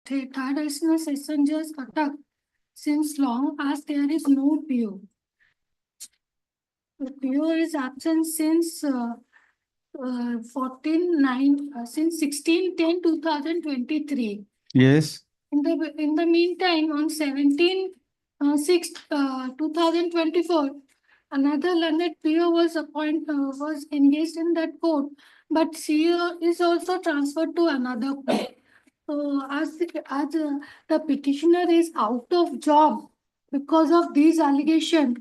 third additional session judge Cuttack since long as there is no PO. The PO is absent since 16/10/2023. Yes. In the meantime, on 17/6/2024, another learned PO was engaged in that court, but she is also transferred to another court. So as the petitioner is out of job because of these allegations,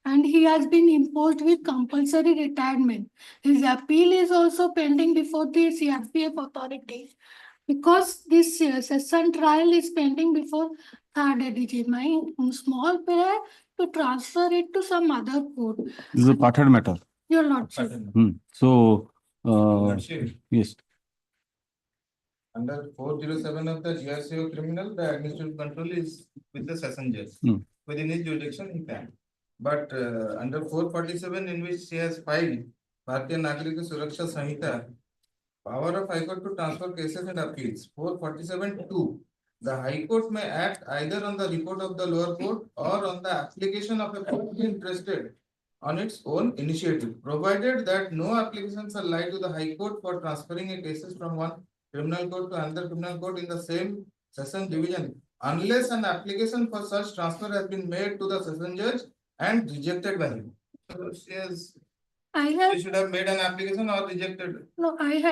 and he has been imposed with compulsory retirement. His appeal is also pending before the CRPF authorities. Because this session trial is pending before third ADG, my small prayer to transfer it to some other court. This is a parted matter. Your Lordship. So, Lordship. yes. Under 407 of the GRCO criminal, the administrative control is with the session judge. Within his jurisdiction, he can. But under 447, in which he has filed Bharatiya Nagarika Suraksha Samhita, power of High Court to transfer cases and appeals. 447(2). The High Court may act either on the report of the lower court or on the application of a court interested on its own initiative, provided that no applications are laid to the High Court for transferring a cases from one criminal court to another criminal court in the same session division, unless an application for such transfer has been made to the session judge and rejected by him. So she should have made an application or rejected. No, earlier I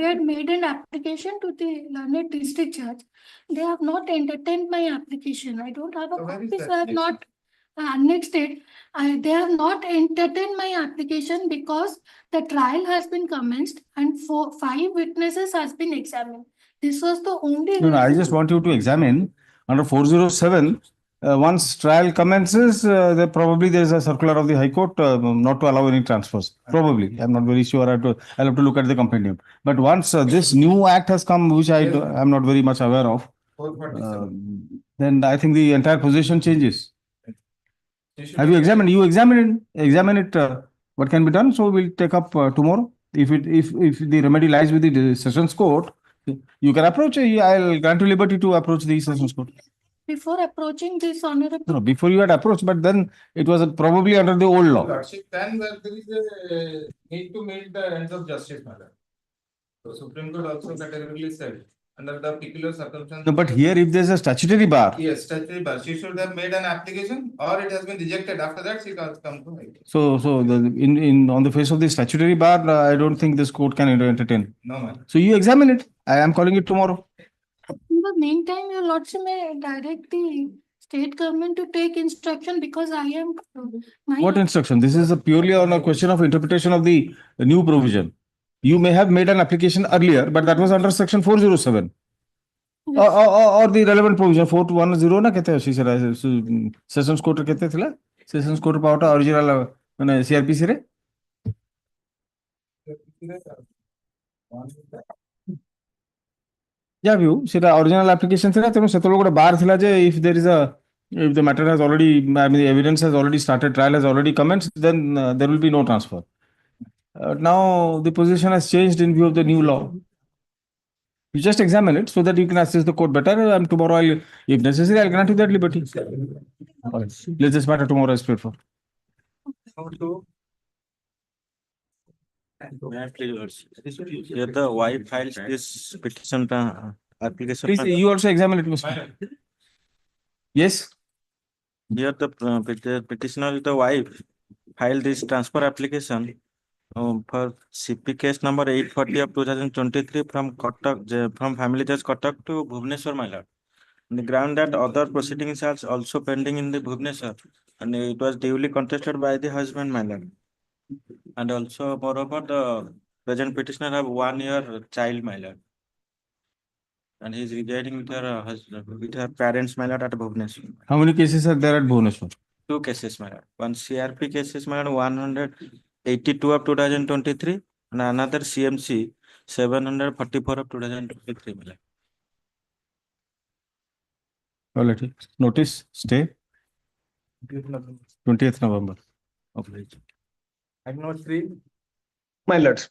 had made an application to the learned district judge. They have not entertained my application. I don't have a copy, so I have not annexed it. They have not entertained my application because the trial has been commenced and 5 witnesses has been examined. This was the only. No, I just want you to examine under 407. Once trial commences, there is a circular of the High Court not to allow any transfers. Probably, I'm not very sure. I'll have to look at the compendium. But once this new act has come, which I'm not very much aware of, then I think the entire position changes. Have you examined? You examine it. What can be done? So we'll take up tomorrow. If the remedy lies with the Sessions Court, you can approach. I'll grant you liberty to approach the Sessions Court. Before approaching this honorable. No, before you had approached, but then it was probably under the old law. Lordship, then there is a need to meet the ends of justice, madam. So Supreme Court also categorically said under the peculiar circumstances. No, but here, if there's a statutory bar. Yes, statutory bar. She should have made an application, or it has been rejected. After that, she can come to High Court. So on the face of the statutory bar, I don't think this court can entertain. No, madam. So you examine it. I am calling it tomorrow. In the meantime, your Lordship may direct the state government to take instruction because I am. What instruction? This is purely on a question of interpretation of the new provision. You may have made an application earlier, but that was under section 407. Yes. Or the relevant provision 410 na kehte Sessions Court kehte thila Sessions Court power original mane CRPC re yeah view seta original application thila tenu setolo gote bar thila je if the matter has already, I mean the evidence has already started, trial has already commenced, then there will be no transfer. Now the position has changed in view of the new law. You just examine it so that you can assess the court better. And tomorrow, if necessary, I'll grant you that liberty. Let this matter tomorrow is paid for. Here the wife files this petition application. Please, you also examine it, Mr. Yes. Here the petitioner, the wife, filed this transfer application for CP case number 840 of 2023 from Family Judge Cuttack to Bhubaneswar, my lord. On the ground that other proceedings are also pending in the Bhubaneswar, and it was duly contested by the husband, my lord. And also, moreover, the present petitioner have 1 year child, my lord. And he is residing with her husband, with her parents, my lord, at Bhubaneswar. How many cases are there at Bhubaneswar? 2 cases, my lord. One CRP cases, my lord, 182 of 2023, and another CMC 744 of 2023, my lord. All right. Notice, stay. 20th November. Item number 3. My lords.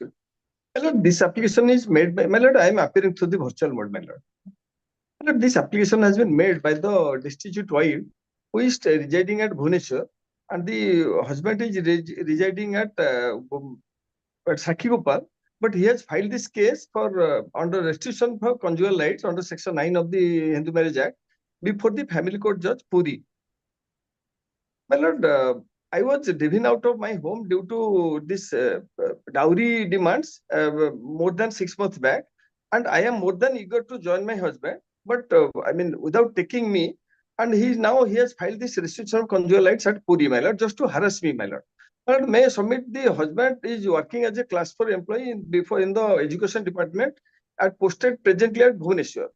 My lord, this application is made by, my lord, I am appearing through the virtual mode, my lord. My lord, this application has been made by the destitute wife who is residing at Bhubaneswar, and the husband is residing at Sakhigopal, but he has filed this case for under restriction for conjugal rights under Section 9 of the Hindu Marriage Act before the Family Court Judge Puri. My lord, I was driven out of my home due to this dowry demands more than 6 months back, and I am more than eager to join my husband, but I mean, without taking me, and he has filed this restriction of conjugal rights at Puri, my lord, just to harass me, my lord. My lord, may I submit the husband is working as a class 4 employee in the education department posted presently at Bhubaneswar.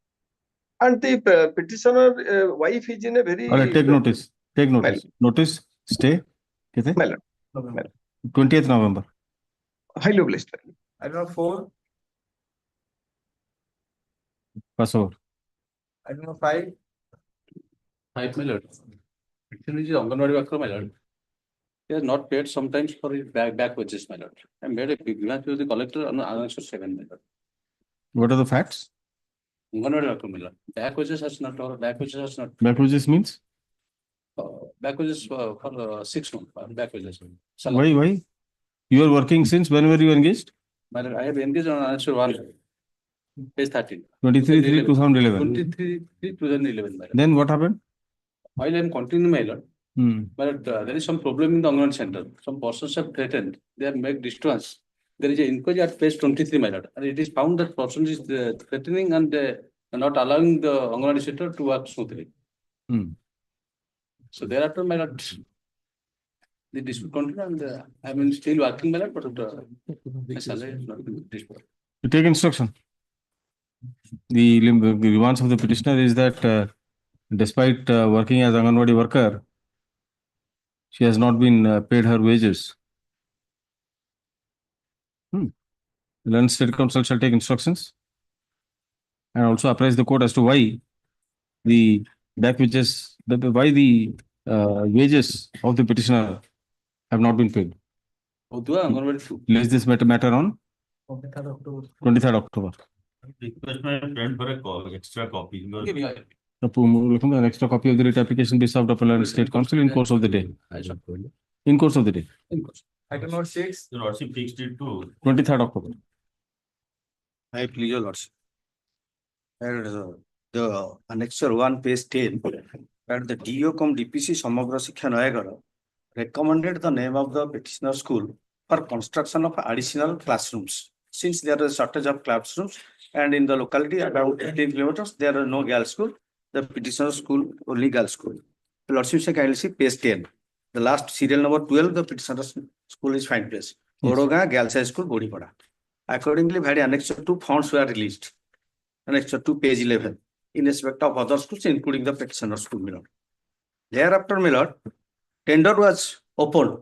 And the petitioner wife is in a very... All right, take notice. Take notice. Notice, stay. My lord. 20th November. Highly blessed. Item number 4, Pass over. item number 5, Hi, my lord. Actually, the Anganwadi worker, my lord. He has not paid sometimes for his back wages, my lord. I made a big grievance with the collector on answer 7, my lord. What are the facts? Anganwadi worker, my lord. Back wages has not. Back wages means? Back wages for 6 months. Back wages. Why? You are working since when were you engaged? My lord, I have engaged on answer 1, page 13. 23/3/2011. 23/2011, my lord. Then what happened? While I am continuing, my lord, but there is some problem in the Anganwadi center. Some persons have threatened. They have made disturbance. There is an inquiry at page 23, my lord, and it is found that person is threatening and not allowing the Anganwadi center to work smoothly. So thereafter, my lord, the dispute continued, and I am still working, my lord, but my salary has not been disbursed. You take instruction. The grievance of the petitioner is that despite working as Anganwadi worker, she has not been paid her wages. The London State Council shall take instructions and also apprise the court as to why the back wages, why the wages of the petitioner have not been paid. Place this matter on 23rd October. Request my friend for a call, extra copy. An extra copy of the writ application be served upon London State Council in course of the day. In course of the day. item number 6, The lordship fixed it to 23rd October. I please your lordship. The annexure 1, page 10, where the DO cum DPC Samagra Shiksha Noyagara recommended the name of the petitioner school for construction of additional classrooms. Since there is a shortage of classrooms and in the locality about 18 kilometers, there are no girls' school. The petitioner school, only girls' school. The lordship shall kindly see page 10. The last serial number 12, the petitioner school is found place. Odoga Girls High School, Bodipada. Accordingly, very annexure 2 funds were released. Annexure 2, page 11, in respect of other schools, including the petitioner school, my lord. Thereafter, my lord, tender was opened.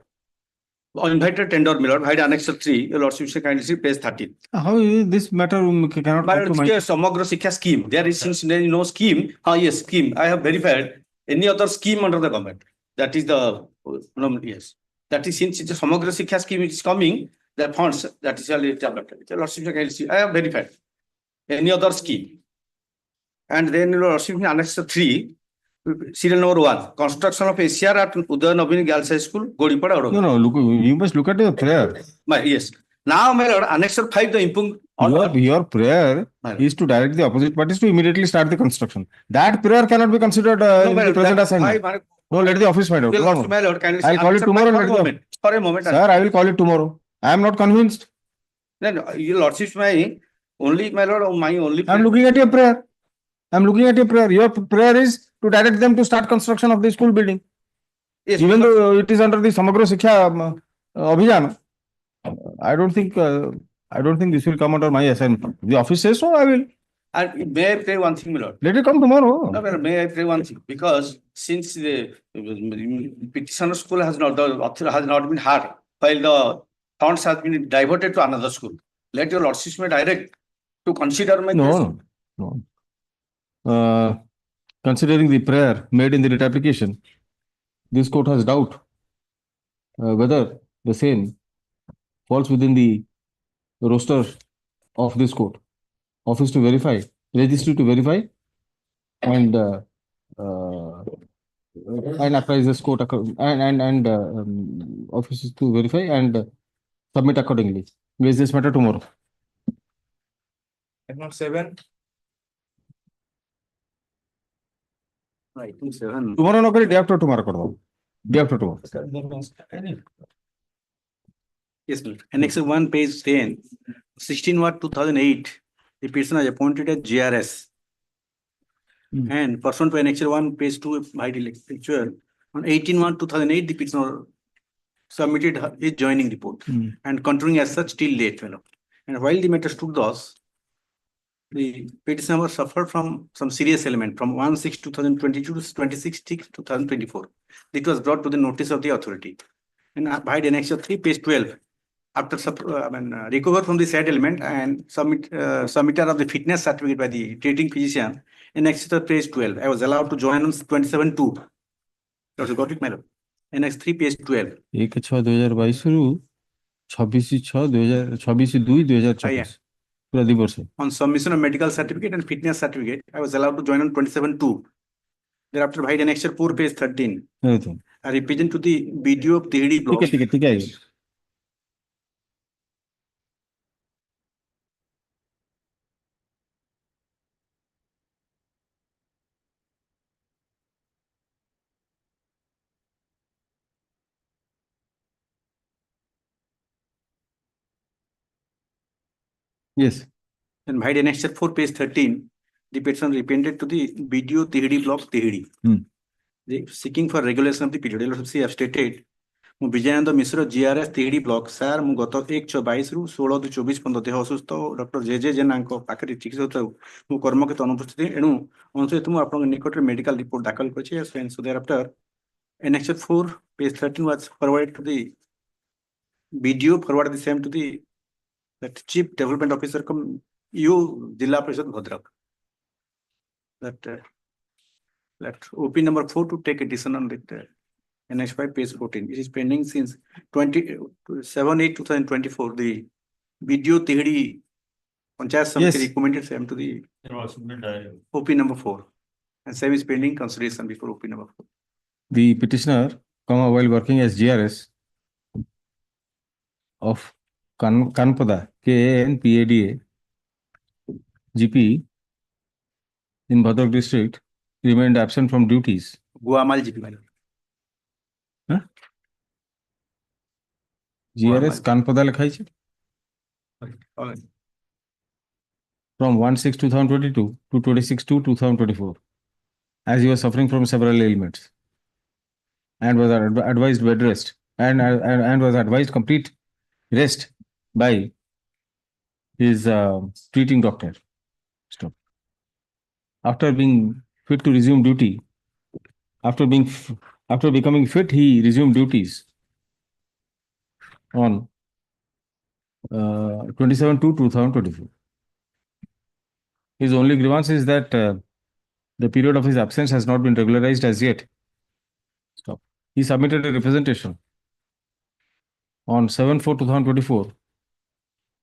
Invited tender, my lord, very annexure 3, your lordship shall kindly see page 13. How is this matter cannot But Samagra Shiksha scheme. There is since there is no scheme. Yes, scheme. I have verified any other scheme under the government. That is the yes. That is since the Samagra Shiksha scheme is coming, the funds that is already developed. I have verified any other scheme. And then your lordship annexure 3, serial number 1, construction of ACR at Udayanabini Girls High School, Godipada. No, look, you must look at the prayer. Yes. Now, my lord, annexure 5, the impung. Your prayer is to direct the opposite parties to immediately start the construction. That prayer cannot be considered in the present assignment. No, let the office find out. My lord, I'll call it tomorrow. For a moment. Sir, I will call it tomorrow. I am not convinced. No, your lordship, my lord, my only. I'm looking at your prayer. Your prayer is to direct them to start construction of the school building. Yes, even though it is under the Samagra Shiksha Abhijan. I don't think this will come under my assignment. The office says so, I will. And may I pray one thing, my lord? Let it come tomorrow. No, may I pray one thing? Because since the petitioner school has not been hired, while the funds have been diverted to another school, let your lordship may direct to consider my No. Considering the prayer made in the writ application, this court has doubt whether the same falls within the roster of this court, office to verify, registry to verify, and apprise this court offices to verify and submit accordingly. Raise this matter tomorrow. Note 7. I think 7. Tomorrow no kare, day after tomorrow karo. Day after tomorrow. Yes, sir. Annex 1, page 10, 16/2008, the person is appointed as GRS. And pursuant to Annex 1, page 2, lecture, on 18/2008, the petitioner submitted his joining report and continuing as such till date. And while the matter stood thus, the petitioner suffered from some serious ailment from 1/6/2022 to 26/6/2024. It was brought to the notice of the authority. And by Annex 3, page 12, after recover from the said element and submitter of the fitness certificate by the treating physician, Annex 3, page 12, I was allowed to join on 27/2. Dr. got it, madam? Annex 3, page 12. 1/6/2022 ରୁ 26/2/2024 ପୁରା 2 ବର୍ଷ. On submission of medical certificate and fitness certificate, I was allowed to join on 27/2. Thereafter, by Annex 4, page 13, I represent to the BDO of TD block. ठीक है. Yes. And by Annex 4, page 13, the petition repented to the BDO TD block TD. Seeking for regulation of the period. LOC have stated, Vijayananda Mishra GRS TD block, sir, ମୁଁ ଗତ 1/6/22 ରୁ 16/2/24 ଦେହ ଅସୁସ୍ଥ doctor ଜେ ଜେନାଙ୍କ ପାଖରେ ଚିକିତ୍ସା ହେଉଥିବାରୁ ମୁଁ କର୍ମକ୍ଷେତ୍ର ଅନୁପସ୍ଥିତ ଏଣୁ ଅନୁସହିତ ମୁଁ ଆପଣଙ୍କ ନିକଟରେ ମେଡିକାଲ ରିପୋର୍ଟ ଦାଖଲ କରିଛି. So thereafter, Annex 4, page 13 was forwarded to the BDO, forwarded the same to the Chief Development Officer come EU Jilla Parishad Bhadrak. That OP number 4 to take a decision on that. Annex 5, page 14. It is pending since 7/8/2024. The BDO Tehri Panchayat Samiti recommended same to the OP number 4. And same is pending consideration before OP number 4. The petitioner, while working as GRS of Kanpada, KANPADA, GP in Bhadrak district, remained absent from duties. Guamal GP, madam. GRS Kanpada lekha hoyche from 1/6/2022 to 26/2/2024, as he was suffering from several ailments and was advised bed rest and was advised complete rest by his treating doctor. Stop. After being fit to resume duty, after becoming fit, he resumed duties on 27/2/2024. His only grievance is that the period of his absence has not been regularized as yet. Stop. He submitted a representation on 7/4/2024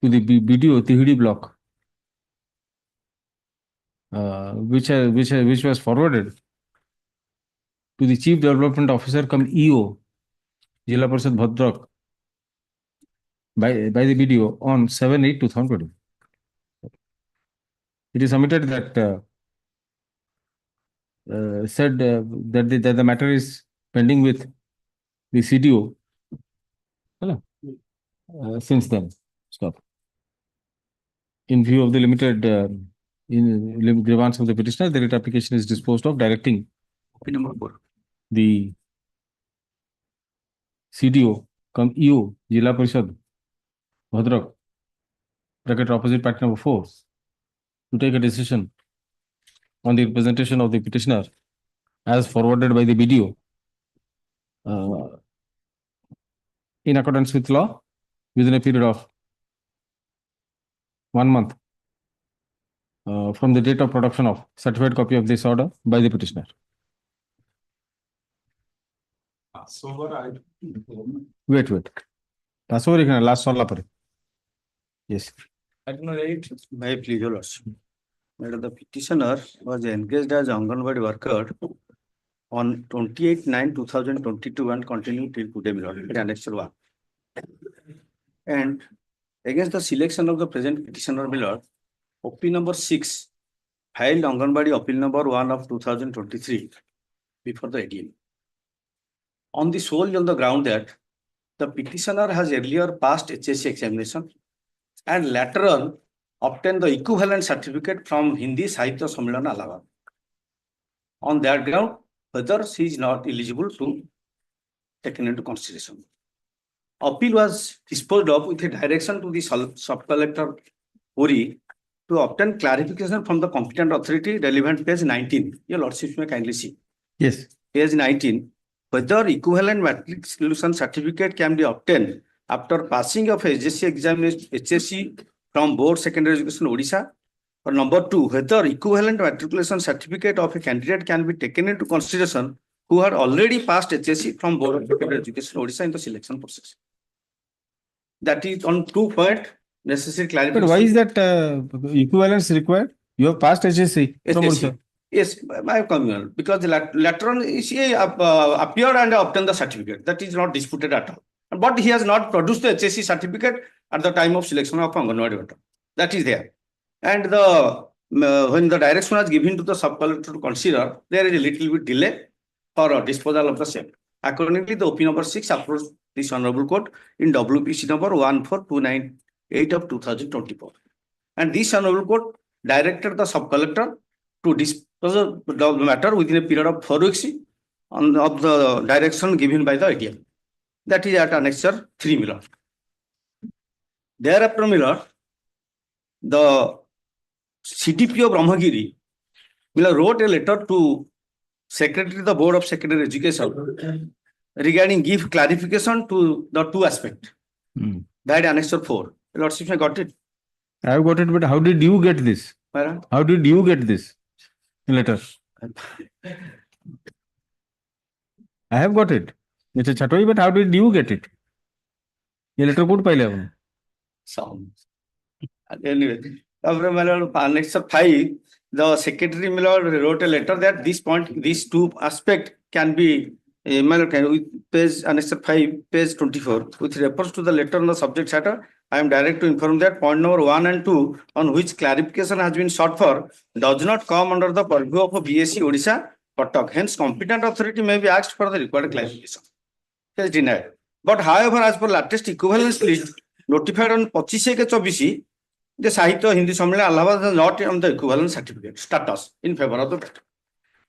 to the BDO Tihidi block, which was forwarded to the Chief Development Officer come EO Jilla Parishad Bhadrak by the BDO on 7/8/2020. It is submitted that that the matter is pending with the CDO since then. Stop. In view of the limited grievance of the petitioner, the writ application is disposed of, directing OP number 4. the CDO come EO Jilla Parishad Bhadrak, bracket opposite packet number 4, to take a decision on the representation of the petitioner as forwarded by the BDO in accordance with law within a period of 1 month from the date of production of certified copy of this order by the petitioner. Wait. Pass over last solar. Yes. Item 8. May I please, your lordship. Madam, the petitioner was engaged as Anganwadi worker on 28/9/2022 and continued till today, my lord, at Annex 1. And against the selection of the present petitioner, my lord, OP number 6 filed Anganwadi Appeal number 1 of 2023 before the ADM. On the solely on the ground that the petitioner has earlier passed HSC examination and later on obtained the equivalent certificate from Hindi Sahitya Sammelan Allahabad. On that ground, whether she is not eligible to taken into consideration. Appeal was disposed of with a direction to the sub-collector Uri to obtain clarification from the competent authority, relevant page 19. Your lordship may kindly see. Yes. Page 19. Whether equivalent matriculation certificate can be obtained after passing of HSC examination HSC from Board Secondary Education Odisha, or number 2, whether equivalent matriculation certificate of a candidate can be taken into consideration who had already passed HSC from Board of Secondary Education Odisha in the selection process. That is on 2 point necessary clarification. But why is that equivalence required? You have passed HSC from HSC. Odisha. Yes, by communal, because the later on she appeared and obtained the certificate. That is not disputed at all. But he has not produced the HSC certificate at the time of selection of Anganwadi worker. That is there. And the when the direction was given to the sub-collector to consider, there is a little bit delay for disposal of the same. Accordingly, the OP number 6 approached this Honorable Court in WPC number 14298 of 2024. And this Honorable Court directed the sub-collector to dispose of the matter within a period of 4 weeks of the direction given by the IDM. That is at Annexure 3, my lord. Thereafter, my lord, the CDPO Brahmagiri wrote a letter to Secretary of the Board of Secondary Education regarding give clarification to the 2 aspects. That Annexure 4. Lordship, I got it. I have got it, but how did you get this? Madam? How did you get this letter? I have got it. It's a chatoi, but how did you get it? ये letter कौन पहले आपने? Sound. Anyway, Annexure 5, the Secretary wrote a letter that this point, these 2 aspects can be page Annexure 5, page 24. With reference to the letter on the subject matter, I am direct to inform that point number 1 and 2, on which clarification has been sought for, does not come under the purview of a BSc Odisha Kotak. Hence, competent authority may be asked for the required clarification. It is denied. But however, as per latest equivalence list notified on 25/24, the Sahitya Hindi Sammelan Allahabad is not on the equivalent certificate status in favor of the matter.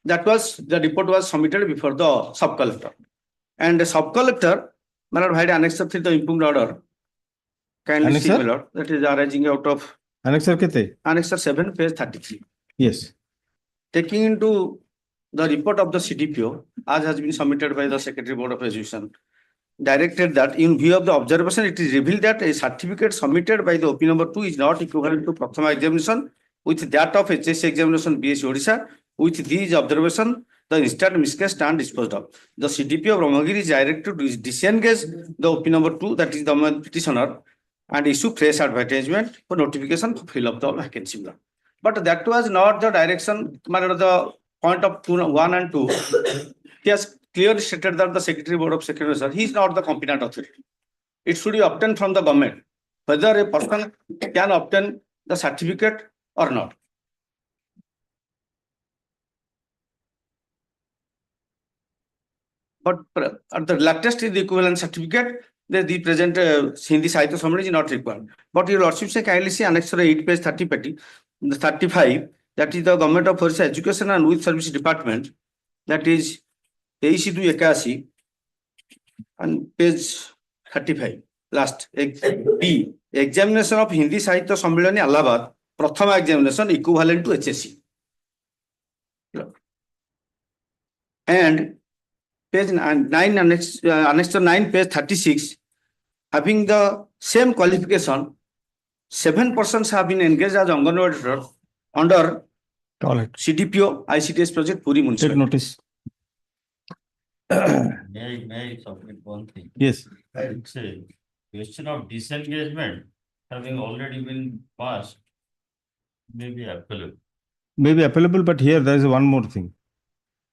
That was the report was submitted before the sub-collector. And the sub-collector, my lord, had Annexure 3 the improved order. Kindly see, my Annexure? lord, that is arising out of Annexure कितने? Annexure 7, page 33. Yes. Taking into the report of the CDPO, as has been submitted by the Secretary Board of Education, directed that in view of the observation, it is revealed that a certificate submitted by the OP number 2 is not equivalent to Prathama examination with that of HSC examination BSc Odisha. With these observations, the instant miscase stand disposed of. The CDPO of Brahmagiri is directed to disengage the OP number 2, that is the petitioner, and issue fresh advertisement for notification for fill up the vacancy. But that was not the direction, the point of 1 and 2. He has clearly stated that the Secretary Board of Secretary, he is not the competent authority. It should be obtained from the government, whether a person can obtain the certificate or not. But at the latest is the equivalent certificate, the present Hindi Sahitya Sammelan is not required. But your lordship say kindly see Annexure 8, page 35, that is the Government of Orissa Education and Youth Service Department, that is AC281 and page 35, last B, examination of Hindi Sahitya Sammelan Allahabad, Prathama examination equivalent to HSC. And page 9, Annexure 9, page 36, having the same qualification, 7 persons have been engaged as Anganwadi under CDPO ICTS project Puri Take Municipality. notice. May I submit one thing? Yes. It's a question of disengagement having already been passed, may be applicable. May be applicable, but here there is one more thing.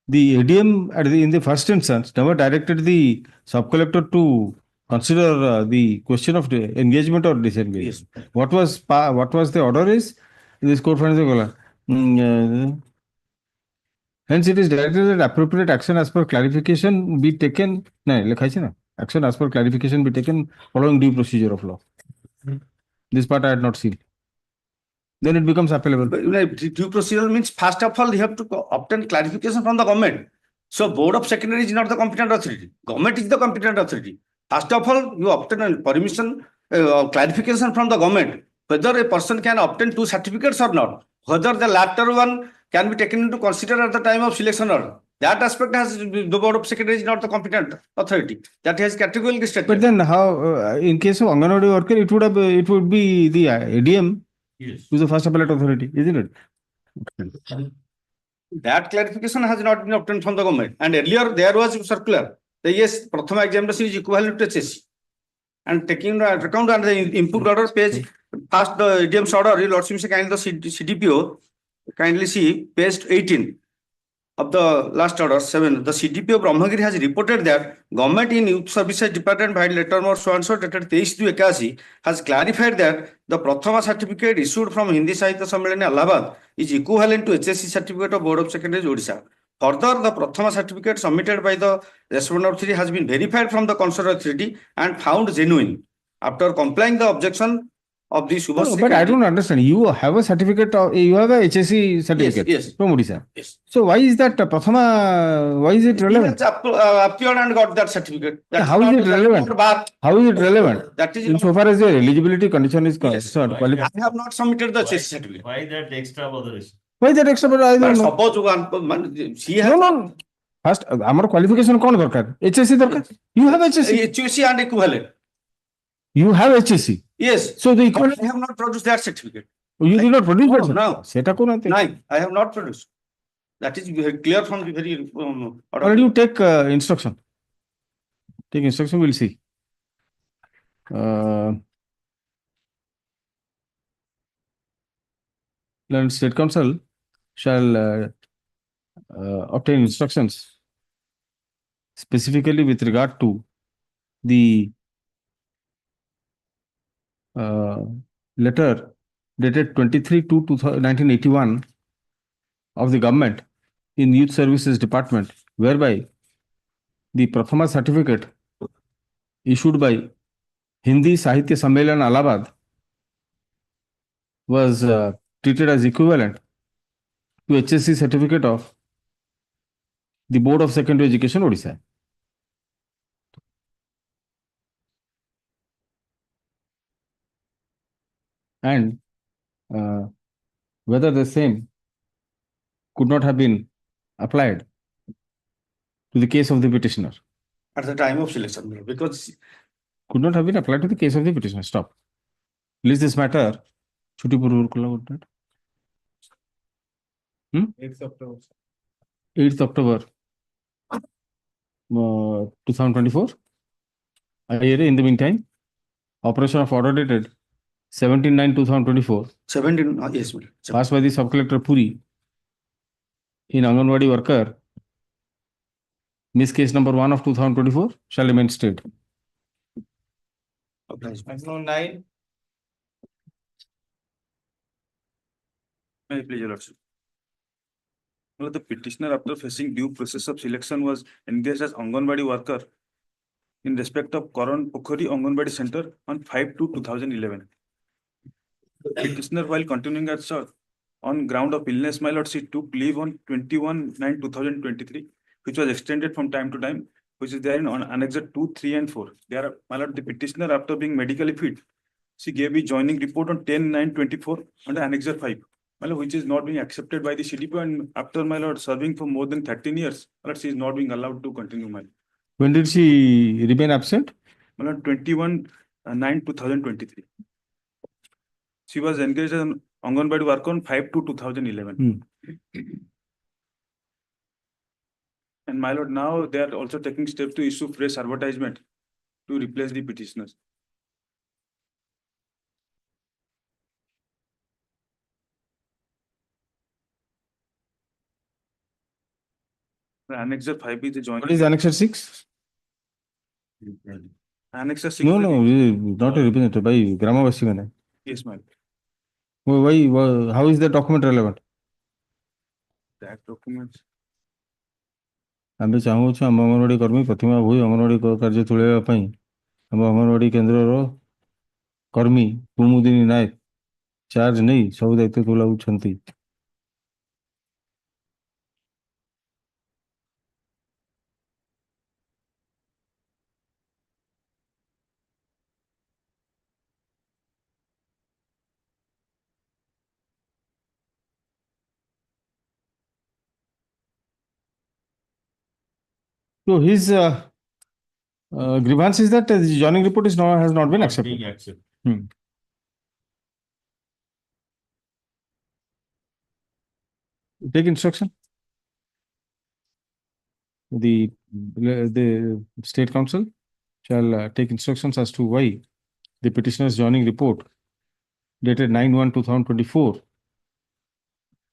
The ADM in the first instance never directed the sub-collector to consider the question of the engagement or disengagement. Yes. What was the order is this court finds hence it is directed that appropriate action as per clarification be taken. Action as per clarification be taken following due procedure of law. This part I had not seen. Then it becomes applicable. But, due procedural means first of all you have to obtain clarification from the government. So Board of Secretary is not the competent authority. Government is the competent authority. First of all, you obtain a permission, clarification from the government, whether a person can obtain two certificates or not, whether the latter one can be taken into consideration at the time of selection or not. That aspect has the Board of Secretary is not the competent authority. That has categorically stated. But then how, in case of Anganwadi worker, it would be the ADM Yes. who is the first appellate authority, isn't it? That clarification has not been obtained from the government. And earlier there was a circular. The yes, Prathama examination is equivalent to HSC. And taking into account and the input order page, past the ADM's order, Lordship kindly the CDPO, kindly see page 18 of the last order 7. The CDPO Brahmagiri has reported that government in Youth Services Department by letter number so and so dated 23/81 has clarified that the Prathama certificate issued from Hindi Sahitya Sammelani Allahabad is equivalent to HSC certificate of Board of Secretaries Odisha. Further, the Prathama certificate submitted by the respondent authority has been verified from the concerned authority and found genuine. After complying the objection of the Subhas. But I don't understand. You have a certificate, you have a HSC certificate Yes. from Odisha. Yes. So why is that Prathama, why is it relevant? He has appeared and got that certificate. That How is it relevant? How is it relevant? That is Insofar as your eligibility condition is Yes. concerned. I have not submitted the HSC certificate. Why that extra botheration? Why that extra? But I But don't know. suppose one, she has No. First, our qualification कौन दरकार? HSC दरकार. You have HSC. HSC and equivalent. You have HSC. Yes. So the But equivalent. I have not produced that certificate. You did not produce that. No. সেটা কোন আনতে? No, I have not produced. That is very clear from the very order. Or you take instruction. Take instruction. We'll see. Then State Council shall obtain instructions specifically with regard to the letter dated 23/2/1981 of the government in Youth Services Department, whereby the Prathama certificate issued by Hindi Sahitya Sammelan Allahabad was treated as equivalent to HSC certificate of the Board of Secondary Education Odisha. And whether the same could not have been applied to the case of the petitioner. At the time of selection, because Could not have been applied to the case of the petitioner. Stop. List this matter. Chutti purvur kula what? 8th October. 8th October 2024. In the meantime, operation of order dated 17/9/2024 17, yes, madam. passed by the sub-collector Puri in Anganwadi worker, miss case number 1 of 2024 shall remain stayed. Maximum 9. May I please, Your Lordship? Well, the petitioner, after facing due process of selection, was engaged as Anganwadi worker in respect of Karan Pokhari Anganwadi Center on 5/2/2011. Petitioner, while continuing at such on ground of illness, my lord, she took leave on 21/9/2023, which was extended from time to time, which is there in on Annex 2, 3, and 4. There, my lord, the petitioner, after being medically fit, she gave a joining report on 10/9/24 under Annex 5. My lord, which is not being accepted by the CDP, and after, my lord, serving for more than 13 years, my lord, she is not being allowed to continue, my lord. When did she remain absent? My lord, 21/9/2023. She was engaged as an Anganwadi worker on 5/2/2011. And my lord, now they are also taking steps to issue fresh advertisement to replace the petitioners. Annexure 5 is the joint. What is Annexure 6? Annexure 6. No, not a representative by Gramavasi Mane. Yes, ma'am. Why, how is the document relevant? That document. ଆମେ ଚାହୁଁଛୁ ଆମ ଅଙ୍ଗନବାଡି କର୍ମୀ ପ୍ରତିମା ଭୋଇ ଅଙ୍ଗନବାଡି କାର୍ଯ୍ୟ ତୁଲାଇବା ପାଇଁ ଆମ ଅଙ୍ଗନବାଡି କେନ୍ଦ୍ରର କର୍ମୀ କୁମୁଦିନୀ ନାୟକ ଚାର୍ଜ ନେଇ ସବୁ ଦାୟିତ୍ୱ ତୁଲାଉଛନ୍ତି। So his grievance is that the joining report has not been accepted. Being accepted. Take instruction. The State Council shall take instructions as to why the petitioner's joining report dated 9/1/2024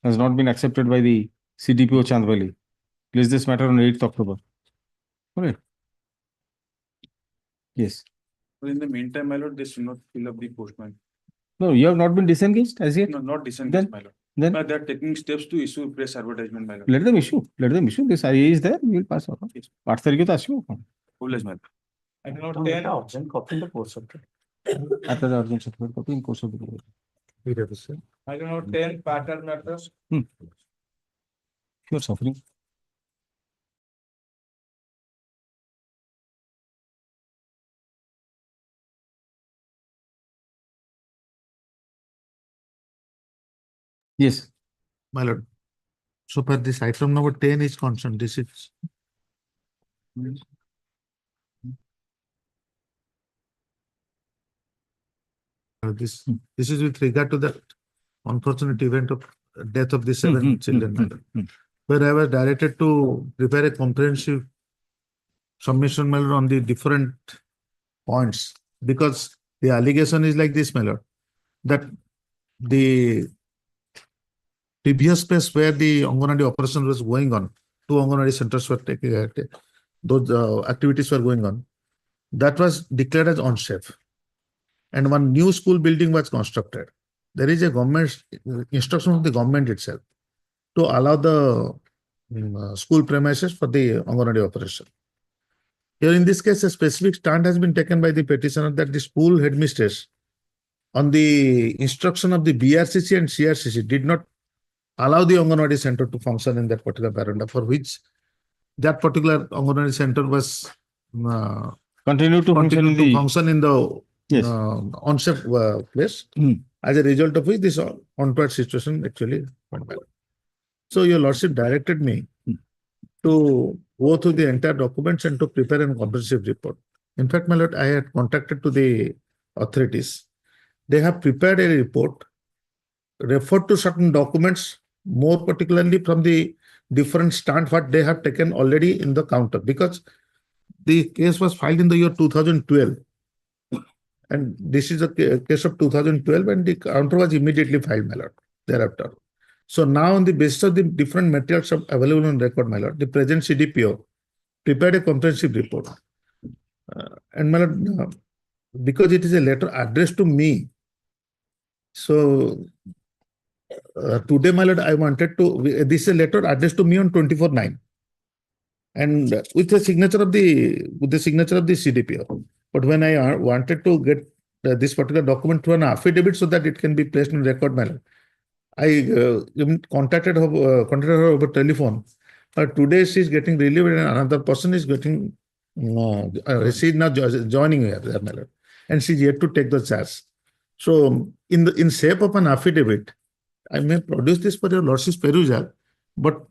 has not been accepted by the CDPO Chandvali. Place this matter on 8th October. Okay. Yes. But in the meantime, my lord, they should not fill up the postman. No, you have not been disengaged as yet. No, not disengaged, my lord. Then But they are taking steps to issue press advertisement, my lord. let them issue. Let them issue. This IA is there. We will pass on. Yes. 8 तारीख तो आसियो कौन? Fullest, my lord. I do not tell. urgent copy in the course of the. After the urgent certificate copy in course of the I do not tell pattern matters. you are suffering. Yes. My lord. So per this item number 10 is concerned, this is. This is with regard to the unfortunate event of death of the seven children. My lord. Where I was directed to prepare a comprehensive submission, my lord, on the different points, because the allegation is like this, my lord, that the previous place where the Anganwadi operation was going on, 2 Anganwadi centers were taking those activities were going on, that was declared as unsafe. And one new school building was constructed. There is a government instruction of the government itself to allow the school premises for the Anganwadi operation. Here in this case, a specific stand has been taken by the petitioner that the school headmistress, on the instruction of the BRCC and CRCC, did not allow the Anganwadi center to function in that particular veranda, for which that particular Anganwadi center was Continue to function in the yes. unsafe place. As a result of which this untoward situation actually went bad. So your lordship directed me to go through the entire documents and to prepare a comprehensive report. In fact, my lord, I had contacted to the authorities. They have prepared a report, referred to certain documents, more particularly from the different stand what they have taken already in the counter, because the case was filed in the year 2012. And this is a case of 2012, and the counter was immediately filed, my lord, thereafter. So now on the basis of the different materials available on record, my lord, the present CDPO prepared a comprehensive report. And my lord, because it is a letter addressed to me, so today, my lord, I wanted to, this is a letter addressed to me on 24/9. And with the signature of the CDPO. But when I wanted to get this particular document through an affidavit so that it can be placed on record, my lord, I contacted her over telephone. Today she is getting relieved and another person is getting, she is now joining her, my lord, and she is yet to take the charge. So in shape of an affidavit, I may produce this for your lordship's perusal, but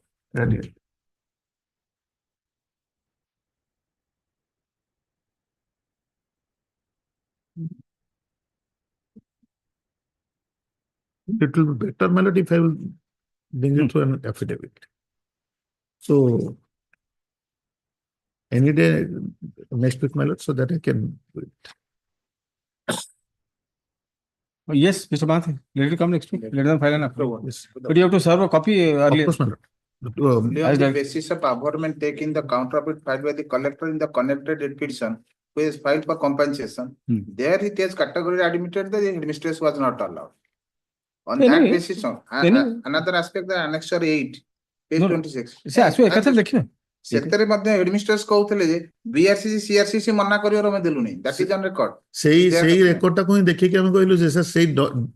it will be better, my lord, if I will bring it to an affidavit. So any day next week, my lord, so that I can do it. Yes, Mr. Bhatt, let it come next week. Let them file an approval. Yes. But you have to serve a copy Of earlier. course, my lord. On as the that- basis of averment taken the counter of it filed by the collector in the connected petition, who is filed for compensation. There it has categorically admitted that the headmistress was not allowed. On that Anyway, basis, another aspect, the annexure 8, page No, 26. ସେ ଆସିବ ଏକାଥରେ ଦେଖିବେ ସେଥିରେ ମଧ୍ୟ ହେଡମିଷ୍ଟ୍ରେସ୍ କହୁଥିଲେ ଯେ BRCC CRCC ମନା କରିବାର ଆମେ ଦେଲୁନି, that is on record. ସେଇ Is there ସେଇ nothing? ରେକର୍ଡଟାକୁ ହିଁ ଦେଖିକି ଆମେ କହିଲୁ ଯେ ସାର୍ ସେଇ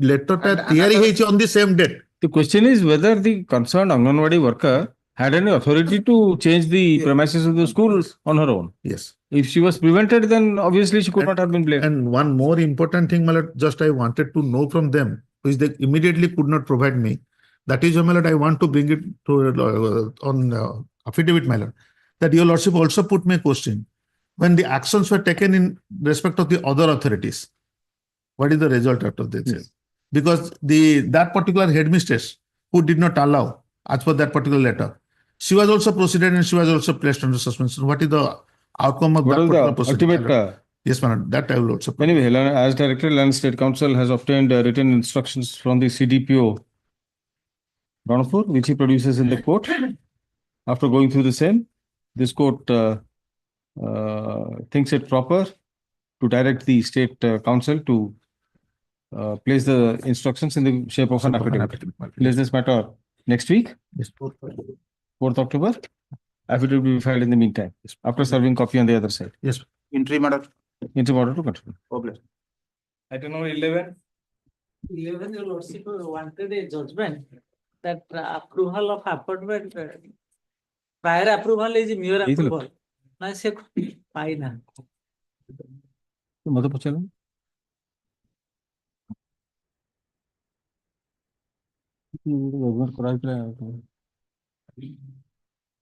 ଲେଟରଟା And ତିଆରି another- ହେଇଛି on the same date. The question is whether the concerned Anganwadi worker had any authority to change the premises of the school on her own. Yes. If she was prevented, then obviously she could not have been blamed. And one more important thing, my lord, just I wanted to know from them, which they immediately could not provide me. That is, my lord, I want to bring it to on affidavit, my lord, that your lordship also put me a question. When the actions were taken in respect of the other authorities, what is the result out of this? Yes. Because that particular headmistress who did not allow, as per that particular letter, she was also proceeded and she was also placed under suspension. What is the outcome of What that was particular the proceeding, my ultimate? lord? Yes, my lord, that I will also. Anyway, as director, Land State Council has obtained written instructions from the CDPO, Ranapur, which he produces in the court. After going through the same, this court thinks it proper to direct the State Council to place the instructions in the shape of an affidavit. Place this matter next week, 4th October. Affidavit will be filed in the meantime, after serving copy on the other side. Yes. Interim order. Interim order to continue. Item number 11. 11, your lordship wanted a judgment that approval of appointment, prior approval is mere Either. approval. Na se paina. ମତେ ପଚାରିଲ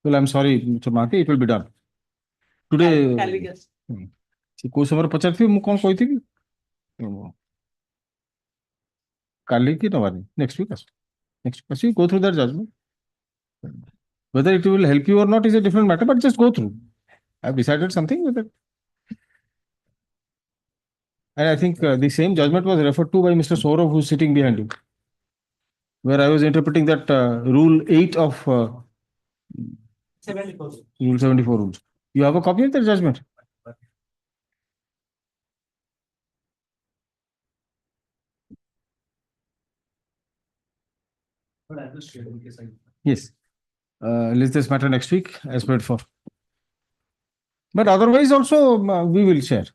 Well, I'm sorry, Mr. Maki, it will be done. Today, Kaଲି gas. ସେ କୋଉ ସମୟରେ ପଚାରିଥିବେ ମୁଁ କଣ କହିଥିବି କାଲି କି ନବାନି next week you go through that judgment. Whether it will help you or not is a different matter, but just go through. I've decided something with it. And I think the same judgment was referred to by Mr. Saurav, who's sitting behind you, where I was interpreting that Rule 8 of 74. Rule 74 rules. You have a copy of that judgment? Yes. List this matter next week as paid for. But otherwise also we will share.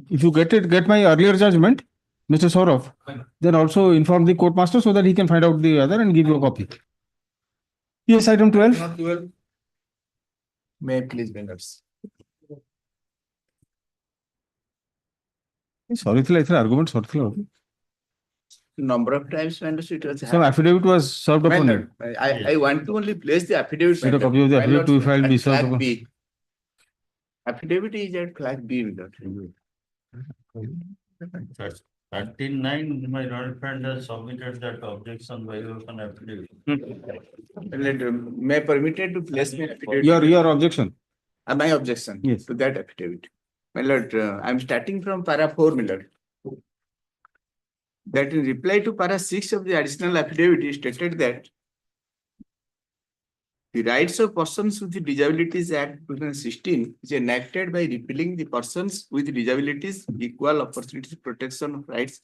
If you get my earlier judgment, Mr. Saurav, then also inform the court master so that he can find out the other and give you a copy. Yes, item 12. Not 12. May I please bring us. Sorry, argument sorry. Number of times when it was Some affidavit was served upon you. I want to only place the affidavit. Let a copy of the affidavit to be filed be served Flag upon. B. Affidavit is at flag B. Without 39, my lord friend has submitted that objection by an affidavit. May permitted to place my affidavit. Your objection. My objection Yes. to that affidavit. My lord, I'm starting from para 4, my lord. That in reply to para 6 of the additional affidavit is stated that the Rights of Persons with Disabilities Act 2016 is enacted by repealing the Persons with Disabilities Equal Opportunity Protection of Rights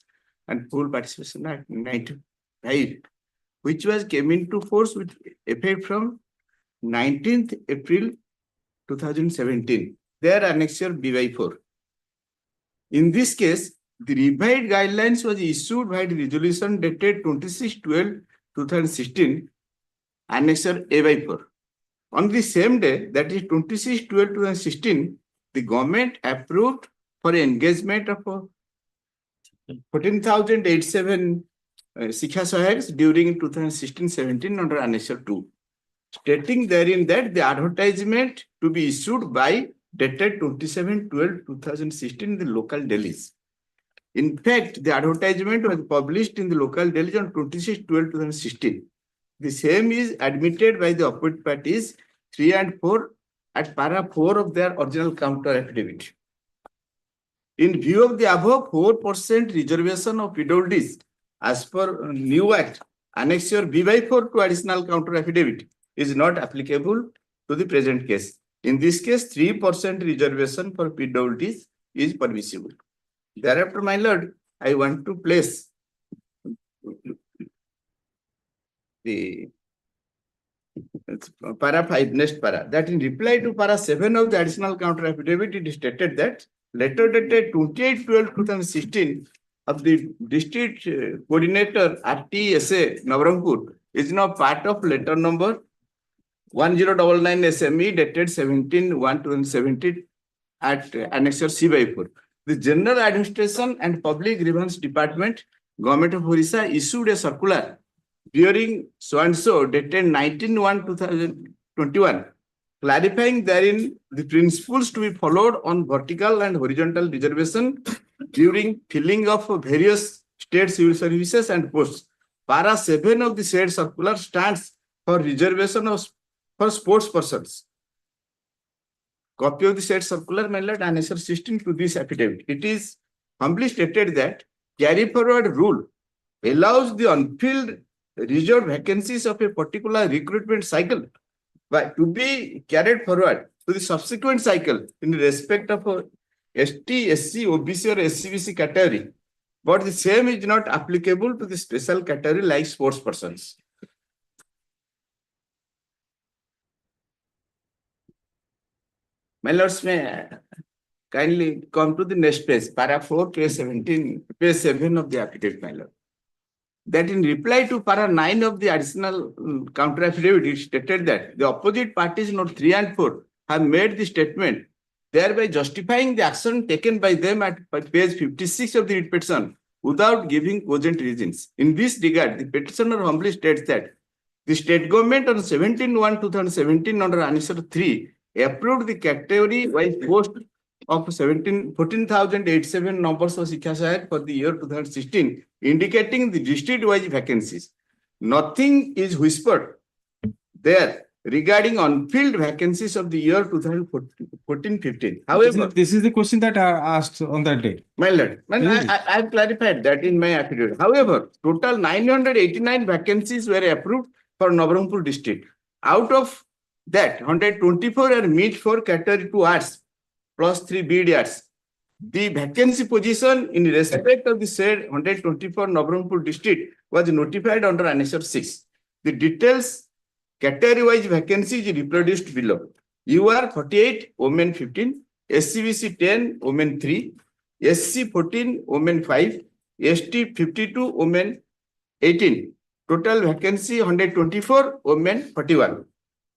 and Full Participation Act 1995, which was came into force with effect from 19th April 2017. There annexure B/4. In this case, the revised guidelines was issued by the resolution dated 26/12/2016, annexure A/4. On the same day, that is 26/12/2016, the government approved for engagement of 14,087 Sikha Sahayaks during 2016-17 under annexure 2, stating therein that the advertisement to be issued by dated 27/12/2016 in the local dailies. In fact, the advertisement was published in the local dailies on 26/12/2016. The same is admitted by the opposite parties 3 and 4 at para 4 of their original counter affidavit. In view of the above, 4% reservation of PWDs as per new act Annexure B/4 to additional counter affidavit is not applicable to the present case. In this case, 3% reservation for PWDs is permissible. Thereafter, my lord, I want to place the para 5, next para, that in reply to para 7 of the additional counter affidavit, it is stated that letter dated 28/12/2016 of the district coordinator RTSA Nabarangpur is now part of letter number 1099 SME dated 17/1/2017 at Annexure C/4. The General Administration and Public Grievance Department, Government of Orissa, issued a circular during so-and-so dated 19/1/2021, clarifying therein the principles to be followed on vertical and horizontal reservation during filling of various state civil services and posts. Para 7 of the said circular stands for reservation for sports persons. Copy of the said circular, my lord, Annexure 16 to this affidavit. It is humbly stated that carry forward rule allows the unfilled reserved vacancies of a particular recruitment cycle to be carried forward to the subsequent cycle in respect of a ST, SC, OBC or SCBC category, but the same is not applicable to the special category like sports persons. My lords, may kindly come to the next page, para 4, page 17, page 7 of the affidavit, my lord. That in reply to para 9 of the additional counter affidavit, it stated that the opposite parties, note 3 and 4, have made the statement, thereby justifying the action taken by them at page 56 of the writ petition without giving cogent reasons. In this regard, the petitioner humbly states that the state government on 17/1/2017 under Annexure 3 approved the category-wise post of 14,087 numbers of Shiksha Sahayak for the year 2016, indicating the district-wise vacancies. Nothing is whispered there regarding unfilled vacancies of the year 2014-15. However, This is the question that I asked on that day. my lord, I have clarified that in my affidavit. However, total 989 vacancies were approved for Nabarangpur district. Out of that, 124 are meet for category 2 arts plus 3 BD arts. The vacancy position in respect of the said 124 Nabarangpur district was notified under Annexure 6. The details category-wise vacancies reproduced below. UR 48, women 15, SCBC 10, women 3, SC 14, women 5, ST 52, women 18. Total vacancy 124, women 41.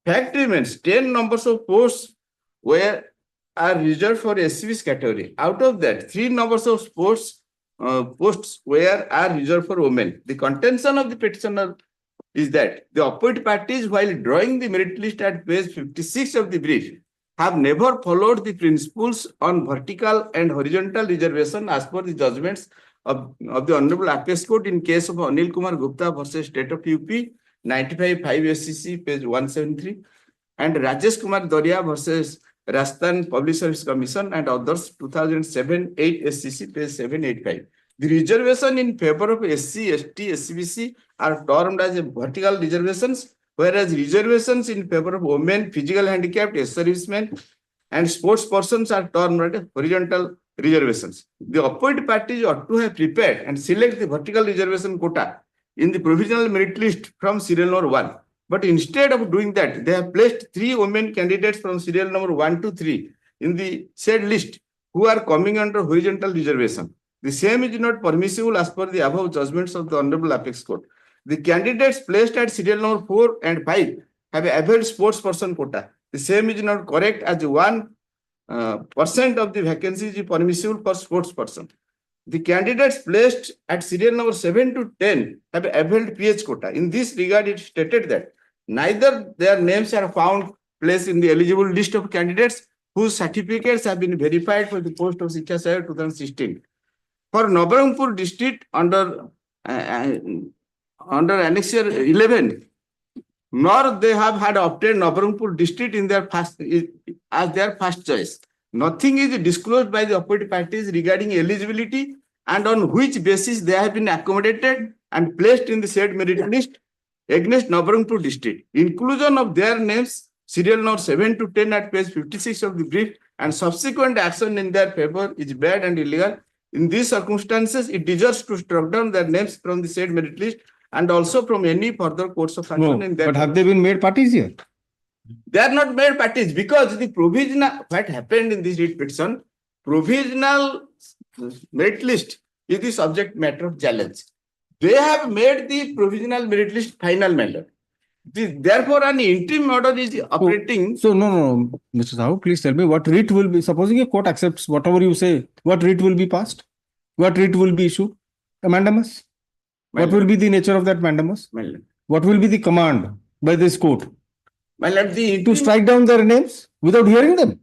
Fact remains, 10 numbers of posts are reserved for SCBC category. Out of that, 3 numbers of posts are reserved for women. The contention of the petitioner is that the opposite parties, while drawing the merit list at page 56 of the brief, have never followed the principles on vertical and horizontal reservation as per the judgments of the Honorable Appellate Court in case of Anil Kumar Gupta versus State of UP, 95/5 SCC, page 173, and Rajesh Kumar Doria versus Rajasthan Public Service Commission and others, 2007-8 SCC, page 785. The reservation in favor of SC, ST, SCBC are termed as vertical reservations, whereas reservations in favor of women, physical handicapped, servicemen, and sports persons are termed as horizontal reservations. The opposite parties ought to have prepared and select the vertical reservation quota in the provisional merit list from serial number 1. But instead of doing that, they have placed 3 women candidates from serial number 1 to 3 in the said list who are coming under horizontal reservation. The same is not permissible as per the above judgments of the Honorable Apex Court. The candidates placed at serial number 4 and 5 have availed sports person quota. The same is not correct, as 1% of the vacancies is permissible for sports person. The candidates placed at serial number 7 to 10 have availed PH quota. In this regard, it stated that neither their names are found placed in the eligible list of candidates whose certificates have been verified for the post of Shiksha Sahayak 2016. For Nabarangpur district under Annexure 11, nor they have had obtained Nabarangpur district in their as their first choice. Nothing is disclosed by the opposite parties regarding eligibility and on which basis they have been accommodated and placed in the said merit list against Nabarangpur district. Inclusion of their names, serial number 7 to 10 at page 56 of the brief, and subsequent action in their favor is bad and illegal. In these circumstances, it deserves to struck down their names from the said merit list and also from any further course of action No, in their but have favor. they been made parties here? They are not made parties because the provisional, what happened in this writ petition, provisional merit list is the subject matter of challenge. They have made the provisional merit list final matter. Therefore, an interim order is operating. So no, Mr. Sahu, please tell me what writ will be, supposing a court accepts whatever you say, what writ will be passed? What writ will be issued? A mandamus? What will be the nature of that mandamus? What will be the command by this court? To strike down their names without hearing them?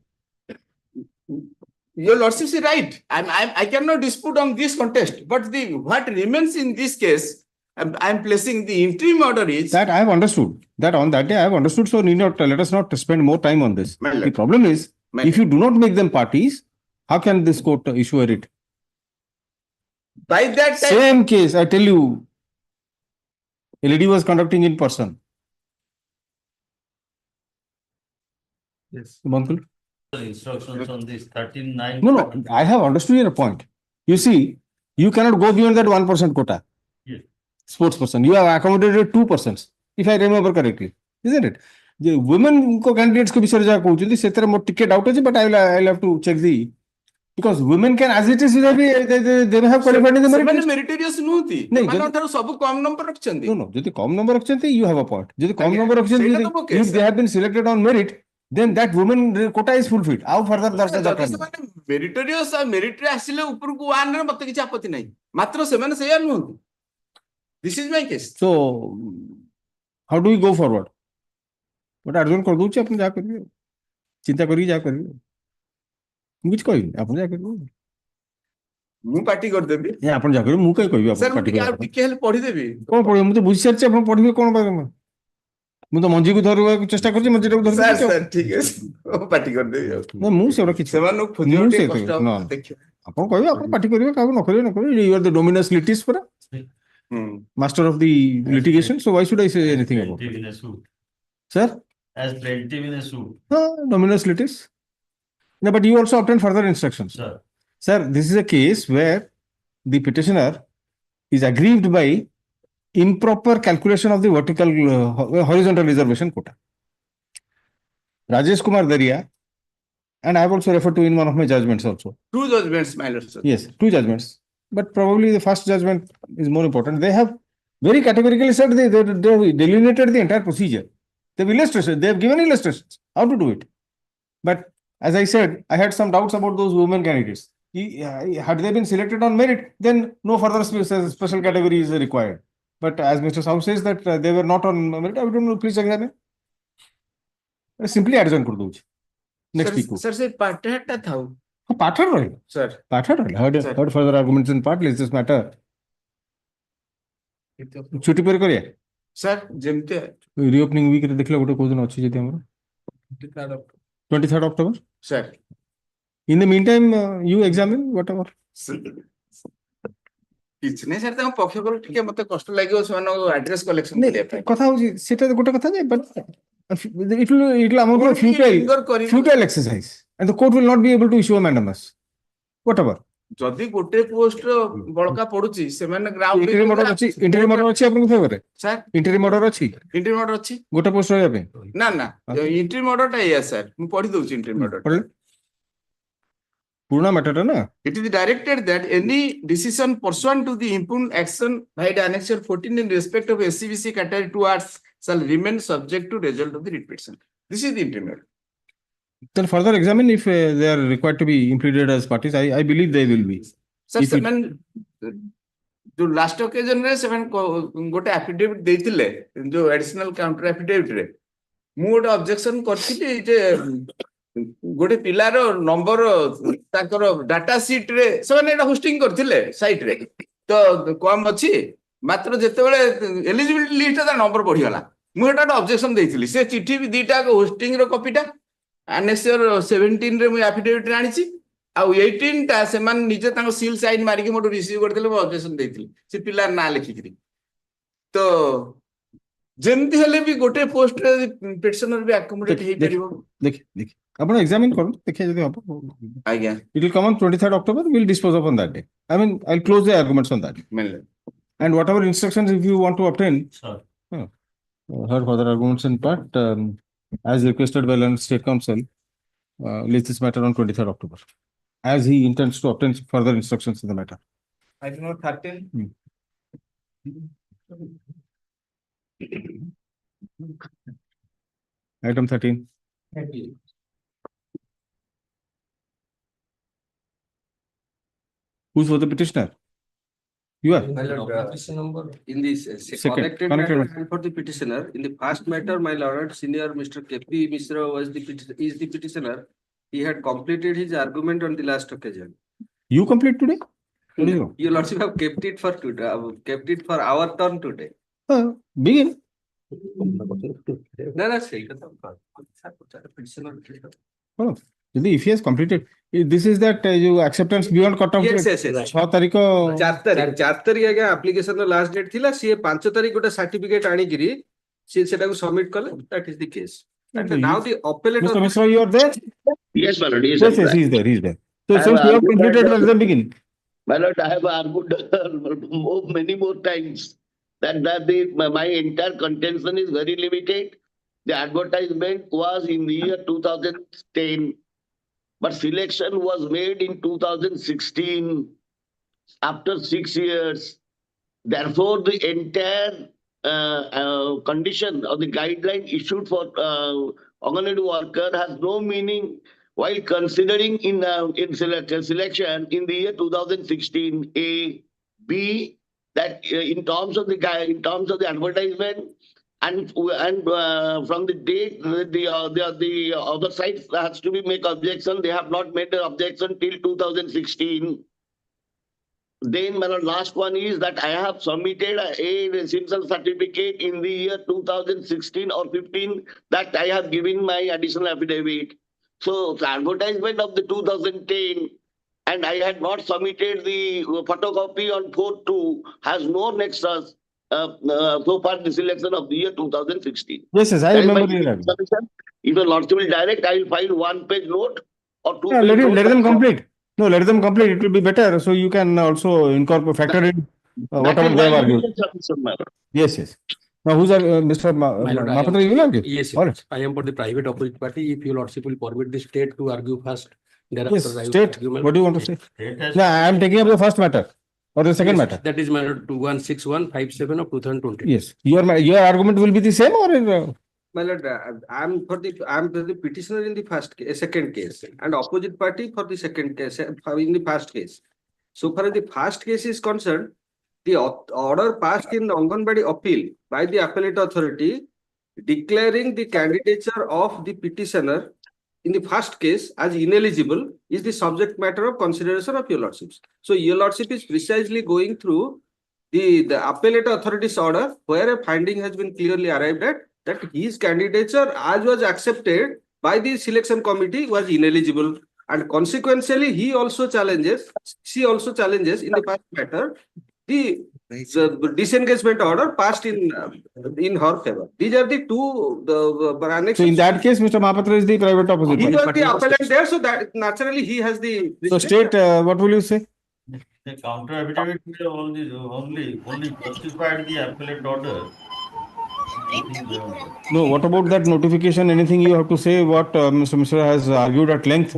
Your lordship is right. I cannot dispute on this contest, but what remains in this case, I am placing the interim order is that I have understood. That on that day I have understood. So need not let us not spend more time on this. The problem is, if you do not make them parties, how can this court issue a writ? By that time, Same case, I tell you, a lady was conducting in person. Yes. Uncle? Instructions on this 13(9). No, I have understood your point. You see, you cannot go beyond that 1% quota. Yes. Sports person. You have accommodated 2%, if I remember correctly, isn't it? The women candidates ko bisare ja kouchindi setere more ticket doubt ଅଛି, but I'll have to check the, because women can, as it is, they may have qualified in the merit list. meritorious ନୁହନ୍ତି ସେମାନଙ୍କଠାରୁ ସବୁ କମ number ରଖିଛନ୍ତି. No, ଯଦି କମ number ରଖିଛନ୍ତି, you have a point. ଯଦି କମ ଆଜ୍ଞା, number ରଖିଛନ୍ତି, ସେଇଟା ତ ମୋ case, if they have been selected on merit, then that women quota is fulfilled. ଆଉ further ଦରକାର ଯଦି ନାହିଁ. ସେମାନେ meritorious ଆଉ merit ରେ ଆସିଲେ ଉପରକୁ 1 ରେ ମତେ କିଛି ଆପତ୍ତି ନାହିଁ, ମାତ୍ର ସେମାନେ ସେଇଆ ନୁହନ୍ତି. This is my case. So, how do we go forward? But Arjun कर दूँ अपन जा करिए, चिंता करिए जा करिए, मुझे कोई अपन जा करिए, ମୁଁ ପାର୍ଟି କରିଦେବି ये अपन जा करिए, मुझे कोई कोई ସାର୍ अपन ମୁଁ पार्टी ଟିକେ ଆଉ करिए, ଟିକେ ହେଲେ ପଢିଦେବି. कौन पढ़िए, मुझे बुझी सारी अपन पढ़िए कौन बारे में, मुझे तो मंजी को धरवा चेष्टा करती, मंजी को ସାର୍ धरवा ସାର୍ ଠିକ ଅଛି ମୁଁ ପାର୍ଟି କରିଦେବି ଆଉ. ना मुंह से उड़ा किसी, ସେମାନଙ୍କୁ ଖୋଜିବାକୁ ମୁଁ ଟିକେ ସେ କଷ୍ଟ କହିବି, ହବ ନା। ଦେଖିବା. अपन कोई अपन पार्टी करिए, काहे न करिए, you are the dominus litis पर, master of the litigation, so why should I say anything about Plaintiff it? in a suit. Sir? As plaintiff in a suit, Dominus litis. No, but you also obtained further instructions. sir. Sir, this is a case where the petitioner is aggrieved by improper calculation of the horizontal reservation quota. Rajesh Kumar Daria, and I have also referred to in one of my judgments also. 2 judgments, my lord, sir. Yes, 2 judgments. But probably the first judgment is more important. They have very categorically said they delineated the entire procedure. They have given illustrations how to do it. But as I said, I had some doubts about those women candidates. Had they been selected on merit, then no further special category is required. But as Mr. Sahu says that they were not on merit, I don't know, please examine. Simply adjourn कर दूँ next week. Sir, say ପାଠଟା ଥାଉ. पाठ रहेगा. Sir. पाठ रहेगा. Heard further arguments in part. Let's this matter. छुट्टी पर करिए. Sir, ଯେମିତି reopening week ରେ ଦେଖିଲା ଗୋଟେ କୋଉ ଦିନ ଅଛି ଯଦି ଆମର 23rd October. Sir. In the meantime, you examine whatever. କିଛି ନାହିଁ ସାର୍, ତାଙ୍କ ପକ୍ଷରୁ ଟିକେ ମତେ କଷ୍ଟ ଲାଗିବ ସେମାନଙ୍କ ଆଡ୍ରେସ କଲେକ୍ସନ କରିବା ପାଇଁ. କଥା ହଉଛି ସେଟା ଗୋଟେ କଥା ଯେ, but it will amount to futile exercise, and the court will not be able to issue a mandamus. Whatever. ଯଦି ଗୋଟେ ପୋଷ୍ଟ ବଳକା ପଡୁଛି ସେମାନେ ଗ୍ରାଉଣ୍ଡ interim order ଅଛି ଆପଣଙ୍କ ଫେଭରରେ? ସାର୍ interim order ଅଛି? ଇଣ୍ଟରିମ୍ ଅର୍ଡର ଅଛି ଗୋଟେ ପୋଷ୍ଟ ରହିବା ପାଇଁ? ନା ନା, ଇଣ୍ଟରିମ୍ ଅର୍ଡରଟା ଏଇଆ ସାର୍, ମୁଁ ପଢି ଦଉଛି ଇଣ୍ଟରିମ୍ ଅର୍ଡର. ପୁରୁଣା ମ୍ୟାଟରଟା ନା? It is directed that any decision pursuant to the impugned action by the annexure 14 in respect of SCBC category 2 arts shall remain subject to result of the writ petition. This is the interim order. Then further examine if they are required to be implemented as parties. I believe they will be. Sir, ସେମାନେ जो last occasion रे ସେମାନେ ଗୋଟେ affidavit ଦେଇଥିଲେ, जो additional counter affidavit ରେ ମୁଁ ଗୋଟେ objection କରିଥିଲି ଯେ ଗୋଟେ ପିଲାର ନମ୍ବର ତାଙ୍କର ଡାଟା ସିଟ୍ ରେ ସେମାନେ ଏଟା ହୋଷ୍ଟିଂ କରିଥିଲେ ସାଇଟ୍ ରେ, ତ କମ ଅଛି, ମାତ୍ର ଯେତେବେଳେ ଏଲିଜିବିଲିଟି ଲିଷ୍ଟ ତା ନମ୍ବର ବଢିଗଲା, ମୁଁ ଏଟା ଗୋଟେ ଅବଜେକ୍ସନ ଦେଇଥିଲି. ସେ ଚିଠି ବି ଦିଟା ହୋଷ୍ଟିଂ ର କପିଟା ଆନେକ୍ସର 17 ରେ ମୁଁ ଆଫିଡେଭିଟ୍ ରେ ଆଣିଛି, ଆଉ 18 ଟା ସେମାନେ ନିଜେ ତାଙ୍କ ସିଲ୍ ସାଇନ୍ ମାରିକି ମୋଠୁ ରିସିଭ୍ କରିଥିଲେ, ମୁଁ ଅବଜେକ୍ସନ ଦେଇଥିଲି ସେ ପିଲାର ନାଁ ଲେଖିକିରି. तो ଯେମିତି ହେଲେ ବି ଗୋଟେ ପୋଷ୍ଟରେ ପେଟିସନର ବି ଆକୋମୋଡେଟ ହେଇପାରିବ। ଦେଖି ଆପଣ ଏକ୍ସାମିନ କରନ୍ତୁ ଦେଖିବା ଯଦି ହବ। ଆଜ୍ଞା It will come on 23rd October. We'll dispose of on that day. I mean, I'll close the arguments on that. ମିଳିଲା। And whatever instructions, if you want to obtain, Sir. heard further arguments in part, as requested by Learned State Council, list this matter on 23rd October, as he intends to obtain further instructions in the matter. Item number 13. Item 13. Who's for the petitioner? You are. My lord, petition number in this Second, connected connected matter and for the petitioner. In the first matter, my lord, senior Mr. K.P. Mishra was is the petitioner. He had completed his argument on the last occasion. You complete today? What is wrong? You lordship have kept it for today, kept it for our turn today. Begin. No, say petitioner. Oh, if he has completed, this is that you acceptance beyond cutoff. Yes, date. yes. 6 तारीख को 4 तारीख आगे application ର last date थिला सी 5 तारीख गोटे certificate आनी गिरी सी सेटा को सबमिट कले that is the case. And now the appellate Mr. Mishra, you are there? Yes, my lord. Yes, yes, he is there. He is there. So since you have completed, let them begin. My lord, I have argued many more times that my entire contention is very limited. The advertisement was in the year 2010, but selection was made in 2016 after 6 years. Therefore, the entire condition of the guideline issued for Anganwadi worker has no meaning while considering in selection in the year 2016. A, B, that in terms of the advertisement and from the date the other side has to be make objection. They have not made the objection till 2016. Then my last one is that I have submitted a residential certificate in the year 2016 or 15 that I have given my additional affidavit. So the advertisement of the 2010 and I had not submitted the photocopy on 4/2 has no nexus so far the selection of the year 2016. Yes, yes, I remember you. If your lordship will direct, I will file 1-page note or 2-page note. Let them complete. No, let them complete. It will be better. So you can also incorporate, factor in whatever they have argued. Yes, yes. Now, who's Mr. Mahapatra? You will argue? Yes, All right. I am for the private opposite party. If your lordship will permit the state to argue first, thereafter Yes, I will state. argument. What do you want to say? State has- No, I am taking up the first matter or the second Yes, matter. That is my 216157 of 2020. Yes. Your argument will be the same or My lord, I'm for the petitioner in the second case and opposite party for the second case in the first case. So far as the first case is concerned, the order passed in the Anganwadi appeal by the appellate authority declaring the candidature of the petitioner in the first case as ineligible is the subject matter of consideration of your lordships. So your lordship is precisely going through the appellate authority's order where a finding has been clearly arrived at that his candidature as was accepted by the selection committee was ineligible and consequentially she also challenges in the first matter the disengagement order passed in her favor. These are the two so in that case, Mr. Mahapatra is the private opposite. he was the appellant there, so that naturally he has the So state, what will you say? The counter affidavit will only justified the appellate order. No, what about that notification? Anything you have to say? What Mr. Mishra has argued at length,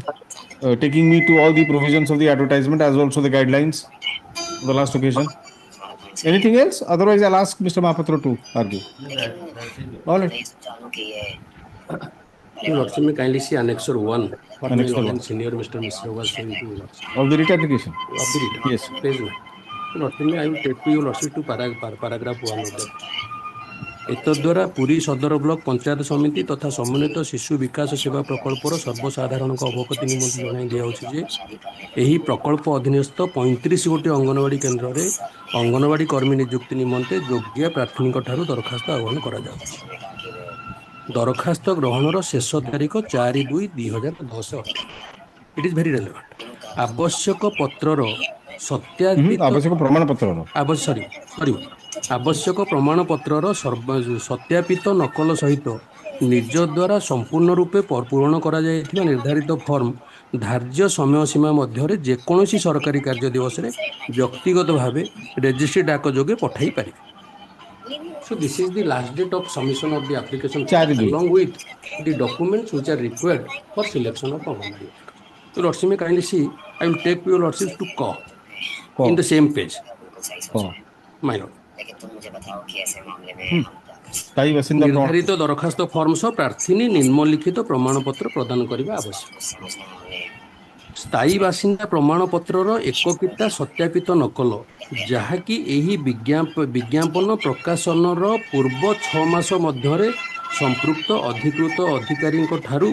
taking me to all the provisions of the advertisement as also the guidelines of the last occasion. Anything else? Otherwise, I'll ask Mr. Mahapatra to argue. That's it. All right. Your lordship may kindly see Annexure 1. What my Annexure lord 1. and senior Mr. Mishra was saying to your lordship. Of the writ application. Of the writ. Yes. Page 1. Your lordship may I will take to your lordship to paragraph 1 of that. एतद्वारा Puri सदर block panchayat समिति तथा समन्वित शिशु विकास सेवा प्रकल्पर सर्वसाधारण अवगति निमंत्रण जणाई दिया जे एही प्रकल्प अधीनस्थ 35 गोटी अंगनवाड़ी केन्द्र में अंगनवाड़ी कर्मी नियुक्ति निमंते योग्य प्रार्थी ठारू दरखास्त आह्वान करा जाउछि। दरखास्त ग्रहणर शेष तारीख 4/2/2010 अटे। It is very relevant. आवश्यक पत्रर सत्यापित आवश्यक प्रमाण पत्र ଆବଶ୍ୟକ ପ୍ରମାଣପତ୍ରର ସତ୍ୟାପିତ ନକଲ ସହିତ ନିଜ ଦ୍ୱାରା ସମ୍ପୂର୍ଣ୍ଣ ରୂପେ ପୂରଣ କରାଯାଇଥିବା ନିର୍ଦ୍ଧାରିତ ଫର୍ମ ଧାର୍ଯ୍ୟ ସମୟ ସୀମା ମଧ୍ୟରେ ଯେକୌଣସି ସରକାରୀ କାର୍ଯ୍ୟ ଦିବସରେ ବ୍ୟକ୍ତିଗତ ଭାବେ ରେଜିଷ୍ଟ୍ରି ଡାକ ଯୋଗେ ପଠାଇ ପାରିବେ। So this is the last date of submission of the application form, 4/2 along with the documents which are required for selection of Anganwadi workers. So Lordship may kindly see, I will take your Lordship to in the same page. My Lord. ସ୍ଥାୟୀ ବାସିନ୍ଦା ନିର୍ଦ୍ଧାରିତ ଦରଖାସ୍ତ form ସହ ପ୍ରାର୍ଥିନୀ ନିମ୍ନଲିଖିତ ପ୍ରମାଣପତ୍ର ପ୍ରଦାନ କରିବା ଆବଶ୍ୟକ। ସ୍ଥାୟୀ ବାସିନ୍ଦା ପ୍ରମାଣପତ୍ରର ଏକକିତା ସତ୍ୟାପିତ ନକଲ ଯାହାକି ଏହି ବିଜ୍ଞାପନ ପ୍ରକାଶନର ପୂର୍ବ 6 ମାସ ମଧ୍ୟରେ ସମ୍ପୃକ୍ତ ଅଧିକୃତ ଅଧିକାରୀଙ୍କ ଠାରୁ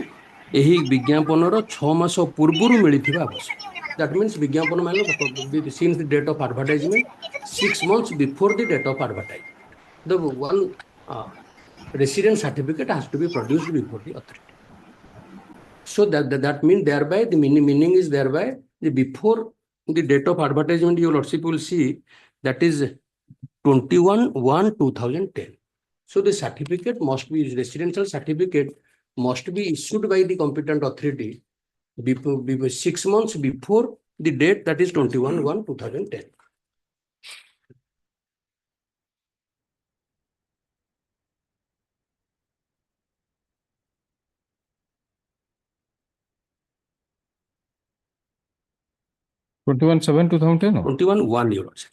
ଏହି ବିଜ୍ଞାପନର 6 ମାସ ପୂର୍ବରୁ ମିଳିଥିବା ଆବଶ୍ୟକ। That means ବିଜ୍ଞାପନ ମାନେ since the date of advertisement 6 months before the date of advertisement. The one resident certificate has to be produced before the authority. So that means thereby the meaning is thereby the before the date of advertisement, your Lordship will see that is 21/1/2010. So the certificate must be residential certificate must be issued by the competent authority before 6 months before the date, that is 21/1/2010. $21/7/2010 21/1 your Lordship.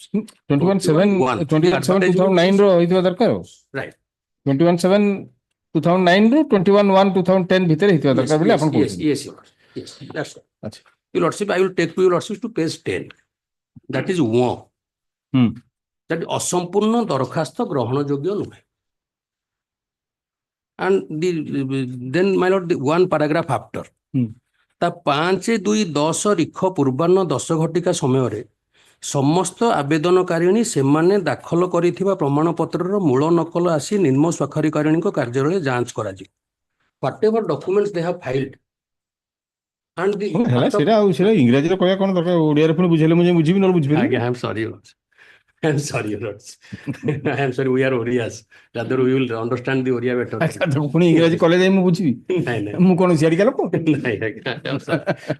21/7/2009 ର ହେଇଥିବା ଦରକାର। Right. 21/7/2009 ରୁ 21/1/2010 ଭିତରେ ହେଇଥିବା ଦରକାର ବୋଲି ଆପଣ କହୁଛନ୍ତି। Yes, your Lordship. Yes, that's right. ଆଚ୍ଛା। Your Lordship, I will take to your Lordship to page 10. That is 1. That ଅସମ୍ପୂର୍ଣ୍ଣ ଦରଖାସ୍ତ ଗ୍ରହଣ ଯୋଗ୍ୟ ନୁହେଁ। And then my Lord, the one paragraph after. ତା 5/2/10 ରିଖ ପୂର୍ବାହ୍ନ 10 ଘଟିକା ସମୟରେ ସମସ୍ତ ଆବେଦନକାରିଣୀ ସେମାନେ ଦାଖଲ କରିଥିବା ପ୍ରମାଣପତ୍ରର ମୂଳ ନକଲ ଆସି ନିମ୍ନ ସ୍ୱାକ୍ଷରୀକାରିଣୀଙ୍କ କାର୍ଯ୍ୟାଳୟରେ ଯାଞ୍ଚ କରାଯିବ। Whatever documents they have filed and the ହେଲା ସେଟା ଆଉ ସେଟା ଇଂରାଜୀରେ କହିବା କ'ଣ ଦରକାର, ଓଡ଼ିଆରେ ପୁଣି ବୁଝେଇଲେ ମୁଁ ବୁଝିବି ନହେଲେ ବୁଝିପାରିବି। ଆଜ୍ଞା, I am sorry, I'm sorry, I am sorry, we are Orias. Rather we will understand the Oriya better. ପୁଣି ଇଂରାଜୀ କଲେଜ ଯାଇ ମୁଁ ବୁଝିବି, ମୁଁ କ'ଣ ସିଆଡ଼ିକା ଲୋକ?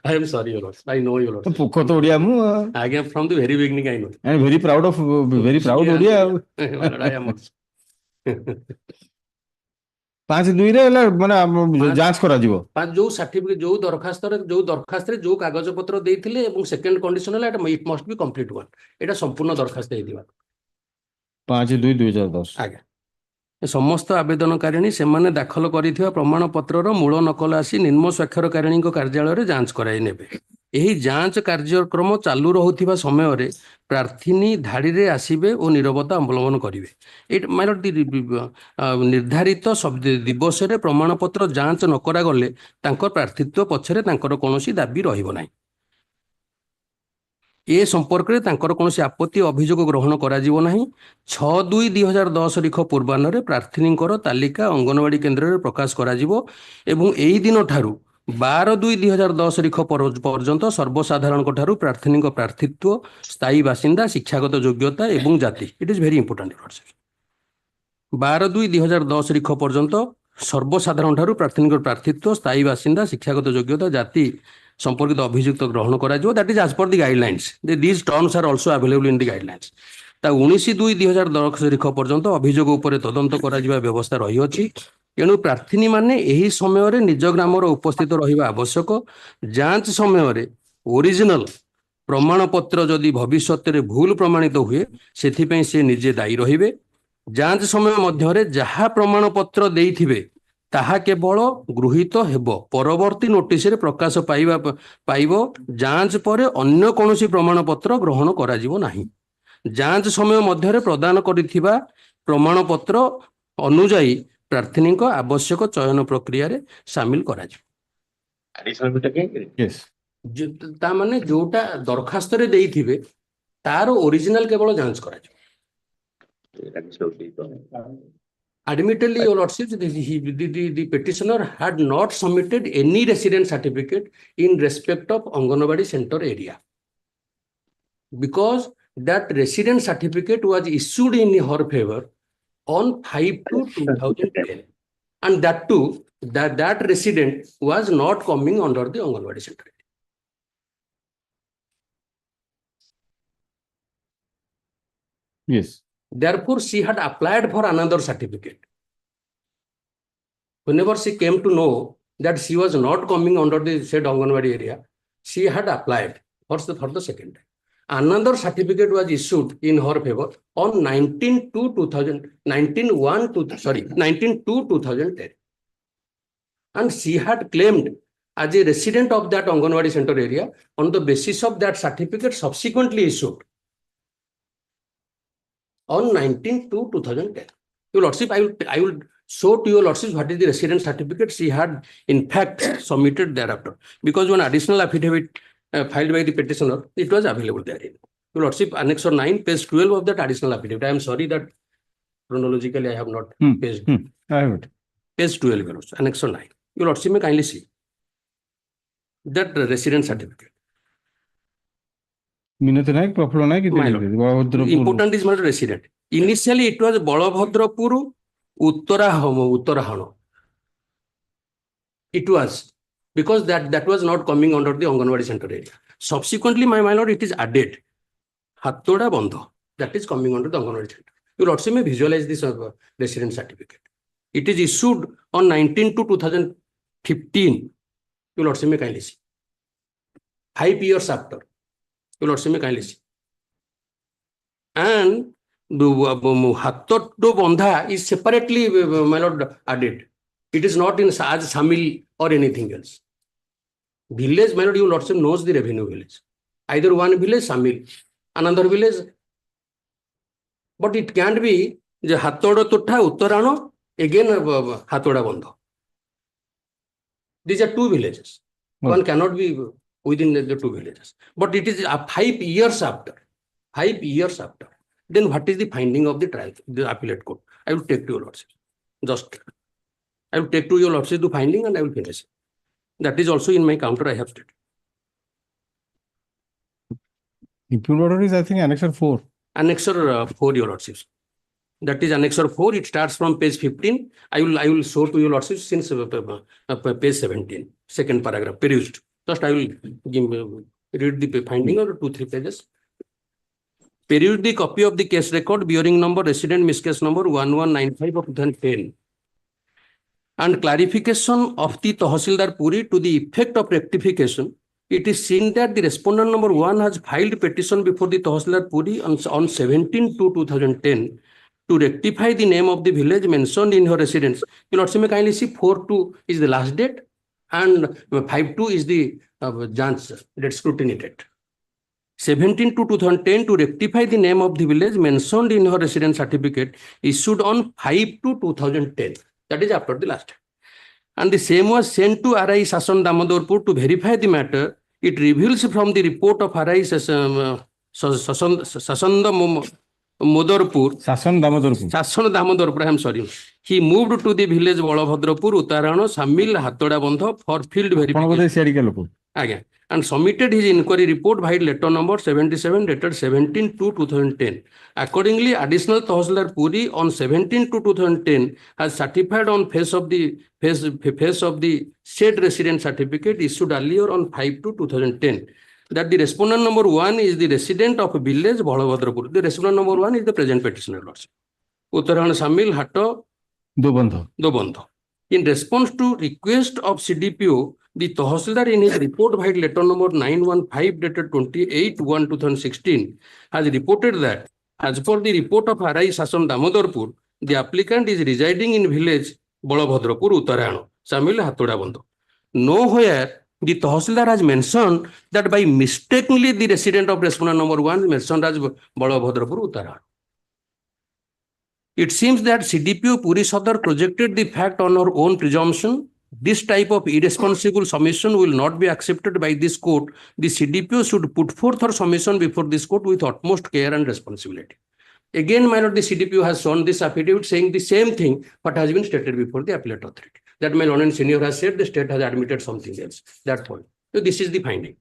I am sorry, your Lord. I know your Lord. ପୋକ ତ ଓଡ଼ିଆ ମୁଁ। ଆଜ୍ଞା, from the very beginning I know. I am very proud Odia. I am also. 5/2 ହେଲା ମାନେ ଯାଞ୍ଚ କରାଯିବ। ଯୋଉ ସାର୍ଟିଫିକେଟ ଯୋଉ ଦରଖାସ୍ତରେ ଯୋଉ କାଗଜ ପତ୍ର ଦେଇଥିଲେ ଏବଂ ସେକେଣ୍ଡ କଣ୍ଡିସନ ହେଲା ଇଟ ମଷ୍ଟ ବି କମ୍ପ୍ଲିଟ ୱାନ୍, ଏଇଟା ସମ୍ପୂର୍ଣ୍ଣ ଦରଖାସ୍ତ ହେଇଥିବା। 5/2/2010। ଆଜ୍ଞା, ସମସ୍ତ ଆବେଦନକାରିଣୀ ସେମାନେ ଦାଖଲ କରିଥିବା ପ୍ରମାଣପତ୍ରର ମୂଳ ନକଲ ଆସି ନିମ୍ନ ସ୍ୱାକ୍ଷରକାରିଣୀଙ୍କ କାର୍ଯ୍ୟାଳୟରେ ଯାଞ୍ଚ କରାଇ ନେବେ। ଏହି ଯାଞ୍ଚ କାର୍ଯ୍ୟକ୍ରମ ଚାଲୁ ରହୁଥିବା ସମୟରେ ପ୍ରାର୍ଥିନୀ ଧାଡ଼ିରେ ଆସିବେ ଓ ନିରବତା ଅବଲମ୍ବନ କରିବେ। ଏଇଟା ମାନେ ନିର୍ଦ୍ଧାରିତ ଦିବସରେ ପ୍ରମାଣପତ୍ର ଯାଞ୍ଚ ନ କରାଗଲେ ତାଙ୍କ ପ୍ରାର୍ଥିତ୍ୱ ପଛରେ ତାଙ୍କର କୌଣସି ଦାବି ରହିବ ନାହିଁ। ଏ ସମ୍ପର୍କରେ ତାଙ୍କର କୌଣସି ଆପତ୍ତି ଅଭିଯୋଗ ଗ୍ରହଣ କରାଯିବ ନାହିଁ। 6/2/2010 ରିଖ ପୂର୍ବାହ୍ନରେ ପ୍ରାର୍ଥିନୀଙ୍କର ତାଲିକା ଅଙ୍ଗନବାଡି କେନ୍ଦ୍ରରେ ପ୍ରକାଶ କରାଯିବ ଏବଂ ଏହି ଦିନ ଠାରୁ 12/2/2010 ରିଖ ପର୍ଯ୍ୟନ୍ତ ସର୍ବସାଧାରଣଙ୍କ ଠାରୁ ପ୍ରାର୍ଥିନୀଙ୍କ ପ୍ରାର୍ଥିତ୍ୱ, ସ୍ଥାୟୀ ବାସିନ୍ଦା, ଶିକ୍ଷାଗତ ଯୋଗ୍ୟତା ଏବଂ ଜାତି, ଇଟ୍ ଇଜ ଭେରି ଇମ୍ପୋର୍ଟାଣ୍ଟ। 12/2/2010 ରିଖ ପର୍ଯ୍ୟନ୍ତ ସର୍ବସାଧାରଣ ଠାରୁ ପ୍ରାର୍ଥିନୀଙ୍କ ପ୍ରାର୍ଥିତ୍ୱ, ସ୍ଥାୟୀ ବାସିନ୍ଦା, ଶିକ୍ଷାଗତ ଯୋଗ୍ୟତା, ଜାତି ସମ୍ପର୍କିତ ଅଭିଯୁକ୍ତ ଗ୍ରହଣ କରାଯିବ। That is as per the guidelines. This terms R also available in the guidelines. ତା 19/2/2010 ରିଖ ପର୍ଯ୍ୟନ୍ତ ଅଭିଯୋଗ ଉପରେ ତଦନ୍ତ କରାଯିବା ବ୍ୟବସ୍ଥା ରହିଅଛି। ଏଣୁ ପ୍ରାର୍ଥିନୀ ମାନେ ଏହି ସମୟରେ ନିଜ ଗ୍ରାମରେ ଉପସ୍ଥିତ ରହିବା ଆବଶ୍ୟକ। ଯାଞ୍ଚ ସମୟରେ ଓରିଜିନାଲ ପ୍ରମାଣପତ୍ର ଯଦି ଭବିଷ୍ୟତରେ ଭୁଲ ପ୍ରମାଣିତ ହୁଏ ସେଥିପାଇଁ ସେ ନିଜେ ଦାୟୀ ରହିବେ। ଯାଞ୍ଚ ସମୟ ମଧ୍ୟରେ ଯାହା ପ୍ରମାଣପତ୍ର ଦେଇଥିବେ ତାହା କେବଳ ଗୃହୀତ ହେବ, ପରବର୍ତ୍ତୀ ନୋଟିସରେ ପ୍ରକାଶ ପାଇବ। ଯାଞ୍ଚ ପରେ ଅନ୍ୟ କୌଣସି ପ୍ରମାଣପତ୍ର ଗ୍ରହଣ କରାଯିବ ନାହିଁ। ଯାଞ୍ଚ ସମୟ ମଧ୍ୟରେ ପ୍ରଦାନ କରିଥିବା ପ୍ରମାଣପତ୍ର ଅନୁଯାୟୀ ପ୍ରାର୍ଥିନୀଙ୍କ ଆବଶ୍ୟକ ଚୟନ ପ୍ରକ୍ରିୟାରେ ସାମିଲ କରାଯିବ। ତା ମାନେ ଯୋଉଟା ଦରଖାସ୍ତରେ ଦେଇଥିବେ ତାର ଓରିଜିନାଲ କେବଳ ଯାଞ୍ଚ କରାଯିବ। Admittedly, your lordship, the petitioner had not submitted any resident certificate in respect of Anganwadi center area, because that resident certificate was issued in her favor on 5/2/2010, and that too, that resident was not coming under the Anganwadi center. Yes. Therefore, she had applied for another certificate. Whenever she came to know that she was not coming under the said Anganwadi area, she had applied for the second time. Another certificate was issued in her favor on 19/2/2010. And she had claimed as a resident of that Anganwadi center area on the basis of that certificate subsequently issued on 19/2/2010. Your Lordship, I will show to your Lordship what is the resident certificate she had in fact submitted thereafter. Because one additional affidavit filed by the petitioner, it was available therein. Your Lordship, Annexure 9, page 12 of that additional affidavit. I am sorry that chronologically I have not paged. I have it. Page 12, Your Lordship, Annexure 9. Your Lordship may kindly see that resident certificate. Minate Naik, Prafula Naik, My lord. Important is not resident. Initially, it was Balabhadrapur, Uttarahano. It was because that was not coming under the Anganwadi center area. Subsequently, my lord, it is added Hattoda Bandho. That is coming under the Anganwadi center. You Lordship may visualize this resident certificate. It is issued on 19/2/2015. You Lordship may kindly see. 5 years after. You Lordship may kindly see. And the Hattodo Bandha is separately, my lord, added. It is not in as Samil or anything else. Village, my lord, you Lordship knows the revenue village. Either one village, Samil, another village. But it can't be the Hattoda Tutta, Uttarano, again Hattoda Bandha. These are two villages. One cannot be within the two villages. But it is 5 years after. 5 years after. Then what is the finding of the trial, the appellate court? I will take to your Lordship. Just I will take to your Lordship the finding and I will finish. That is also in my counter I have stated. Impugn order is, I think, Annexure 4. Annexure 4, your Lordship. That is Annexure 4. It starts from page 15. I will show to your Lordship since page 17, second paragraph, perused. Just I will read the finding or 2-3 pages. Perused the copy of the case record bearing number resident miscase number 1195 of 2010 and clarification of the Tahsildar Puri to the effect of rectification. It is seen that the respondent number 1 has filed petition before the Tahsildar Puri on 17/2/2010 to rectify the name of the village mentioned in her residence. You Lordship may kindly see 4/2 is the last date and 5/2 is the date, scrutiny date. 17/2/2010 to rectify the name of the village mentioned in her residence certificate issued on 5/2/2010. That is after the last. And the same was sent to RI Sashan Damodorpur to verify the matter. It reveals from the report of RI Sashan Damodorpur, I am sorry. He moved to the village Balabhadrapur, Uttarano, Samil, Hattoda Bandha for field verification. Again. And submitted his inquiry report by letter number 77 dated 17/2/2010. Accordingly, additional Tahsildar Puri on 17/2/2010 has certified on face of the said resident certificate issued earlier on 5/2/2010 that the respondent number 1 is the resident of village Balabhadrapur. The respondent number 1 is the present petitioner, Lordship. Uttarakhand Samil Hatto Dobandha. In response to request of CDPO, the Tahsildar in his report by letter number 915 dated 28/1/2016 has reported that as per the report of RI Sashan Damodorpur, the applicant is residing in village Balabhadrapur, Uttarano, Samil, Hattoda Bandha. Nowhere the Tahsildar has mentioned that by mistakenly the resident of respondent number 1 mentioned as Balabhadrapur, Uttarano. It seems that CDPO Puri Sadar projected the fact on her own presumption. This type of irresponsible submission will not be accepted by this court. The CDPO should put forth her submission before this court with utmost care and responsibility. Again, my lord, the CDPO has shown this affidavit saying the same thing what has been stated before the appellate authority. That my lord and senior has said the state has admitted something else. That point. So this is the finding.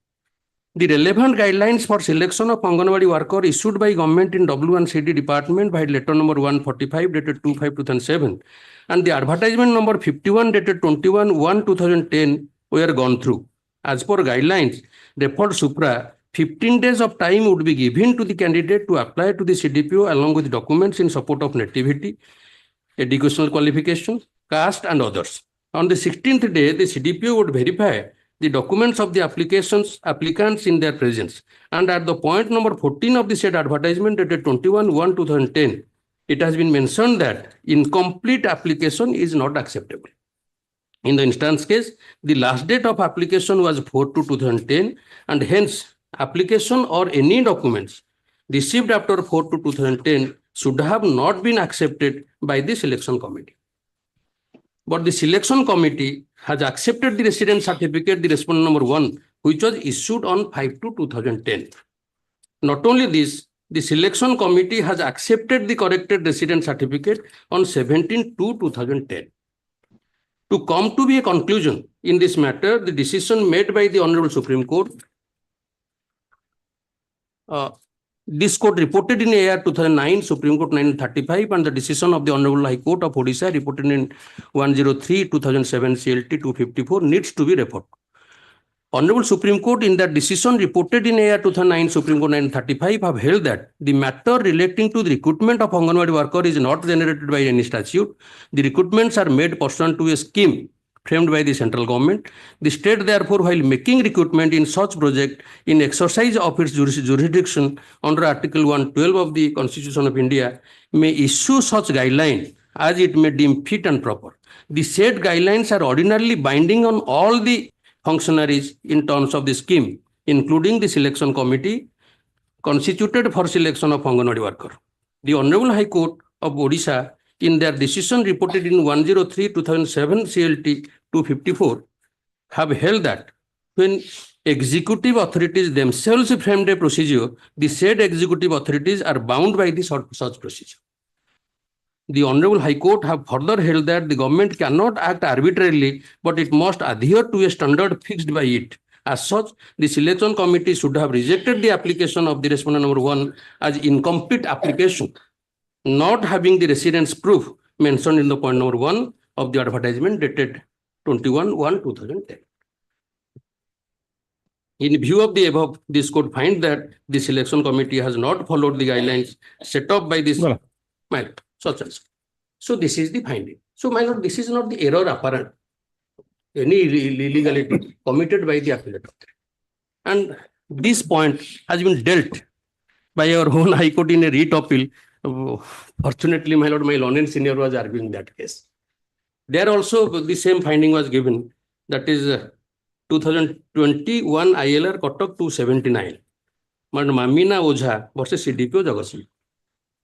The relevant guidelines for selection of Anganwadi worker issued by government in W1CD department by letter number 145 dated 25/2007 and the advertisement number 51 dated 21/1/2010 were gone through. As per guidelines, referred supra, 15 days of time would be given to the candidate to apply to the CDPO along with documents in support of nativity, educational qualification, caste and others. On the 16th day, the CDPO would verify the documents of the applicants in their presence. And at the point number 14 of the said advertisement dated 21/1/2010, it has been mentioned that incomplete application is not acceptable. In the instance case, the last date of application was 4/2/2010 and hence application or any documents received after 4/2/2010 should have not been accepted by the selection committee. But the selection committee has accepted the residence certificate, the respondent number 1, which was issued on 5/2/2010. Not only this, the selection committee has accepted the corrected residence certificate on 17/2/2010. To come to be a conclusion in this matter, the decision made by the Honorable Supreme Court, this court reported in AR 2009, Supreme Court 935, and the decision of the Honorable High Court of Orissa reported in 103/2007 CLT 254 needs to be referred. Honorable Supreme Court in that decision reported in AR 2009, Supreme Court 935 have held that the matter relating to the recruitment of Anganwadi worker is not generated by any statute. The recruitments are made pursuant to a scheme framed by the central government. The state, therefore, while making recruitment in such project in exercise of its jurisdiction under Article 112 of the Constitution of India, may issue such guidelines as it may deem fit and proper. The said guidelines are ordinarily binding on all the functionaries in terms of the scheme, including the selection committee constituted for selection of Anganwadi worker. The Honorable High Court of Orissa in their decision reported in 103/2007 CLT 254 have held that when executive authorities themselves framed a procedure, the said executive authorities are bound by the such procedure. The Honorable High Court have further held that the government cannot act arbitrarily, but it must adhere to a standard fixed by it. As such, the selection committee should have rejected the application of the respondent number 1 as incomplete application, not having the residence proof mentioned in the point number 1 of the advertisement dated 21/1/2010. In view of the above, this court finds that the selection committee has not followed the guidelines set up by this matter, such as. So this is the finding. So my lord, this is not the error apparent, any illegality committed by the appellate authority. And this point has been dealt by our own High Court in a writ appeal. Fortunately, my lord, my learned senior was arguing that case. There also the same finding was given, that is 2021 ILR Kotak 279. Madam Amina Ojha versus CDPO Jagasingh.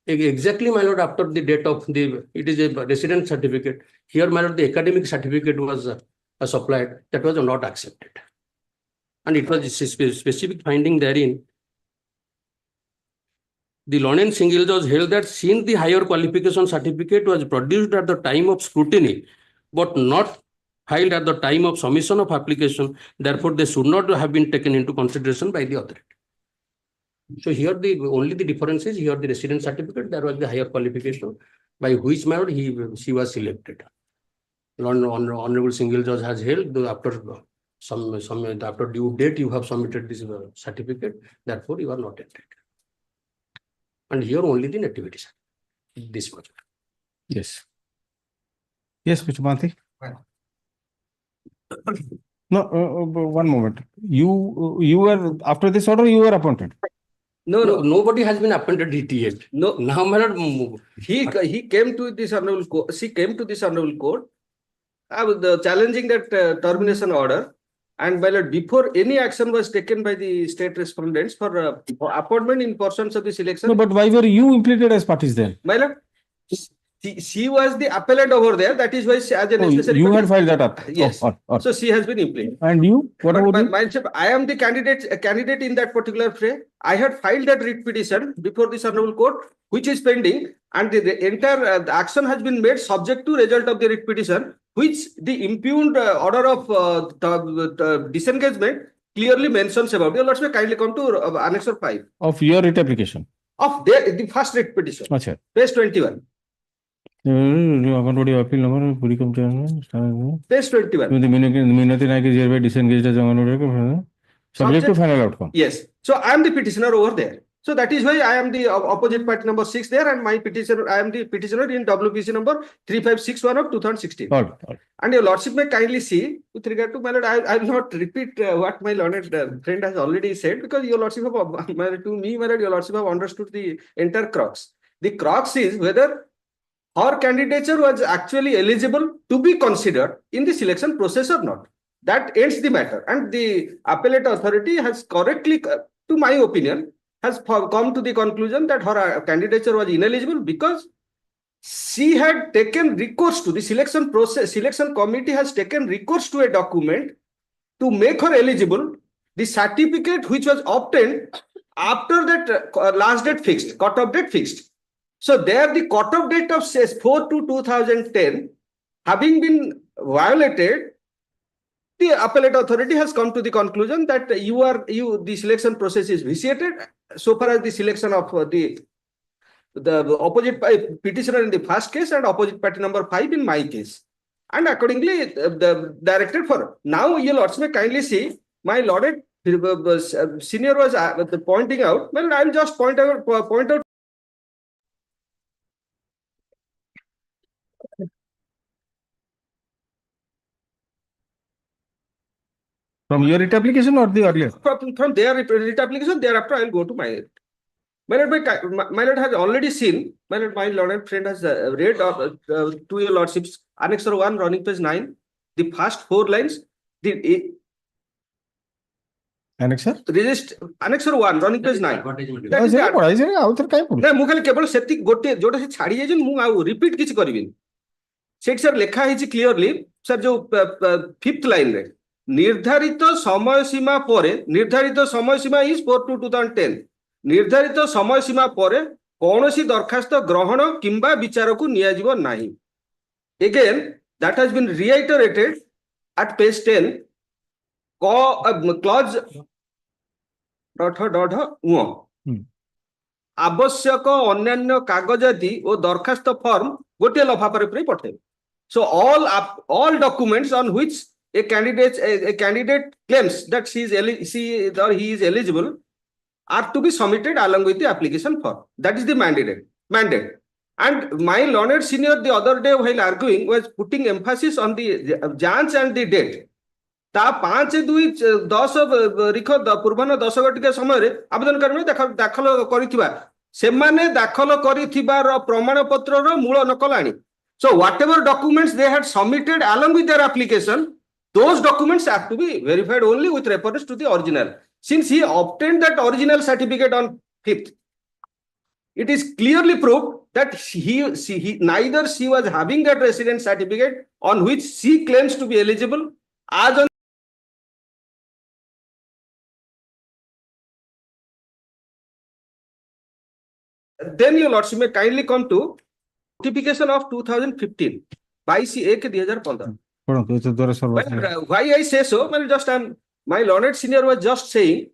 Exactly, my lord, after the date of the, it is a residence certificate. Here, my lord, the academic certificate was supplied. That was not accepted. And it was a specific finding therein. The learned single judge held that since the higher qualification certificate was produced at the time of scrutiny, but not filed at the time of submission of application, therefore they should not have been taken into consideration by the authority. So here only the difference is here the residence certificate, there was the higher qualification by which my lord she was selected. Honorable single judge has held after after due date you have submitted this certificate, therefore you are not entitled. And here only the nativity certificate. This much. Yes. Yes, Mr. Bhanti. No, one moment. You were after this order. You were appointed. No, nobody has been appointed yet. No, now my lord, he came to this honorable court. She came to this honorable court. Challenging that termination order. And my lord, before any action was taken by the state respondents for appointment in persons of the selection. No, but why were you implicated as parties then? My lord, she was the appellant over there. That is why she, as a necessary. You had filed that up. Yes. So she has been implicated. And you? What about you? I am the candidate in that particular fray. I had filed that writ petition before this honorable court, which is pending, and the entire action has been made subject to result of the writ petition, which the impugned order of disengagement clearly mentions about. Your Lordship, kindly come to Annexure 5 Of your writ application. of the first writ petition, Acha. page 21. Anganwadi appeal number, Puri Commission. Page 21. The Minati Naik is hereby disengaged as Anganwadi. Subject to final outcome. Yes. So I am the petitioner over there. So that is why I am the opposite party number 6 there, and my petitioner, I am the petitioner in WPC number 3561 of 2016. All right. And your Lordship may kindly see, with regard to my Lord, I will not repeat what my learned friend has already said, because your Lordship have, to me, my Lord, your Lordship have understood the entire crux. The crux is whether her candidature was actually eligible to be considered in the selection process or not. That ends the matter. And the appellate authority has correctly, to my opinion, has come to the conclusion that her candidature was ineligible because she had taken recourse to the selection process. Selection committee has taken recourse to a document to make her eligible. The certificate which was obtained after that last date fixed, cut-off date fixed. So there the cut-off date of 4/2/2010 having been violated, the appellate authority has come to the conclusion that the selection process is vitiated so far as the selection of the opposite petitioner in the first case and opposite party number 5 in my case, and accordingly the directed for. Now your Lords may kindly see my Lord senior was pointing out. Well, I'll just point out. From your writ application or the earlier? From their writ application, thereafter I will go to my writ. My Lord has already seen, my Lord friend has read to your Lordship's Annexure 1 running page 9, the first 4 lines, the Annexure? Annexure 1 running page 9. ମୁଁ ଖାଲି କେବଳ ସେତିକି ଗୋଟେ ଯୋଉଟା ସେ ଛାଡି ଯାଇଛନ୍ତି ମୁଁ ଆଉ ରିପିଟ କିଛି କରିବିନି। ସେଠି ସାର୍ ଲେଖା ହେଇଛି କ୍ଲିୟରଲି ସାର୍ ଯୋଉ 5th ଲାଇନରେ ନିର୍ଦ୍ଧାରିତ ସମୟ ସୀମା ପରେ, ନିର୍ଦ୍ଧାରିତ ସମୟ ସୀମା ଇଜ 4/2/2010, ନିର୍ଦ୍ଧାରିତ ସମୟ ସୀମା ପରେ କୌଣସି ଦରଖାସ୍ତ ଗ୍ରହଣ କିମ୍ବା ବିଚାରକୁ ନିଆଯିବ ନାହିଁ। Again, that has been reiterated at page 10, clause ... ଆବଶ୍ୟକ ଅନ୍ୟାନ୍ୟ କାଗଜାଦି ଓ ଦରଖାସ୍ତ ଫର୍ମ ଗୋଟିଏ ଲଫାଫାରେ ପୁରେଇ ପଠାଇବେ। So all documents on which a candidate claims that she or he is eligible are to be submitted along with the application form. That is the mandate. And my learned senior the other day while arguing was putting emphasis on the janch and the date. ता 5/2/10 पूर्वाह्न 10 घटिका समय आवेदनकारी दाखल करिथिबा सेमाने दाखल करिथिबार प्रमाण पत्रर मूल नकल आनी। So whatever documents they had submitted along with their application, those documents have to be verified only with reference to the original. Since he obtained that original certificate on 5th, it is clearly proved that neither she was having that residence certificate on which she claims to be eligible as on then your Lordship may kindly come to notification of 2015 22/1/2015. Why I say so? Well, just my learned senior was just saying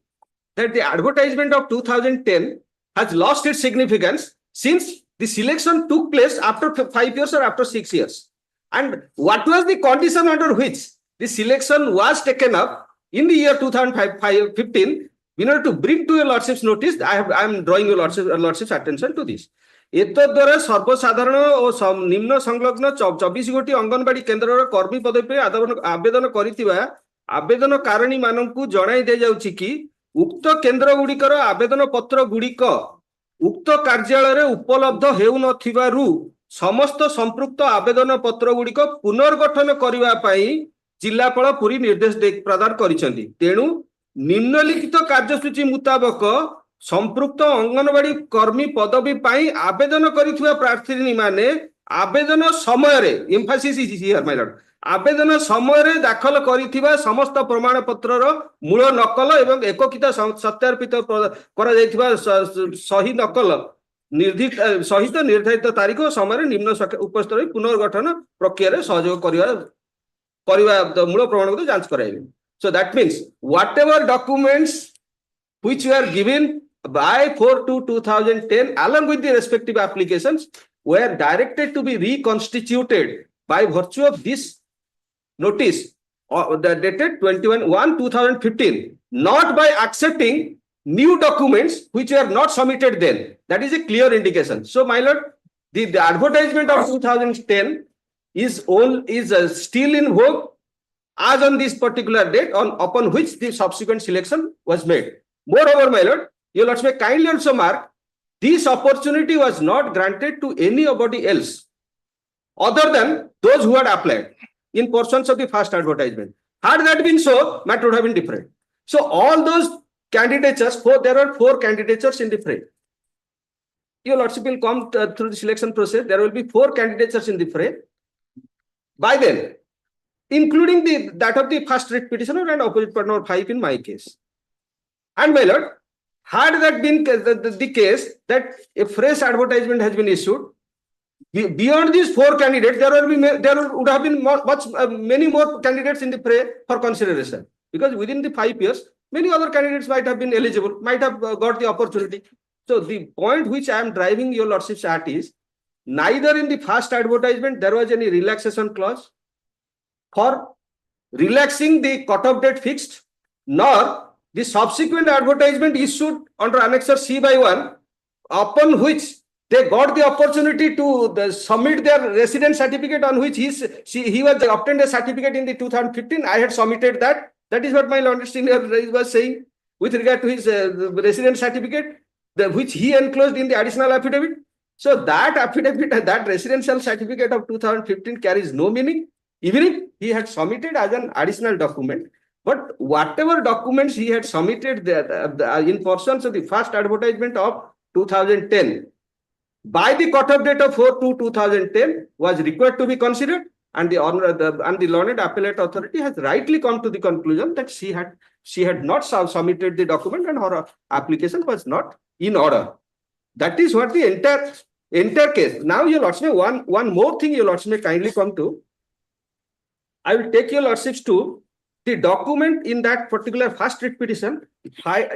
that the advertisement of 2010 has lost its significance since the selection took place after 5 years or after 6 years. And what was the condition under which the selection was taken up in the year 2015? In order to bring to your Lordship's notice, I am drawing your Lordship's attention to this. एतद्वारा सर्वसाधारण और निम्न संलग्न 24 गोटी अंगनवाड़ी केन्द्र कर्मी पदवी आवेदन करिथिबा आवेदनकारिणी माननकु जणाई दे जाउछि कि उक्त केन्द्र गुड़िकर आवेदन पत्र गुड़िक उक्त कार्यालय रे उपलब्ध हेउ नथिबारु समस्त संपृक्त आवेदन पत्र गुड़िक पुनर्गठन करिवा पई जिल्लापाल पुरी निर्देश प्रदान करिसेंती। तेणु निम्नलिखित कार्यसूची मुताबक संपृक्त अंगनवाड़ी कर्मी पदवी पाई आवेदन करिथिबा प्रार्थी माने आवेदन समय रे Mphasis is here my Lord आवेदन समय रे दाखल करिथिबा समस्त प्रमाण पत्रर मूल नकल एवं एककित सत्यार्पित करा जायथिबा सही नकल सहित निर्धारित तारीख और समय निम्न उपस्थित पुनर्गठन प्रक्रिया रे सहयोग करिवा मूल प्रमाण को जांच कराइबे। So that means whatever documents which were given by 4/2/2010 along with the respective applications were directed to be reconstituted by virtue of this notice dated 21/1/2015, not by accepting new documents which were not submitted then. That is a clear indication. So, my lord, the advertisement of 2010 is still in vogue as on this particular date upon which the subsequent selection was made. Moreover, my lord, you will also kindly also mark this opportunity was not granted to anybody else other than those who had applied in portions of the first advertisement. Had that been so, matter would have been different. So all those candidatures, there are 4 candidatures in the fray. Your lordship will come through the selection process. There will be 4 candidatures in the fray. By then, including that of the first writ petitioner and opposite partner 5 in my case. And my lord, had that been the case that a fresh advertisement has been issued, beyond these 4 candidates, there would have been many more candidates in the fray for consideration. Because within the 5 years, many other candidates might have been eligible, might have got the opportunity. So the point which I am driving your lordships at is, neither in the first advertisement there was any relaxation clause for relaxing the cutoff date fixed, nor the subsequent advertisement issued under Annexure C/1, upon which they got the opportunity to submit their residence certificate, on which he was obtained a certificate in the 2015. I had submitted that. That is what my lord senior was saying with regard to his residence certificate, which he enclosed in the additional affidavit. So that affidavit, that residential certificate of 2015 carries no meaning, even if he had submitted as an additional document. But whatever documents he had submitted in portions of the first advertisement of 2010, by the cutoff date of 4/2/2010 was required to be considered, and the learned appellate authority has rightly come to the conclusion that she had not submitted the document and her application was not in order. That is what the entire case. Now, your lordship, one more thing your lordship may kindly come to. I will take your lordships to the document in that particular first writ petition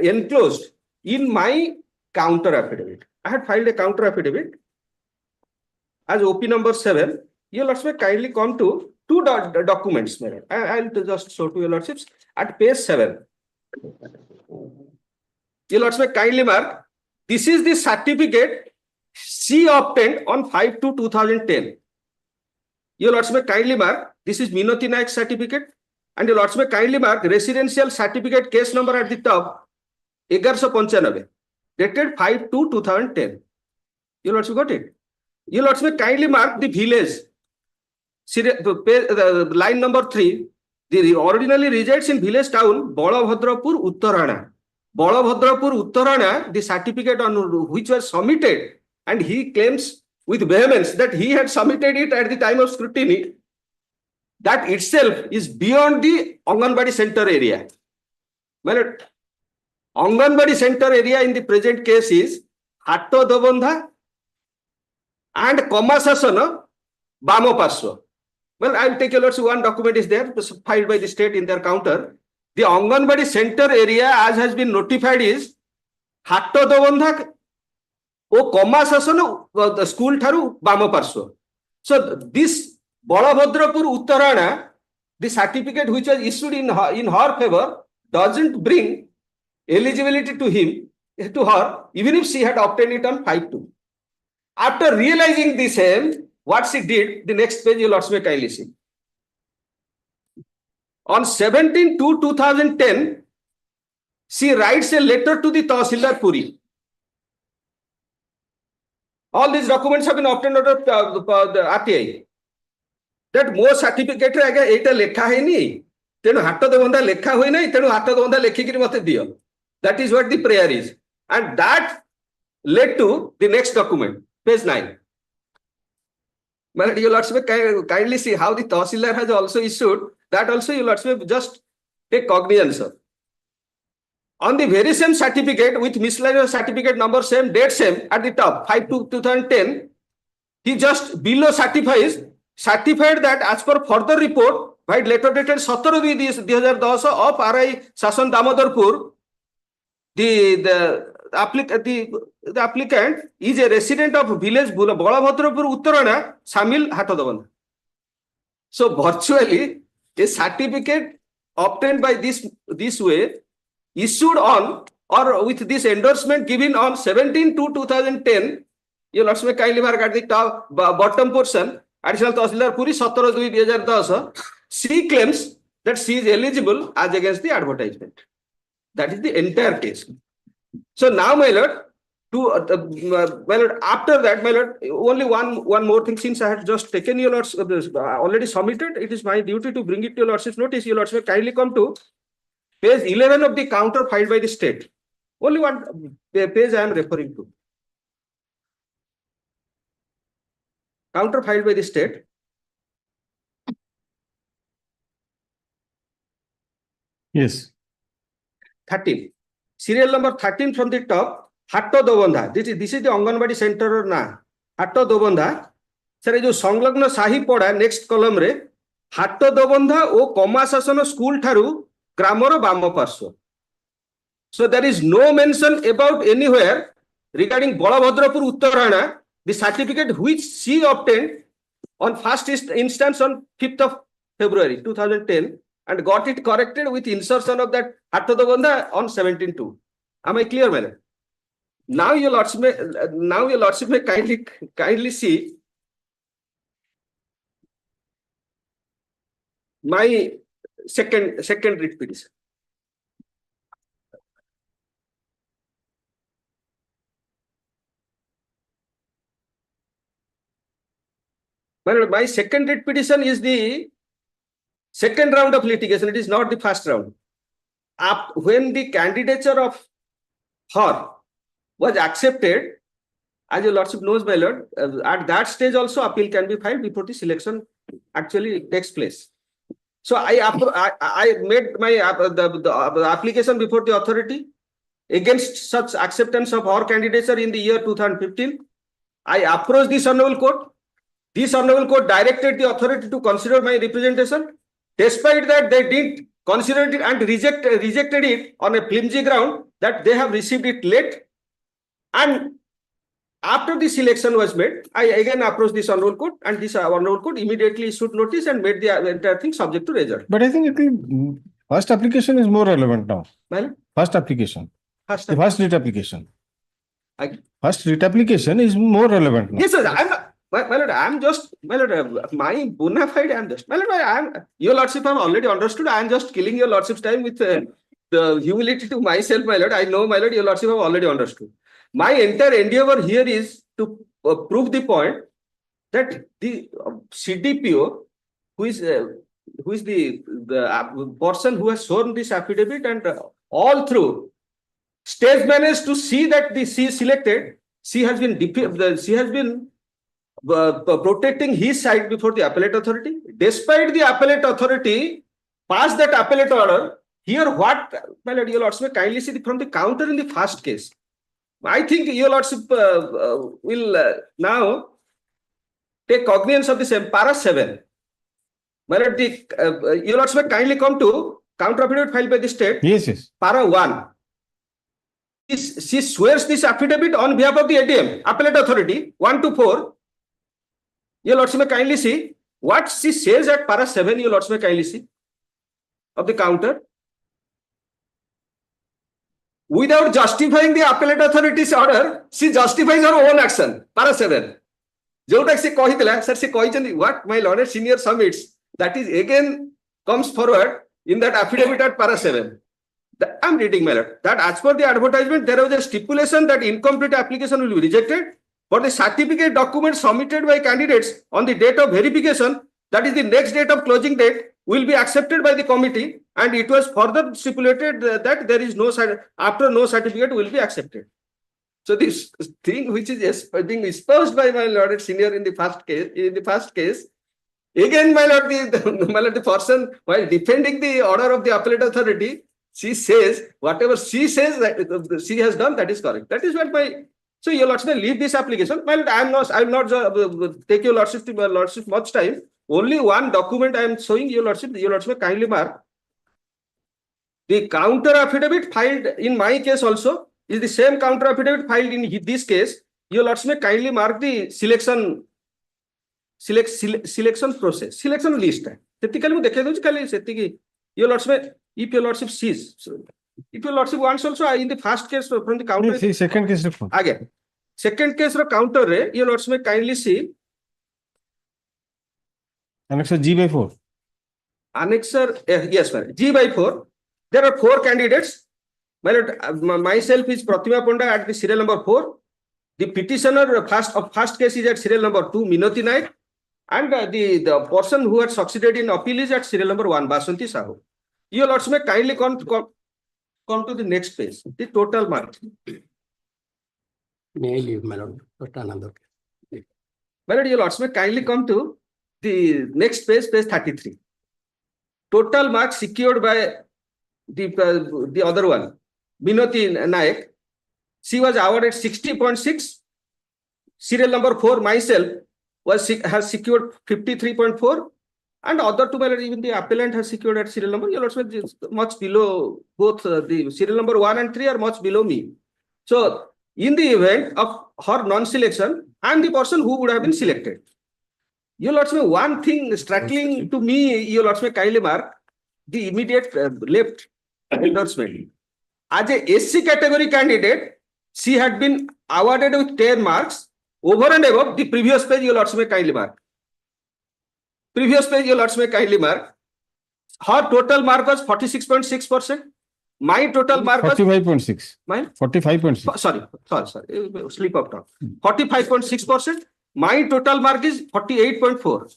enclosed in my counter affidavit. I had filed a counter affidavit as OP number 7. Your lordships kindly come to 2 documents. I'll just show to your lordships at page 7. Your lordships kindly mark, this is the certificate she obtained on 5/2/2010. Your lordships kindly mark, this is Minati Naik's certificate, and your lordships kindly mark residential certificate case number at the top 1195, dated 5/2/2010. You lordship got it? You lordship kindly mark the village, line number 3. The originally resides in village town Balabhadrapur, Uttarana. Balabhadrapur, Uttarana, the certificate on which was submitted, and he claims with vehemence that he had submitted it at the time of scrutiny. That itself is beyond the Anganwadi center area. Well, Anganwadi center area in the present case is Hatto Dobandha and Komasasana Bamopaswa. Well, I'll take a look. So one document is there filed by the state in their counter. The Anganwadi center area, as has been notified, is Hatto Dobandha o Komasasana the school Tharu Bamopaswa. So this Balabhadrapur Uttarana, the certificate which was issued in her favor doesn't bring eligibility to her, even if she had obtained it on 5/2. After realizing the same, what she did, the next page you lords may kindly see. On 17/2/2010, she writes a letter to the Tahsildar Puri. All these documents have been obtained under the RTI. That more certificate एटा लेखा है नहीं, तेणु हाथ दबंधा लेखा हुई नहीं, तेणु हाथ दबंधा लेखिकी मते दियो. That is what the prayer is, and that led to the next document, page 9. But your lordship kindly see how the Tahsildar has also issued. That also your lordship just take cognizance of. On the very same certificate with miscellaneous certificate number same, date same at the top, 5/2/2010, he just below certified that as per further report, by letter dated 17/2/2010 of RI Sashan Damodarpur, the applicant is a resident of village Balabhadrapur Uttarana, Samil Hatadavana. So virtually a certificate obtained by this way, issued on or with this endorsement given on 17/2/2010, you lots may kindly mark at the top bottom portion, additional Tahsildar Puri 17/2/2010, she claims that she is eligible as against the advertisement. That is the entire case. So now, my lord, my lord, after that, my lord, only one more thing, since I had just taken your lord's already submitted, it is my duty to bring it to your lordship's notice. Your lordship kindly come to page 11 of the counter filed by the state. Only one page I am referring to. Counter filed by the state. Yes. 13. Serial number 13 from the top. Hatto Dobandha. This is the Anganwadi center or na. Hatto Dobandha. Sir, jo Sanglagna Sahi Poda, next column re. Hatto Dobandha o Koma Sasana school Taru, grammar of Bama Parso. So there is no mention about anywhere regarding Balabhadrapur Uttarana, the certificate which she obtained on first instance on 5th of February 2010 and got it corrected with insertion of that Hattodabandha on 17/2. Am I clear, madam? Now your lordship may kindly see my second writ petition. Well, my second writ petition is the second round of litigation. It is not the first round. When the candidature of her was accepted, as your lordship knows, my lord, at that stage also appeal can be filed before the selection actually takes place. So I made my the application before the authority against such acceptance of our candidature in the year 2015. I approached this honorable court. This honorable court directed the authority to consider my representation. Despite that, they didn't consider it and rejected it on a flimsy ground that they have received it late. And after the selection was made, I again approached this honorable court, and this honorable court immediately issued notice and made the entire thing subject to result. But I think first application is more relevant now. Well, First application. The first writ application. First writ application is more relevant now. Yes, sir. My lord, my bona fide, my lord, your lordship have already understood. I am just killing your lordship's time with the humility to myself, my lord. I know, my lord, your lordship have already understood. My entire endeavor here is to prove the point that the CDPO, who is the person who has shown this affidavit, and all through stage managed to see that she is selected, she has been protecting his side before the appellate authority. Despite the appellate authority passed that appellate order, here what, my lord, your lordship kindly see from the counter in the first case. I think your lordship will now take cognizance of the same para 7. My lord, your lordship kindly come to counter affidavit filed by the state. Yes. Para 1. She swears this affidavit on behalf of the ADM, appellate authority, 1 to 4. Your lordship may kindly see what she says at para 7. Your lordship may kindly see of the counter. Without justifying the appellate authority's order, she justifies her own action. Para 7. Jota se kahitila, sir, se kahichandi what my lord senior submits. That is again comes forward in that affidavit at para 7. I am reading, my lord, that as per the advertisement, there was a stipulation that incomplete application will be rejected for the certificate document submitted by candidates on the date of verification, that is the next date of closing date, will be accepted by the committee, and it was further stipulated that there is no certificate will be accepted. So this thing which is being espoused by my lord senior in the first case, again my lord the person while defending the order of the appellate authority, she says whatever she says that she has done, that is correct. That is what my So your lordship leave this application. Well, I will not take your lordship much time. Only one document I am showing your lordship. Your lordship kindly mark. The counter affidavit filed in my case also is the same counter affidavit filed in this case. Your lordship kindly mark the selection process, selection list. Your lordship, if your lordship sees, if your lordship wants also in the first case from the counter. See, second case. Again, second case counter, your lordship kindly see. Annexure G/4. Annexure, yes, sir. G/4. There are 4 candidates. Myself is Pratima Ponda at the serial number 4. The petitioner first case is at serial number 2, Minoti Naik. And the person who had succeeded in appeal is at serial number 1, Basanti Sahu. Your lordship kindly come to the next page, the total mark. May I leave, my lord? Another. My lord, your lordship kindly come to the next page, page 33. Total marks secured by the other one, Minoti Naik. She was awarded 60.6. Serial number 4, myself, has secured 53.4. And other two, even the appellant has secured at serial number. You're also much below both the serial number 1 and 3 are much below me. So, in the event of her non-selection, I am the person who would have been selected. Your lordship, one thing struggling to me, your lordship, kindly mark the immediate left endorsement. As a SC category candidate, she had been awarded with 10 marks over and above the previous page. Your lordship, kindly mark. Previous page, your lordship, kindly mark. Her total mark was 46.6%. My total mark was 45.6. Mine? 45.6. Sorry. Slip of tongue. 45.6%. My total mark is 48.4.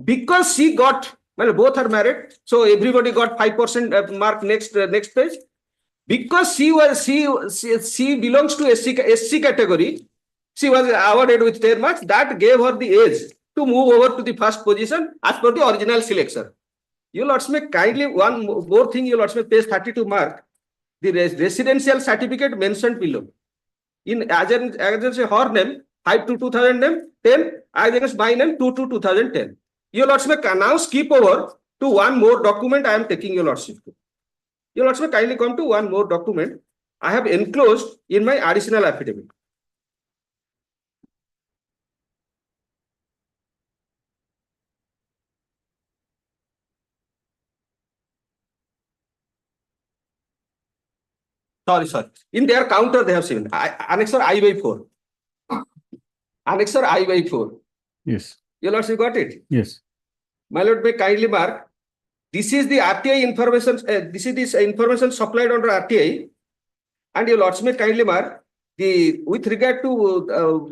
Because she got, well, both are married, so everybody got 5% mark next page. Because she belongs to SC category, she was awarded with 10 marks. That gave her the edge to move over to the first position as per the original selection. Your lordship, kindly one more thing, your lordship, page 32 mark the residential certificate mentioned below. In as against her name 5/2/2010, as against my name 2/2/2010. Your lordship can now skip over to one more document I am taking your lordship to. Your lordship, kindly come to one more document I have enclosed in my additional affidavit. Sorry. In their counter, they have seen annexure I/4. Annexure I/4. Yes. Your lordship got it? Yes. My lord, may kindly mark. This is the RTI information. This is information supplied under RTI. And your lordship, may kindly mark with regard to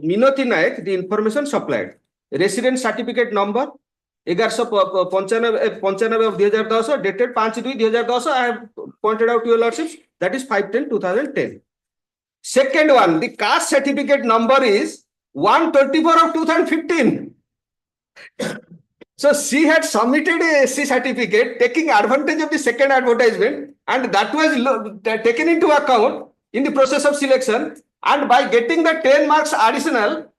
Minoti Naik, the information supplied. Resident certificate number 1195 of 2010, dated 5/2/2010. I have pointed out to your lordships, that is 5/10/2010. Second one, the caste certificate number is 124 of 2015. So she had submitted a SC certificate taking advantage of the second advertisement, and that was taken into account in the process of selection. And by getting the 10 marks additional,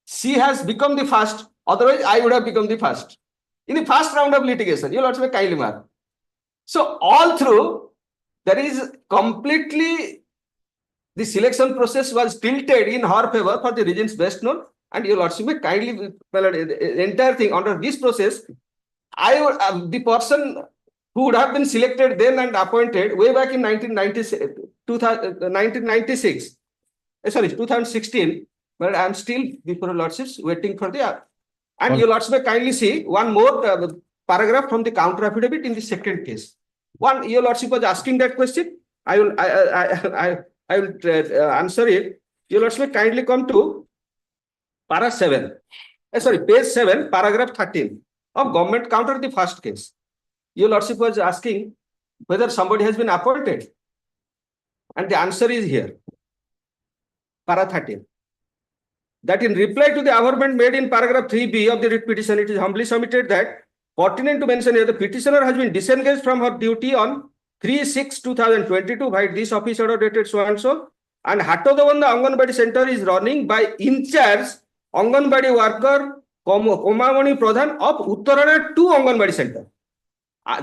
she has become the first. Otherwise, I would have become the first in the first round of litigation. You'll also kindly mark. So all through, there is completely the selection process was tilted in her favor for the reasons best known. And your lordship, may kindly, well, the entire thing under this process, I would the person who would have been selected then and appointed way back in 2016. But I am still before your lordships waiting for the. And your lordship, may kindly see one more paragraph from the counter affidavit in the second case. One, your lordship was asking that question. I will answer it. Your lordship, may kindly come to page 7, paragraph 13 of government counter, the first case. Your lordship was asking whether somebody has been appointed. And the answer is here. Para 13. That in reply to the averment made in paragraph 3b of the writ petition, it is humbly submitted that pertinent to mention here, the petitioner has been disengaged from her duty on 3/6/2022 by this office order dated so and so, and Hatodavanda Anganwadi Center is running by in charge Anganwadi worker Komamani Pradhan of Uttarana to Anganwadi Center.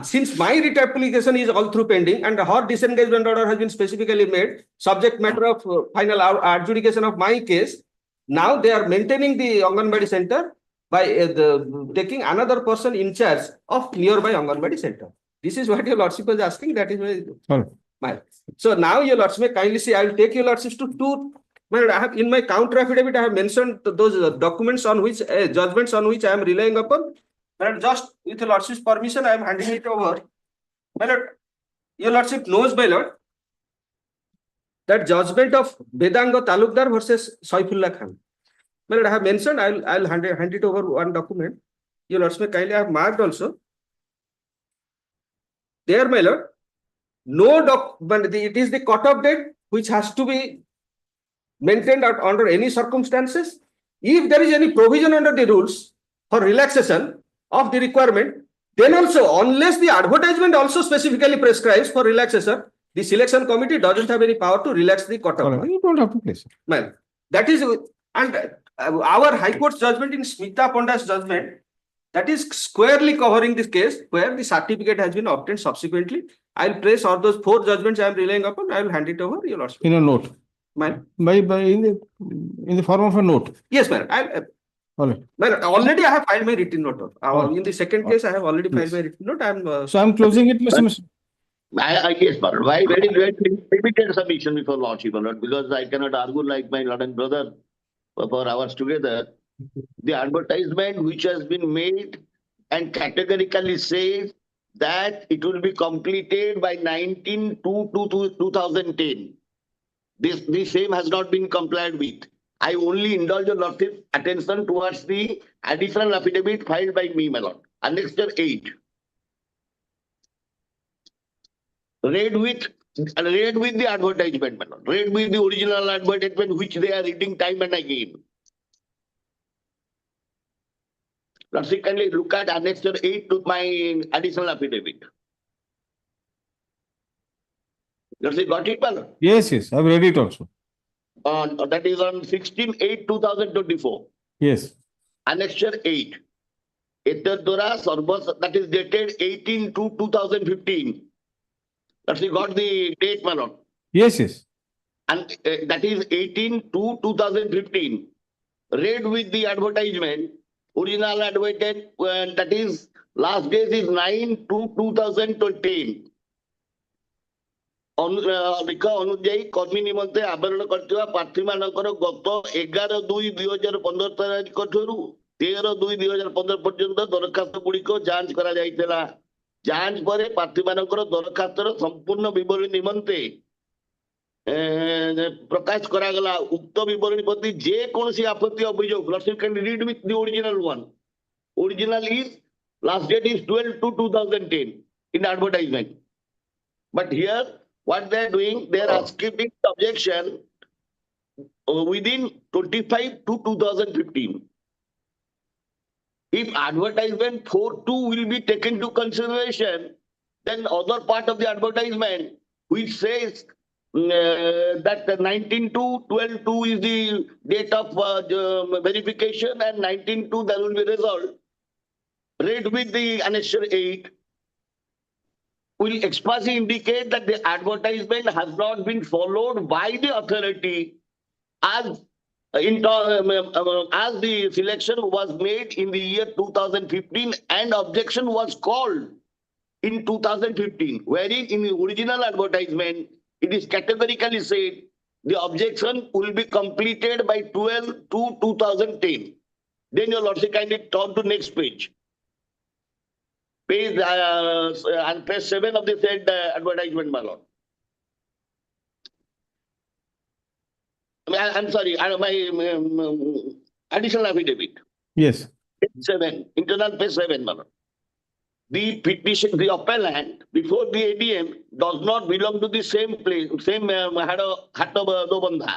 Since my writ application is all through pending and her disengagement order has been specifically made, subject matter of final adjudication of my case, now they are maintaining the Anganwadi Center by taking another person in charge of nearby Anganwadi Center. This is what your lordship was asking. That is my. So now your lordship, kindly see, I will take your lordships to two. Well, I have in my counter affidavit, I have mentioned those documents on which judgments on which I am relying upon. But just with your lordship's permission, I am handing it over. My lord, your lordship knows, my lord, that judgment of Vedanga Talukdar versus Saifullah Khan. My lord, I have mentioned, I'll hand it over one document. Your lordship kindly I have marked also. There, my lord, but it is the cut-off date which has to be maintained under any circumstances. If there is any provision under the rules for relaxation of the requirement, then also, unless the advertisement also specifically prescribes for relaxation, the selection committee doesn't have any power to relax the cut-off. You don't have to place it. Man, that is, and our High Court's judgment in Smita Panda's judgment, that is squarely covering this case where the certificate has been obtained subsequently. I'll place all those 4 judgments I am relying upon. I will hand it over, your lordship. In a note. Man. In the form of a note. Yes, man. Already I have filed my written note. In the second case, I have already filed my written note. So I'm closing it, Mr. Mishra. Yes, but why very limited submission before lordship, because I cannot argue like my lord and brother for hours together. The advertisement which has been made and categorically says that it will be completed by 19/2/2010. This same has not been complied with. I only indulge your lordship's attention towards the additional affidavit filed by me, my lord. Annexure 8. Read with the advertisement, my lord. Read with the original advertisement which they are reading time and again. Lordship, kindly look at Annexure 8 to my additional affidavit. Lordship, got it, my lord? Yes, I've read it also. That is on 16/8/2024. Yes. Annexure 8. That is dated 18/2/2015. That's got the date, my lord. Yes. And that is 18/2/2015. Read with the advertisement. Original advertisement, that is last date is 9/2/2020. ଅନୁଯାୟୀ କର୍ମୀ ନିମନ୍ତେ ଆବେଦନ କରିଥିବା ପ୍ରାର୍ଥୀମାନଙ୍କର ଗତ 11/2/2015 ତାରିଖ ଠାରୁ 13/2/2015 ପର୍ଯ୍ୟନ୍ତ ଦରଖାସ୍ତ ଗୁଡ଼ିକ ଯାଞ୍ଚ କରାଯାଇଥିଲା। ଯାଞ୍ଚ ପରେ ପ୍ରାର୍ଥୀମାନଙ୍କର ଦରଖାସ୍ତର ସମ୍ପୂର୍ଣ୍ଣ ବିବରଣୀ ନିମନ୍ତେ ପ୍ରକାଶ କରାଗଲା। ଉକ୍ତ ବିବରଣୀ ପ୍ରତି ଯେକୌଣସି ଆପତ୍ତି ଅଭିଯୋଗ, Lordship can read with the original one. Original is last date is 12/2/2010 in advertisement. But here what they are doing, they are asking objection within 25/2/2015. If advertisement 4.2 will be taken into consideration, then other part of the advertisement which says that 19/2/12/2 is the date of verification and 19/2 there will be result. Read with the Annexure 8 will expressly indicate that the advertisement has not been followed by the authority as the selection was made in the year 2015 and objection was called in 2015, wherein in the original advertisement it is categorically said the objection will be completed by 12/2/2010. Then your lordship kindly turn to next page. Page and page 7 of the said advertisement, my lord. I'm sorry, my additional affidavit. Yes. Page 7, internal page 7, my lord. The petition, the appellant before the ADM does not belong to the same place, same Hatobandha.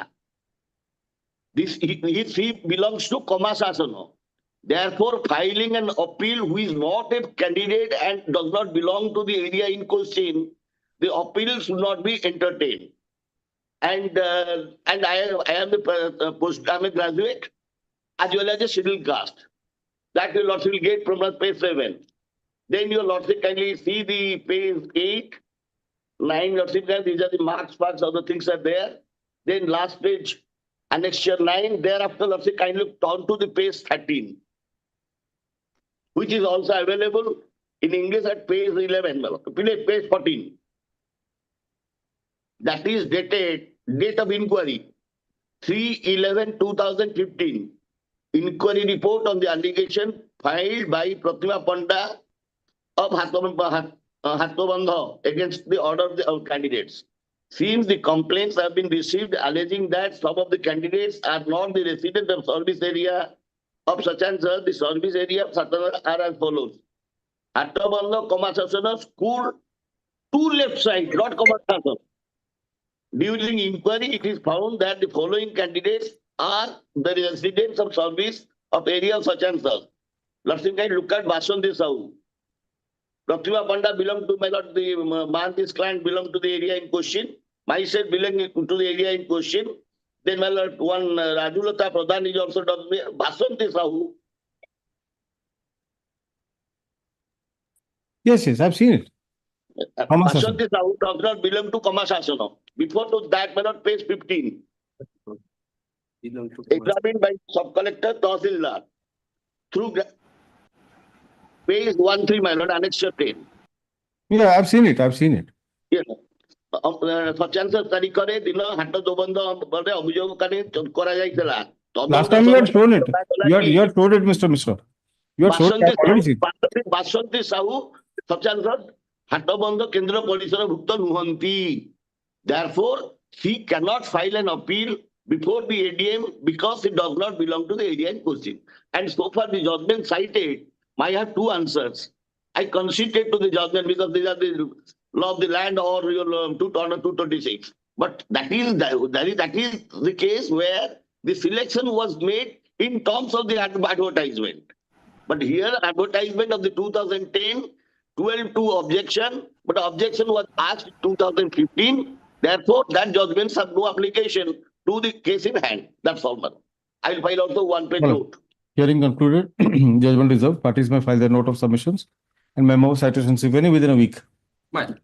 He belongs to Komasasana. Therefore, filing an appeal who is not a candidate and does not belong to the area in question, the appeal should not be entertained. and I am I'm a graduate as well as a scheduled caste. That your lordship will get from the page 7. Then your lordship kindly see the page 8, 9, lordship, these are the marks, other things are there. Then last page, annexure 9, thereafter lordship kindly turn to the page 13, which is also available in English at page 11, page 14. That is dated, date of inquiry, 3/11/2015. Inquiry report on the allegation filed by Pratima Panda of Hattobandha against the order of the candidates. Since the complaints have been received alleging that some of the candidates are not the resident of service area of such and such, the service area of such are as follows. Hattobandha, Sasana, school, 2 left side, not Sasana. During inquiry, it is found that the following candidates are the residents of service of area of such and such. Lordship, look at Vasanthi Sahu. Pratima Panda belong to my lord, the Mahanti's client belong to the area in question. Myself belong to the area in question. Then my lord, one Rajulata Pradhan is also done. Vasanthi Sahu. Yes, I've seen it. Vasanthi Sahu does not belong to Kamasasana. Before to that, my lord, page 15. Examined by sub-collector Tahsildar through page 13, my lord, annexure 10. Yeah, I've seen it. Yes. Sachanta Tarikare, Dina, Hatta Dobanda, Abujo Kani, Korajaitala. Last time you had shown it. You had showed it, Mr. Mishra. You had showed it. Vasanthi Sahu, Sachanta, Hattabandha Kendra Polisara Bhukta Nuhanti. Therefore, he cannot file an appeal before the ADM because it does not belong to the area in question. And so far the judgment cited, I have 2 answers. I conceded to the judgment because these are the law of the land or your 226. But that is the case where the selection was made in terms of the advertisement. But here advertisement of the 2010, 12-2 objection, but objection was asked in 2015. Therefore, that judgments have no application to the case in hand. That's all, man. I will file also 1-page note. Hearing concluded, judgment reserved. Parties may file their note of submissions and memo of citations, if any, within a week. Fine.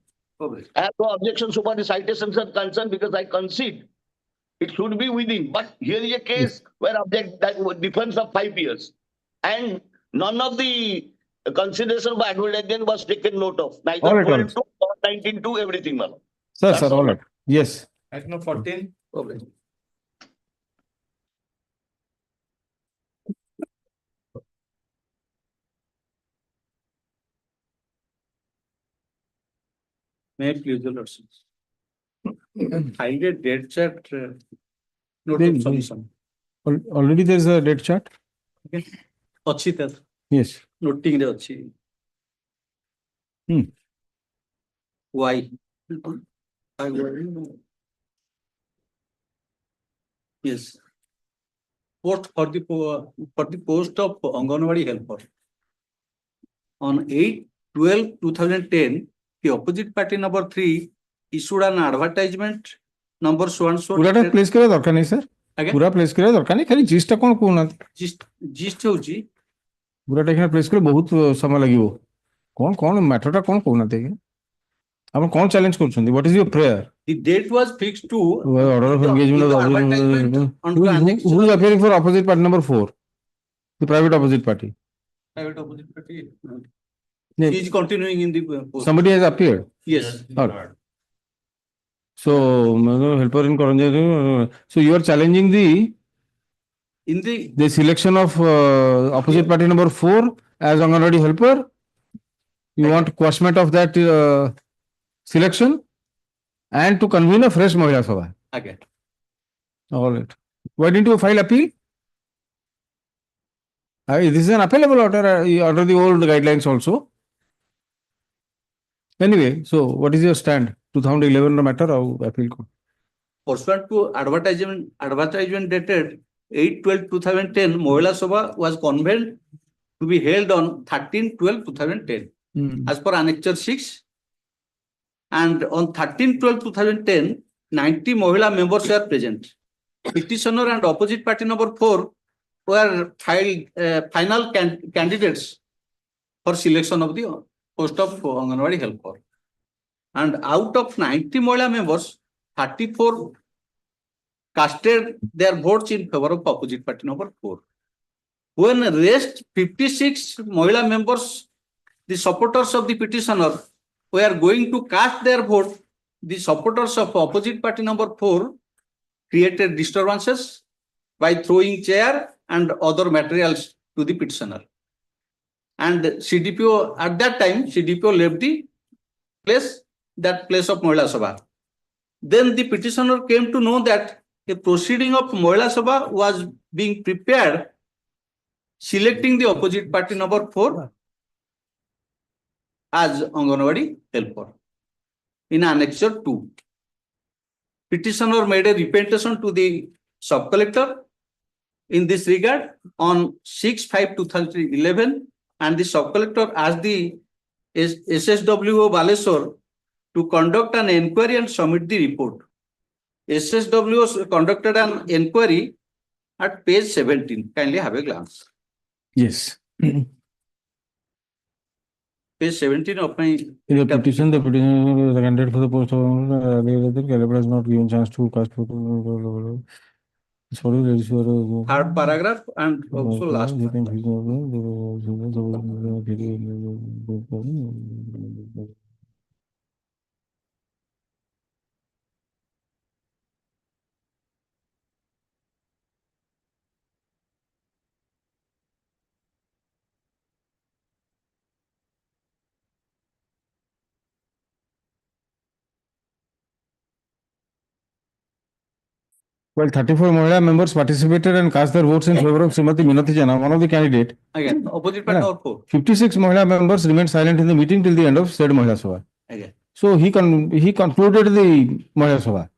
I have no objection so far the citations are concerned because I concede it should be within. But here is a case where that difference of 5 years. And none of the consideration by advertisement was taken note of. Neither 12-2 or 19-2, everything, man. Sir, all right. Yes. Act no 14. May I please your lordships? Filed a dead chat note of submission. Already there is a dead chat? Okay. Achi there. Yes. Noting the achi. Why? Yes. Post for the post of Anganwadi helper. On 8/12/2010, the opposite party number 3 issued an advertisement number so and so. पूरा place करे दरकार नहीं sir. पूरा place करे दरकार नहीं, खाली जिसटा कोन कोना. जिस्ट होची. पूराटा एखने प्लेस करे बहुत समय लागिवो. कोन मैटरटा कोन कोना देगे. आपण कोन challenge करछन्ती? What is your prayer? The date was fixed to order of engagement of who is appearing for opposite party number 4? The private opposite party. Private opposite party. He is continuing in the post. Somebody has appeared. Yes. So helper in Koranjay. So you are challenging the selection of opposite party number 4 as Anganwadi helper. You want quashment of that selection and to convene a fresh Mahila Sabha. Okay. All right. Why didn't you file appeal? This is an appellable order under the old guidelines also. Anyway, so what is your stand? 2011 matter of appeal court. Pursuant to advertisement dated 8/12/2010, Mahila Sabha was convened to be held on 13/12/2010 as per annexure 6. And on 13/12/2010, 90 Mahila members were present. Petitioner and opposite party number 4 were final candidates for selection of the post of Anganwadi helper. And out of 90 Mahila members, 34 casted their votes in favor of opposite party number 4. When rest 56 Mahila members, the supporters of the petitioner, were going to cast their vote, the supporters of opposite party number 4 created disturbances by throwing chair and other materials to the petitioner. And CDPO, at that time, CDPO left the place, that place of Mahila Sabha. Then the petitioner came to know that a proceeding of Mahila Sabha was being prepared, selecting the opposite party number 4 as Anganwadi helper. In Annexure 2, petitioner made a representation to the sub-collector in this regard on 6/5/2011, and the sub-collector asked the SSWO Baleswar to conduct an inquiry and submit the report. SSWO conducted an inquiry at page 17. Kindly have a glance. Yes. Page 17 of my... In the petition, the petitioner is a candidate for the post of caliber has not given chance to cast for third paragraph and also last paragraph. Well, 34 Mahila members participated and cast their votes in favor of Srimati Minati Jana, one of the candidates. Again, opposite party number 4. 56 Mahila members remained silent in the meeting till the end of said Mahila Sabha. Again. So he concluded the Mahila Sabha.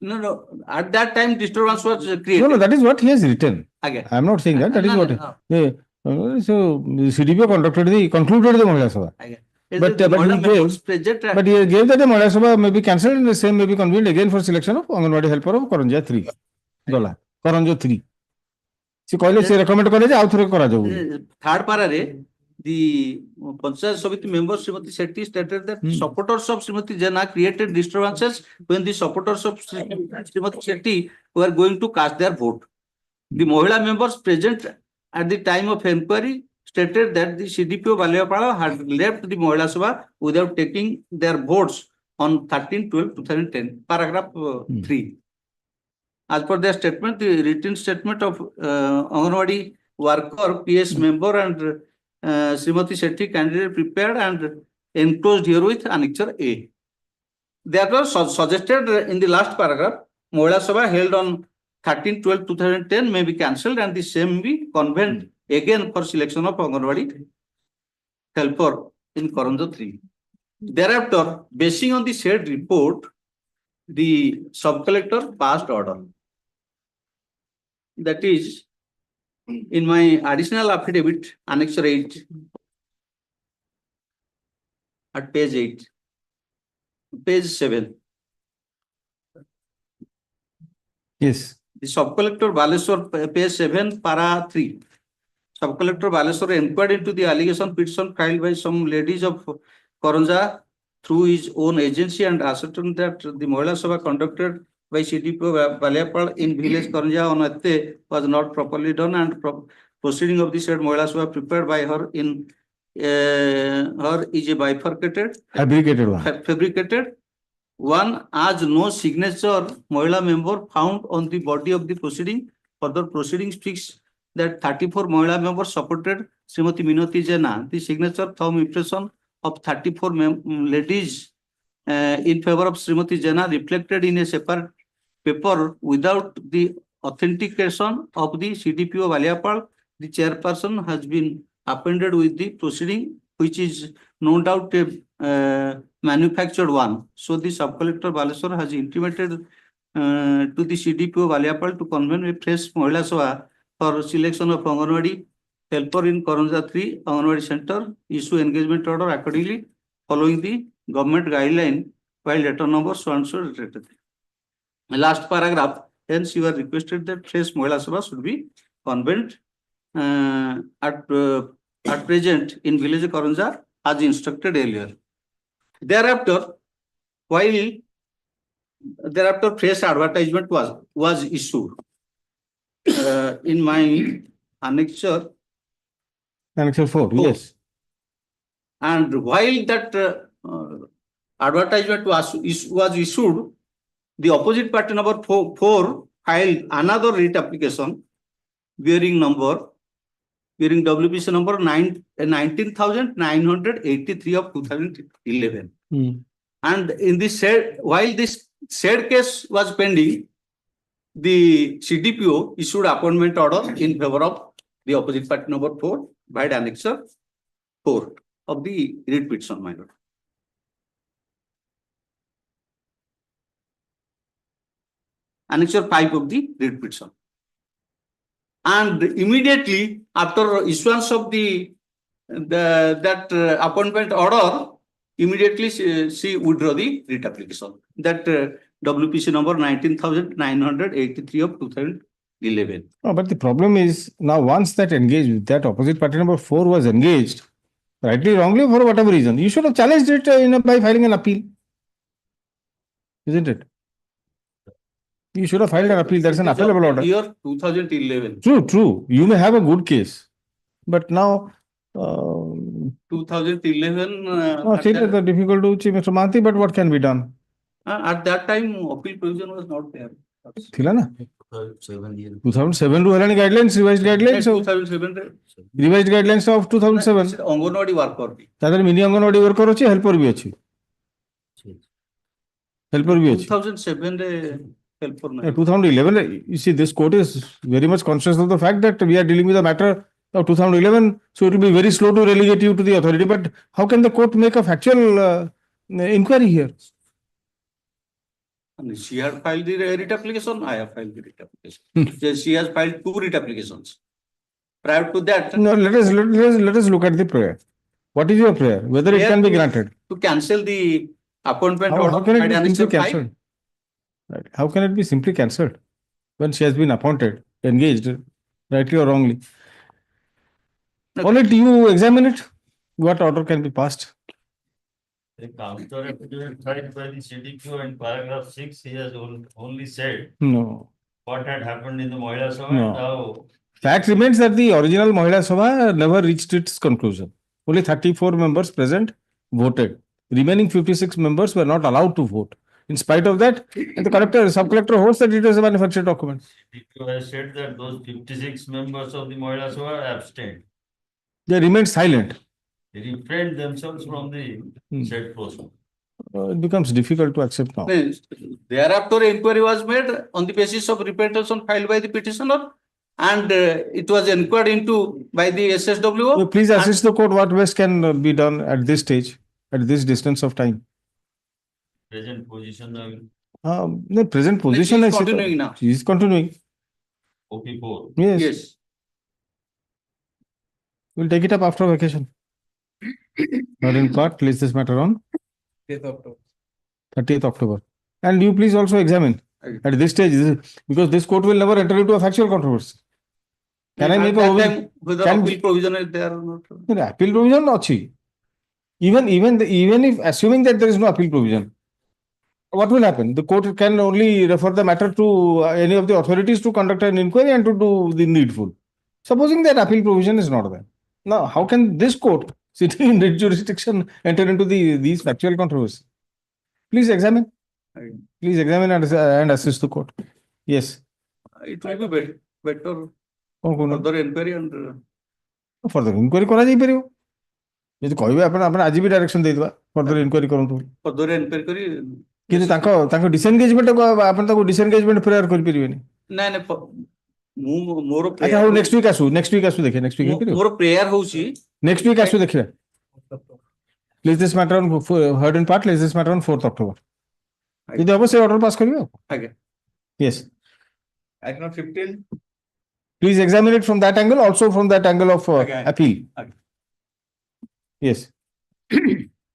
No. At that time, disturbance was created. No, that is what he has written. Again. I am not saying that. That is what. No. So CDPO concluded the Mahila Sabha. Again. But he gave that the Mahila Sabha may be cancelled and the same may be convened again for selection of Anganwadi helper of Karanja 3. Karanjo 3. Se कहले से recommend करे जे आउथरे करा जाऊ. Third para the Panchayat Samiti member Srimati Shetty stated that supporters of Srimati Jana created disturbances when the supporters of Srimati Shetty were going to cast their vote. The Mahila members present at the time of inquiry stated that the CDPO Valiapala had left the Mahila Sabha without taking their votes on 13/12/2010, paragraph 3. As per their statement, the written statement of Anganwadi worker, PS member and Srimati Shetty candidate prepared and enclosed here with Annexure A. Therefore, suggested in the last paragraph, Mahila Sabha held on 13/12/2010 may be cancelled and the same be convened again for selection of Anganwadi helper in Karanja 3. Thereafter, basing on the said report, the sub-collector passed order. That is, in my additional affidavit, Annexure 8, at page 8, page 7. Yes. The sub-collector Baleswar, page 7, para 3. Sub-collector Baleswar inquired into the allegation petition filed by some ladies of Karanja through his own agency and ascertained that the Mahila Sabha conducted by CDPO Valiapal in village Karanja on Atte was not properly done, and proceeding of the said Mahila Sabha prepared by her in her is a bifurcated, fabricated one, as no signature Mahila member found on the body of the proceeding. Further proceedings fixed that 34 Mahila members supported Srimati Minati Jana. The signature thumb impression of 34 ladies in favor of Srimati Jana reflected in a separate paper without the authentication of the CDPO Valiapal. The chairperson has been appended with the proceeding, which is no doubt a manufactured one. So the sub-collector Baleswar has intimated to the CDPO Valiapal to convene a fresh Mahila Sabha for selection of Anganwadi helper in Karanja 3 Anganwadi Center, issue engagement order accordingly following the government guideline, while letter number so and so related. last paragraph, hence you are requested that fresh Mahila Sabha should be convened at present in village Karanjar as instructed earlier. Thereafter, fresh advertisement was issued in my annexure. Annexure 4, yes. And while that advertisement was issued, the opposite party number 4 filed another writ application bearing WPC number 19,983 of 2011. And in this while this said case was pending, the CDPO issued appointment order in favor of the opposite party number 4 by annexure 4 of the writ petition, my lord. Annexure 5 of the writ petition. And immediately after issuance of that appointment order, immediately she withdraw the writ application. That WPC number 19,983 of 2011. Oh, but the problem is now once that that opposite party number 4 was engaged, rightly, wrongly, for whatever reason, you should have challenged it by filing an appeal, isn't it? You should have filed an appeal. That's an appealable order. Year 2011. True. You may have a good case, but now 2011. Still it's difficult to achieve, Mr. Mahanti, but what can be done? At that time, appeal provision was not there. Thila na? 2007 ru helani guidelines, revised guidelines. 2007 revised guidelines of 2007. Anganwadi worker. Tadare mini Anganwadi worker achi, helper bhi achi. Helper bhi achi. 2007 helper. 2011, you see, this court is very much conscious of the fact that we are dealing with a matter of 2011, so it will be very slow to relegate you to the authority. But how can the court make a factual inquiry here? And she had filed the writ application, I have filed the writ application. She has filed 2 writ applications. Prior to that, no, let us look at the prayer. What is your prayer? Whether it can be granted? To cancel the appointment order. How can it be simply cancelled? Right. How can it be simply cancelled when she has been appointed, engaged, rightly or wrongly? Only do you examine it? What order can be passed? The counter affidavit filed by the CDPO in paragraph 6, he has only said No. what had happened in the Mahila Sabha No. and how. Fact remains that the original Mahila Sabha never reached its conclusion. Only 34 members present voted. Remaining 56 members were not allowed to vote. In spite of that, the sub-collector holds that it was a manufactured document. CDPO has said that those 56 members of the Mahila Sabha abstained. They remained silent. They refrained themselves from the said process. It becomes difficult to accept now. Thereafter, inquiry was made on the basis of representation filed by the petitioner, and it was inquired into by the SSWO. Please assist the court what best can be done at this stage, at this distance of time. Present position, The present position is continuing now. She is continuing. OP4. Yes. We'll take it up after vacation. Not in part, place this matter on 30th October. And you please also examine at this stage, because this court will never enter into a factual controversy. Can I make a whether appeal provision is there or not? Appeal provision not. Even if assuming that there is no appeal provision, what will happen? The court can only refer the matter to any of the authorities to conduct an inquiry and to do the needful. Supposing that appeal provision is not there. Now, how can this court, sitting in writ jurisdiction, enter into these factual controversies? Please examine. Please examine and assist the court. Yes. It will be better further inquiry and further inquiry करा जाई परियो. ये तो कोई भी अपन आज भी direction दे दवा further inquiry करंतु. Further inquiry करी. किंतु ताको disengagement को अपन ताको disengagement prayer कर परिबेनी. नहीं मोर अच्छा हो next week आसु देखे next week करियो. मोर prayer होउची. Next week आसु देखिए. Place this matter on heard in part. Place this matter on 4th October. यदि अब से order pass करियो. Okay. Yes. Item number 15. Please examine it from that angle, also from that angle of appeal. Okay. Yes.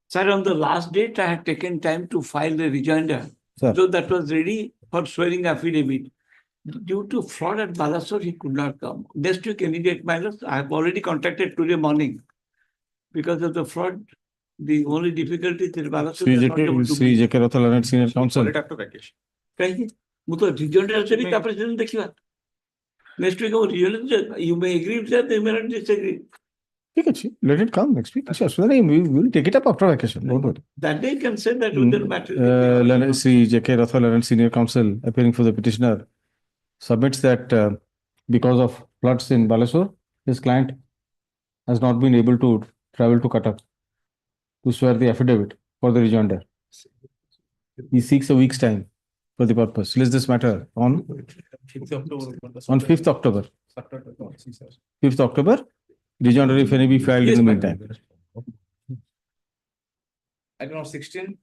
Sir, on the last date, I had taken time to file the rejoinder. Sir. So that was ready for swearing affidavit. Due to fraud at Balasore, he could not come. Next week, any date, my lord, I have already contacted today morning. Because of the fraud, the only difficulty is that Balasore is not able to Sri be. J.K. Rathal and Senior Counsel. After vacation. କାହିଁକି ମୁଁ ତ rejoinder ଅଛି ତାପରେ ସେଦିନ ଦେଖିବା next week you may agree with that, you may not disagree. ठीक है, let it come next week. We will take it up after vacation. Don't worry. That day you can say that within matter. Sri J.K. Rathal and Senior Counsel appearing for the petitioner submits that because of floods in Balasore, his client has not been able to travel to Cuttack to swear the affidavit for the rejoinder. He seeks a week's time for the purpose. List this matter on 5th October. 5th October, rejoinder if any be filed in the meantime. Item number 16.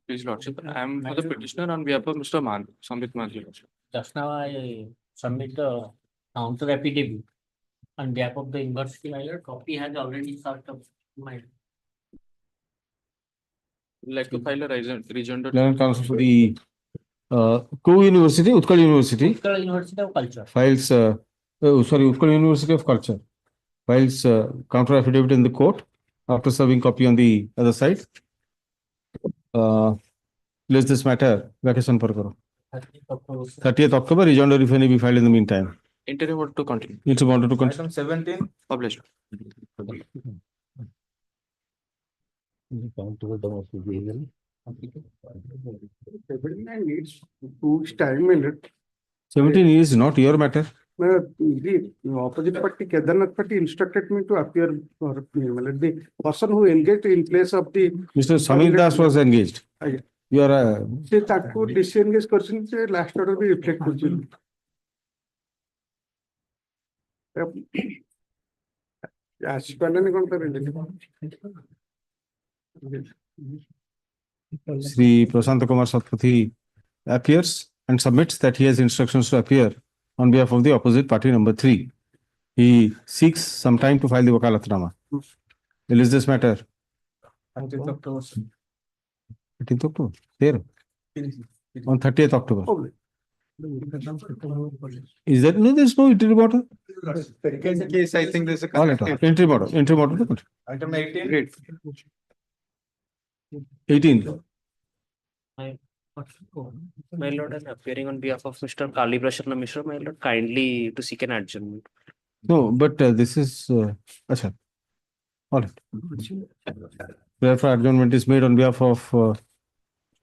Please, Lordship, I am for the petitioner on behalf of Mr. Samit Manji. Just now I submit the counter affidavit on behalf of the university. My lord, copy has already sort of my. Like to file a rejoinder. Learned Counsel for the Co-University, Utkal University. Utkal University of Culture. Files, Utkal University of Culture. Files counter affidavit in the court after serving copy on the other side. List this matter, vacation per karo. 30th October, rejoinder if any be filed in the meantime. Interim order to continue. It's wanted to Item 17. Published. Needs to stand minute. 17 is not your matter. The opposite party, Kedarnath party, instructed me to appear for the person who engaged in place of the. Mr. Samir Das was engaged. You are a. Se taku disengage person se last order be reflect kurchhi. Ashpana kon kare. Sri Prasanta Kumar Satpathy appears and submits that he has instructions to appear on behalf of the opposite party number 3. He seeks some time to file the Wakalatnama. List this matter. 18th October. 18th October. There. On 30th October. Is that no? There's no interim order. Second case, I think there's a. All right. Interim order. Interim order. Item 18. Great. 18. My lord, I'm appearing on behalf of Mr. Sashikanta Mishra. My lord, kindly to seek an adjournment. No, but this is. Achha. All right. Prayer for adjournment is made on behalf of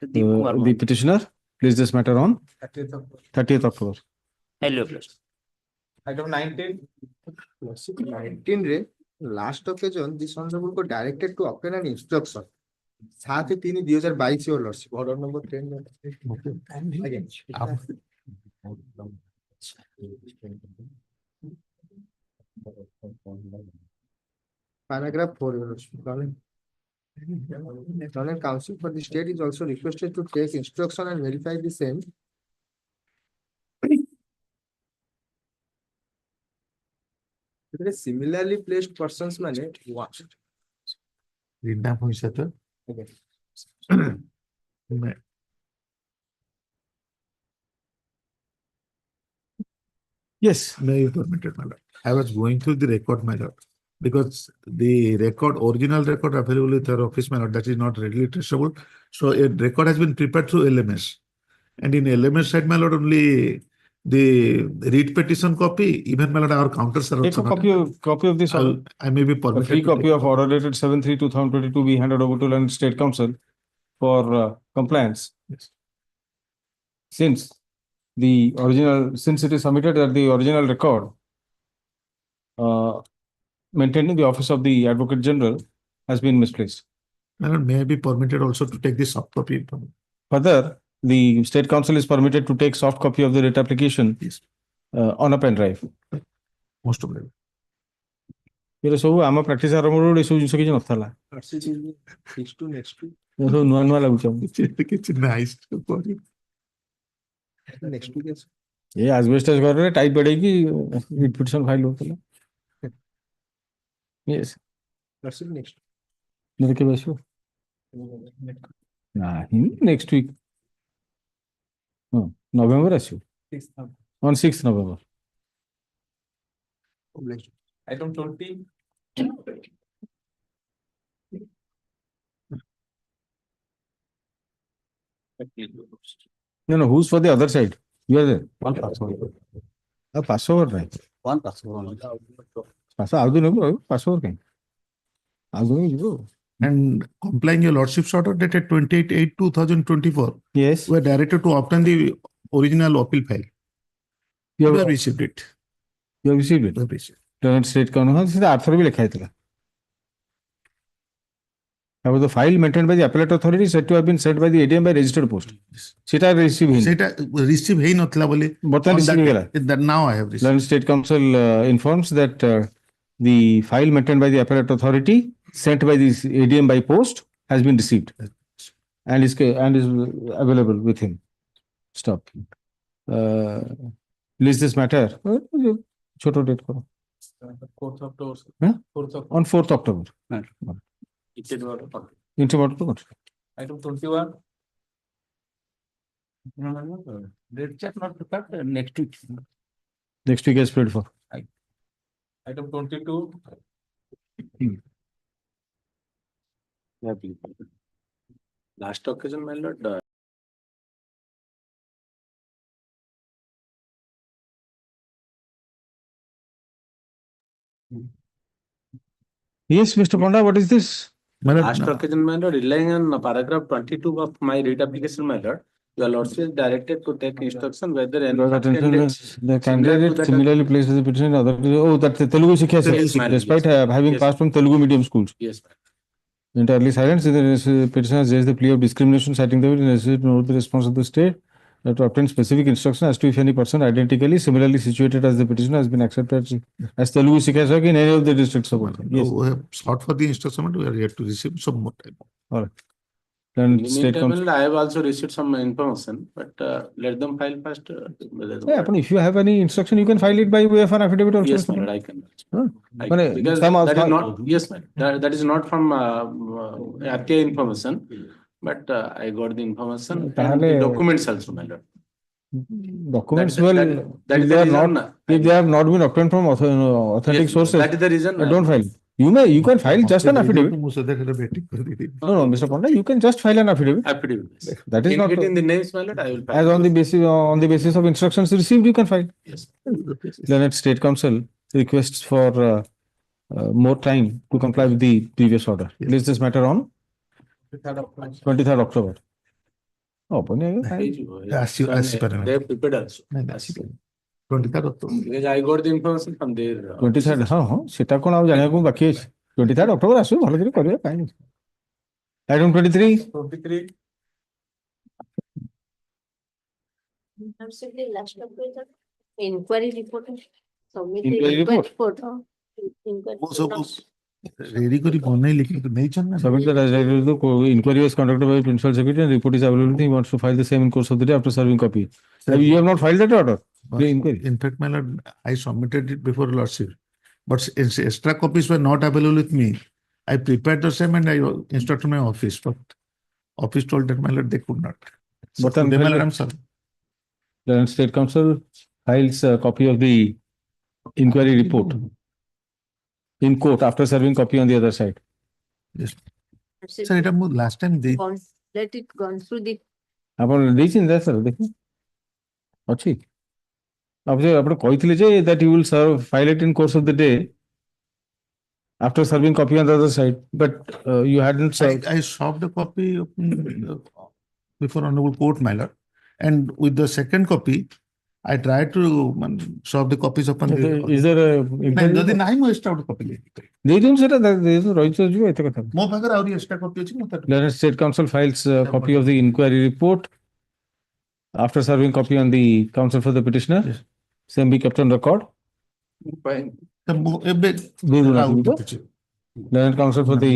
the petitioner. Place this matter on 30th October. Hello, please. Item 19. 19 re last occasion this honorable court directed to obtain an instruction 7/3/2022 your lordship order number 10 again paragraph 4 your lordship. London Council for the state is also requested to take instruction and verify the same. Similarly placed persons mane watched. Yes, may you permitted, my lord. I was going through the record, my lord, because the original record available with your office, my lord, that is not readily traceable. So a record has been prepared through LMS. And in LMS side, my lord, only the read petition copy, even my lord, our counters are Take also a copy of this. I may be permitted. A free copy of order dated 7/3/2022 be handed over to London State Council for compliance. Yes. Since it is submitted that the original record maintained in the office of the Advocate General has been misplaced. My lord, may I be permitted also to take the soft copy? Further, the State Council is permitted to take soft copy of the writ application on a pen drive. Most of them. Here so I'm a practice around this next nice. Next week is ये asbestos घर type बढ़ेगी writ petition file होता है yes next. मेरे के बस Next week. November ଆସିବ on 6th November. Item 20. No, who's for the other side? You are there. One Passover. Passover right? One Passover only. Passover ଆଉ ଦିନ Passover କାଇଁ? ଆଉ ଦିନ ଯିବ। And complying your lordship's order dated 28/8/2024. Yes. Were directed to obtain the original appeal file. You have received it. You have received it. You have received. State Council ସେଟା Arthur ବି ଲେଖା ହେଇଥିଲା. However, the file maintained by the appellate authority is said to have been sent by the ADM by registered post. সেটা receive হয়নি। সেটা receive হেই নথলা বলে বর্তমান receive হয়ে গেলা। that now I have received. London State Council informs that the file maintained by the appellate authority sent by the ADM by post has been received and is available with him. Stop. List this matter. ছোট date করো। 4th October. হ্যাঁ? 4th October. On 4th October. Intermodal to what? Item 21. Date check not prepared next week. Next week is paid for. Item 22. Last occasion, my lord. Yes, Mr. Ponda, what is this? Last occasion, my lord, relying on paragraph 22 of my writ application, my lord, your lordship is directed to take instruction whether any The candidate similarly places the petition in other. Oh, that's the Telugu Sikha, despite having passed from Telugu medium schools. Yes, ma'am. Entirely silence, the petitioner has raised the plea of discrimination, citing the necessity to note the response of the state to obtain specific instruction as to if any person identically similarly situated as the petitioner has been accepted as Telugu Sikha in any of the districts of Odisha. Yes. We have sought for the instruction, but we are yet to receive some more time. All right. Then State Council. I have also received some information, but let them file first. Yeah, but if you have any instruction, you can file it by way of an affidavit also. Yes, ma'am, I can. Because that is not, yes, ma'am, that is not from RTI information, but I got the information and the documents also, my lord. Documents, if they have not been obtained from authentic sources, that is the reason. Don't file. You can file just an affidavit. No, Mr. Ponda, you can just file an affidavit. That is not. In the names, my lord, I will file. As on the basis of instructions received, you can file. Yes. Then at State Council requests for more time to comply with the previous order. List this matter on 23rd October. They have prepared also. 23rd October. Because I got the information from their. 23rd, সেটা কোন আর জানিବାକୁ বাকি আছে। 23rd October আসবে, ভালো করে করবে, কাই নাই। Item 23. 23. Inquiry report. Inquiry report. Ready kori banaili কিন্তু নেইছেন না। Submit the inquiry was conducted by the principal secretary and report is available. He wants to file the same in course of the day after serving copy. You have not filed that order? In fact, my lord, I submitted it before lordship, but extra copies were not available with me. I prepared the same and I instructed my office, but office told that my lord they could not. But then, my lord, I'm sorry. The State Council files a copy of the inquiry report in court after serving copy on the other side. Yes. Sir, it last time they let it gone through the. ଆପଣ ଦେଇଛନ୍ତି sir ଦେଖି ଅଛି ଆପଣ କହିଥିଲେ ଯେ that you will file it in course of the day after serving copy on the other side, but you hadn't served. I served the copy before Hon'Ble Court, my lord, and with the second copy I tried to serve the copies upon the. Is there a ଯଦି ନାହିଁ ମୁଁ extra ଗୋଟେ copy ଦେଇଦିଅନ୍ତୁ ସେଟା ରହିଛ ଯିବ ଏତେ କଥା। ମୋ ପାଖରେ ଆହୁରି extra copy ଅଛି ମୁଁ ତାକୁ। London State Council files a copy of the inquiry report after serving copy on the counsel for the petitioner. Yes. Same be kept on record. London Counsel for the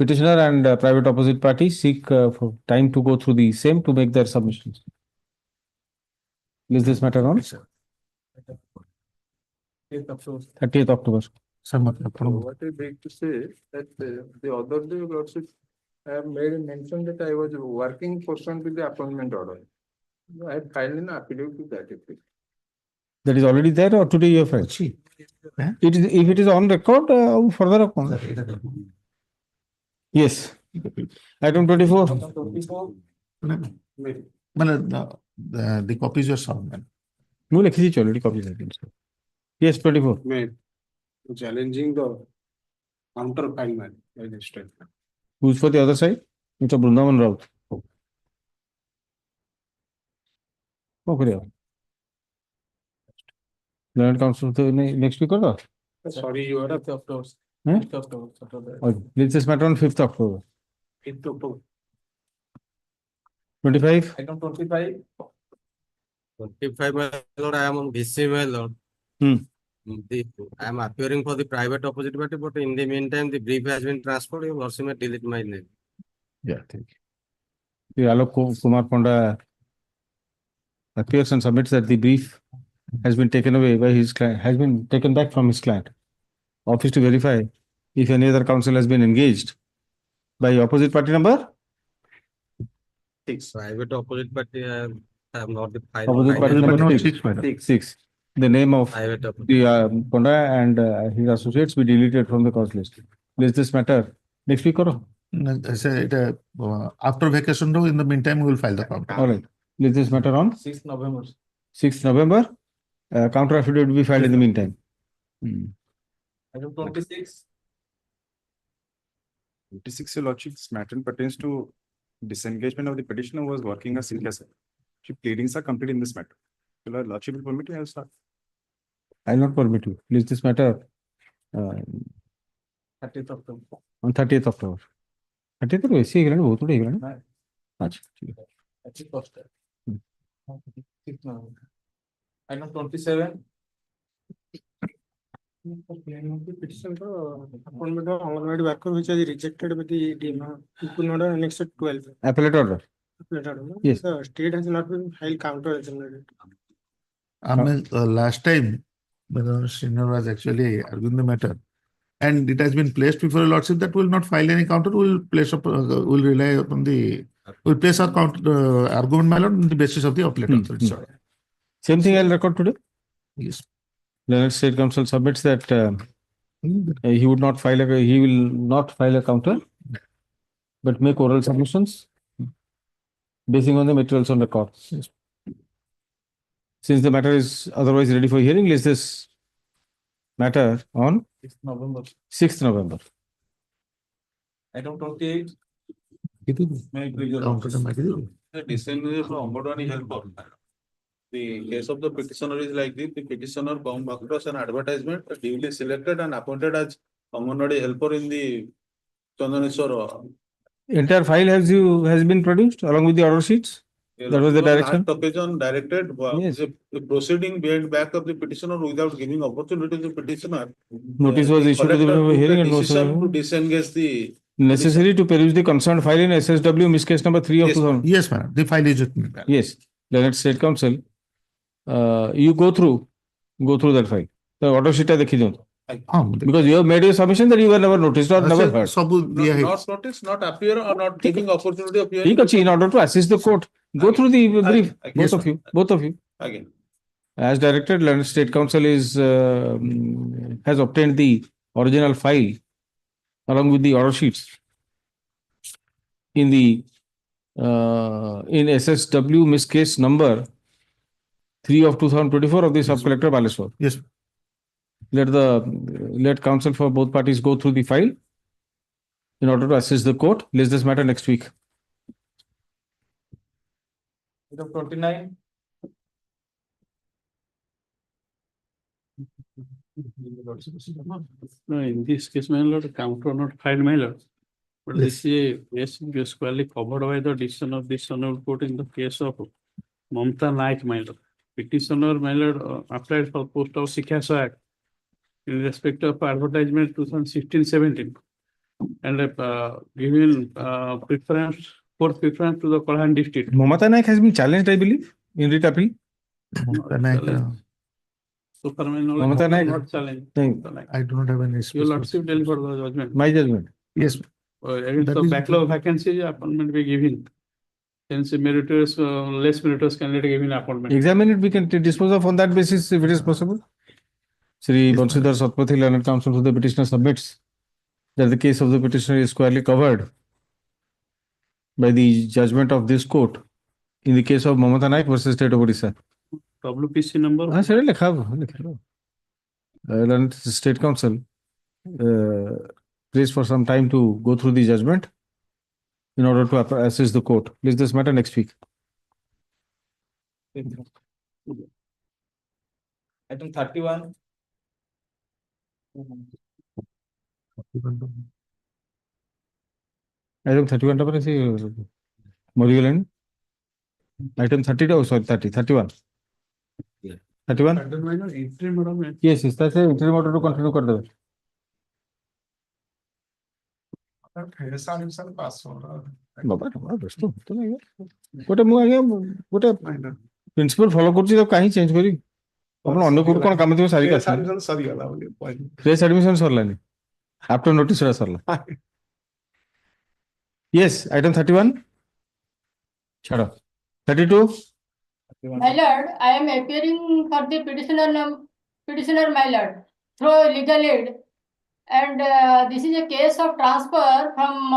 petitioner and private opposite party seek for time to go through the same to make their submissions. Is this matter on 30th October? What I beg to say that the other day lordship I have made a mention that I was working pursuant to the appointment order. I have filed an affidavit to that effect. That is already there or today you have filed? It is, if it is on record, further upon. Yes. Item 24. The copies are some. No, already copies. Yes, 24. Challenging the counter filement by the state. Who's for the other side? Mr. Brindavan Rao. Okay. Learned counsel to next week or Sorry, you are of those. okay. Let's just matter on 5th October. 5th October. 25. Item 25. 25, my lord, I am on VC, my lord. I am appearing for the private opposite party, but in the meantime, the brief has been transferred. Your lordship may delete my name. Yeah, thank you. Alok Kumar Ponda appears and submits that the brief has been taken away by his client, has been taken back from his client. Office to verify if any other counsel has been engaged by opposite party number? 6. Private opposite party, I have not the file. Opposite party number 6. The name of the Ponda and his associates be deleted from the cause list. Is this matter next week or? After vacation, in the meantime, we will file the counter. All right. Is this matter on? 6th November. 6th November. Counter affidavit will be filed in the meantime. Item 26. 26, your lordship, this matter pertains to disengagement of the petitioner who was working as CCAS. Pleadings are complete in this matter. Your lordship will permit me, I will start. I will not permit you. Please, this matter 30th October. on 30th October. 30th को ऐसे ही करना बहुत थोड़ा ही करना. अच्छा ठीक है. That's first. 6th November. Item 27. Petition for appointment of Anganwadi worker which is rejected by the input order annexed to 12. Appellate order. Appellate order. Yes. The state has not been filed counter generated. Last time, the senior was actually arguing the matter, and it has been placed before a lordship that will not file any counter. Will place up, will rely upon the, will place our counter argument matter on the basis of the appellate authority. Same thing I'll record today. Yes. Leonard State Council submits that he would not file a, he will not file a counter, but make oral submissions basing on the materials on record. Yes. Since the matter is otherwise ready for hearing, list this matter on 6th November. 6th November. Item 28. The descendant from Anganwadi helper. The case of the petitioner is like this: the petitioner come across an advertisement, duly selected and appointed as Anganwadi helper in the Chandaneswar. Entire file has been produced along with the order sheets. That was the direction. Last occasion directed Yes. the proceeding behind back of the petitioner without giving opportunity to the petitioner. Notice was issued to the hearing and was decision to disengage the necessary to peruse the concerned file in SSW Miss case number 3 of 2000. Yes, madam. The file is with me. Yes. Leonard State Council. You go through that file. The order sheet because you have made a submission that you were never noticed or never heard. not notice, not appear or not giving opportunity of hearing. In order to assist the court, go through the brief. Both of you. Again. As directed, Leonard State Council is has obtained the original file along with the order sheets in the in SSW Miss case number 3 of 2024 of the Sub Collector Baleswar. Yes. Let counsel for both parties go through the file in order to assist the court. List this matter next week. Item 29. No, in this case, my lord, counter not filed, my lord. But this is squarely covered by the decision of this honorable court in the case of Mamta Naik, my lord. Petitioner, my lord, applied for post of CCAS Act in respect of advertisement 2016-17 and given preference to the Koran district. Mamata Naik has been challenged, I believe, in writ appeal. So far, my lord, Mamata Naik not challenged. I do not have any. Your lordship delivered the judgment. My judgment. Yes. Against That the is- backlog vacancy, appointment be given. Since meritorious, less meritorious candidate given appointment. Examine it, we can dispose of on that basis if it is possible. Sri Bansidhar Satpathy, Learned Counsel to the petitioner submits that the case of the petitioner is squarely covered by the judgment of this court in the case of Mamata Naik versus State of Odisha. WPC number. हाँ sir लिखा लो Learned State Council please for some time to go through the judgment in order to assist the court. Please this matter next week. Item 31. Item 31 टा पर ऐसे मरिगलन. Item 30 टा sorry 31. 31. Interim order. Yes, इस तरह से interim order to continue कर दो. बाबा बाबा दोस्तों तो नहीं गोटे मु आगे गोटे प्रिंसिपल फॉलो करछि तो काहे चेंज करी आपण अन्य कोड कोन काम थियो सारी का सरी गला बोली पॉइंट फ्रेश एडमिशन सरलानी आफ्टर नोटिस रा Sarala. Yes, item 31. Chhado. 32. My lord, I am appearing for the petitioner, my lord, through legal aid, and this is a case of transfer from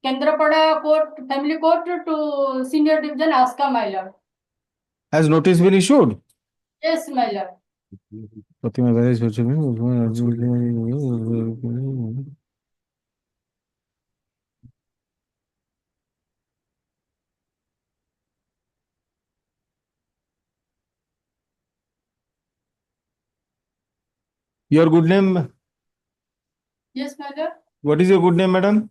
Kendrapada Court, Family Court to Senior Division Aska, my lord. Has notice been issued? Yes, my lord. Fatima Varis, your good name? Yes, my lord. What is your good name, madam?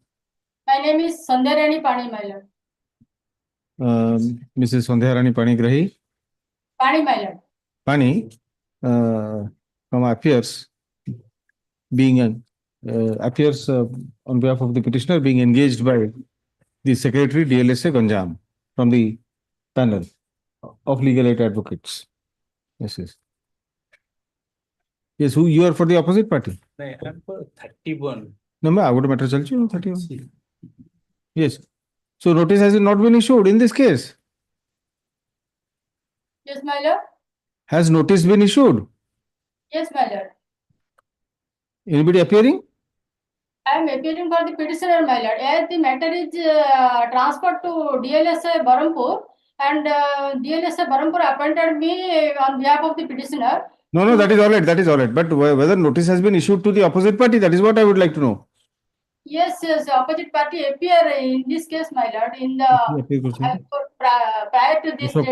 My name is Sandhya Pani, my lord. Mrs. Sandhya Rani Panigrahi. Pani, my lord. Pani from appears being appears on behalf of the petitioner being engaged by the secretary DLSA Ganjam from the panel of legal aid advocates. Yes, yes. Yes, who you are for the opposite party? I am for 31. No, I would matter 31. Yes. So notice has not been issued in this case. Yes, my lord. Has notice been issued? Yes, my lord. Anybody appearing? I am appealing for the petitioner, my lord. As the matter is transferred to DLSA Barampur, and DLSA Barampur appointed me on behalf of the petitioner. No, that is all right. That is all right. But whether notice has been issued to the opposite party, that is what I would like to know. Yes, opposite party appear in this case, my lord, in the High Court prior to this date.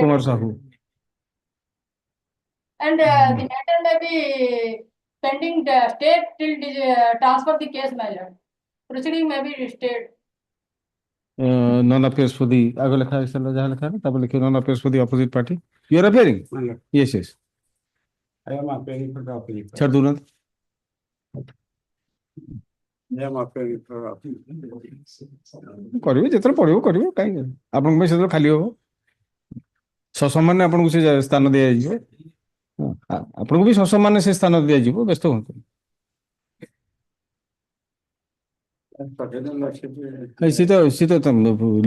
And the matter may be pending the state till transfer the case, my lord. Proceeding may be state. None appears for the none appears for the opposite party. You are appearing? Yes, yes. I am appearing for the opposite. Chardunat. I am appearing for କରିବେ ଯେତେବେଳେ ପଢିବ କରିବ କାହିଁକି ଆପଣଙ୍କ ପାଇଁ ସେତେବେଳେ ଖାଲି ହବ ସସମ୍ମାନରେ ଆପଣଙ୍କୁ ସେ ସ୍ଥାନ ଦିଆଯିବ ଆପଣଙ୍କୁ ବି ସସମ୍ମାନରେ ସେ ସ୍ଥାନ ଦିଆଯିବ ବ୍ୟସ୍ତ ହୁଅନ୍ତୁ ସେ ତ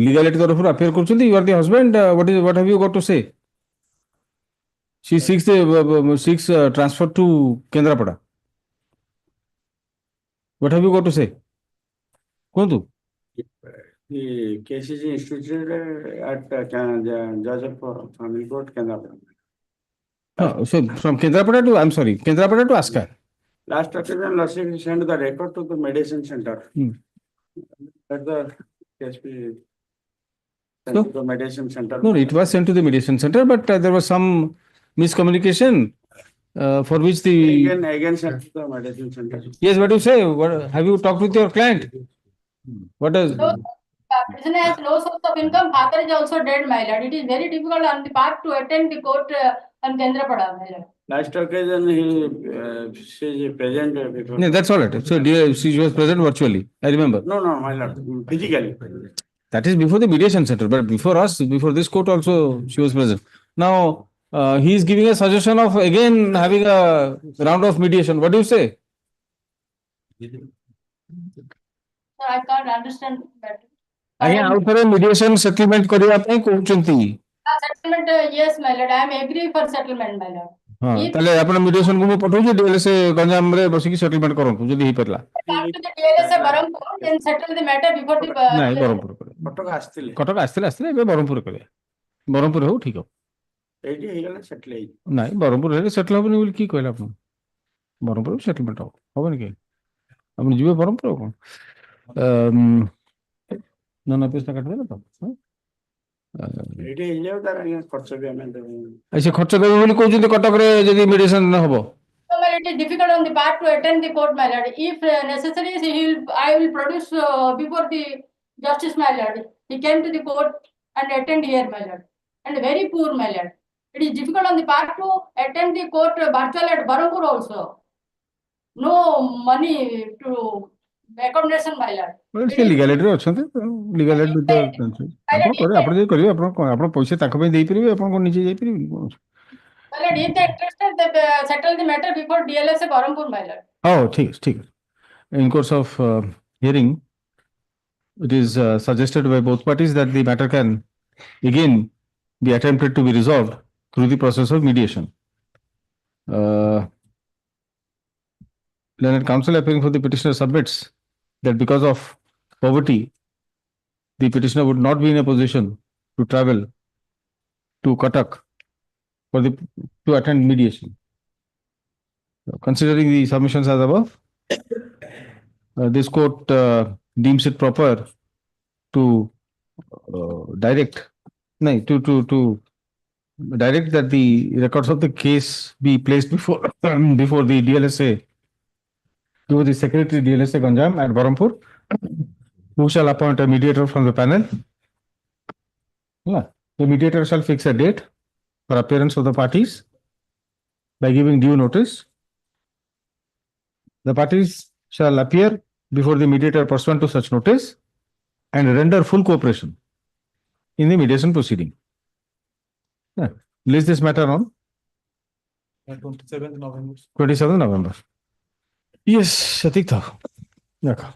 ଲିଗାଲିଟି ତରଫରୁ ଆଫେୟାର କରୁଛନ୍ତି you are the husband what have you got to say? She seeks transfer to Kendrapada. What have you got to say? କୁହନ୍ତୁ. The case is instituted at Judge of Family Court, Kendrapada. So from Kendrapada to, I'm sorry, Kendrapada to Aska. Last occasion, Lordship sent the record to the Mediation Center. Let the case be sent to the Mediation Center. No, it was sent to the Mediation Center, but there was some miscommunication for which the... Again sent to the Mediation Center. Yes, what do you say? Have you talked with your client? What does... Prisoner has no source of income. Father is also dead, my lord. It is very difficult on the part to attend the court on Kendrapada, my lord. Last occasion, she is present before. Yeah, that's all right. So she was present virtually. I remember. No, my lord, physically. That is before the mediation center, but before us, before this court also, she was present. Now, he is giving a suggestion of again having a round of mediation. What do you say? So I can't understand that. ଆଜ୍ଞା ଆଉ ଥରେ ମିଡିଏସନ settlement କରିବା ପାଇଁ କହୁଛନ୍ତି। Settlement, yes, my lord. I am agree for settlement, my lord. ହଁ If ତାହେଲେ ଆପଣ ମିଡିଏସନ କୁ ମୁଁ ପଠଉଛି ଡିଏଲଏସ ଗଞ୍ଜାମରେ ବସିକି ସେଟଲମେଣ୍ଟ କରନ୍ତୁ ଯଦି ହେଇପାରିଲା। come to the DLSA Barampur and settle the matter before the. ନାଇଁ ବ୍ରହ୍ମପୁର କରିବେ। କଟକ ଆସିଥିଲେ କଟକ ଆସିଥିଲେ ଏବେ ବ୍ରହ୍ମପୁର କରିବେ। ବ୍ରହ୍ମପୁର ହଉ ଠିକ ହବ। ଏଇଠି ହେଇଗଲେ ସେଟଲ ହେଇ ନାଇଁ ବ୍ରହ୍ମପୁର ହେଲେ ସେଟଲ ହବନି ବୋଲି କି କହିଲେ ଆପଣ? ବ୍ରହ୍ମପୁର ସେଟଲମେଣ୍ଟ ହବ ହବନି କି? ଆପଣ ଯିବେ ବ୍ରହ୍ମପୁର ଆଉ କଣ? ନା ପଇସା କାଟିଦେଲେ ତ? ଏଇଠି ହେଇଯାଉ ତାର ଆଜ୍ଞା ଖର୍ଚ୍ଚ ବି ଆମେ ଦେବୁ। ସେ ଖର୍ଚ୍ଚ ଦେବେ ବୋଲି କହୁଛନ୍ତି କଟକରେ ଯଦି ମେଡିସିନ ନ ହବ। So, my lord, it is difficult on the part to attend the court, my lord. If necessary, I will produce before the justice, my lord. He came to the court and attend here, my lord. And very poor, my lord. It is difficult on the part to attend the court virtual at Barampur also. No money to accommodation, my lord. ସେ ଲିଗାଲିଟିରେ ଅଛନ୍ତି ଲିଗାଲିଟି ଆପଣ କରିବେ ଆପଣ ଯଦି କରିବେ ଆପଣ କଣ ଆପଣ ପଇସା ତାଙ୍କ ପାଇଁ ଦେଇପାରିବେ ଆପଣ କଣ ନିଜେ ଯାଇପାରିବେ କଣ? My lord, if they are interested, they settle the matter before DLSA Barampur, my lord. Oh, ठीक है। In course of hearing, it is suggested by both parties that the matter can again be attempted to be resolved through the process of mediation. Learned counsel appearing for the petitioner submits that because of poverty, the petitioner would not be in a position to travel to Cuttack to attend mediation. Considering the submissions as above, this court deems it proper to direct that the records of the case be placed before before the DLSA, to the Secretary DLSA Ganjam at Barampur, who shall appoint a mediator from the panel. The mediator shall fix a date for appearance of the parties by giving due notice. The parties shall appear before the mediator pursuant to such notice and render full cooperation in the mediation proceeding. List this matter on 27th November. 27th November. Yes, ठीक था। देखा।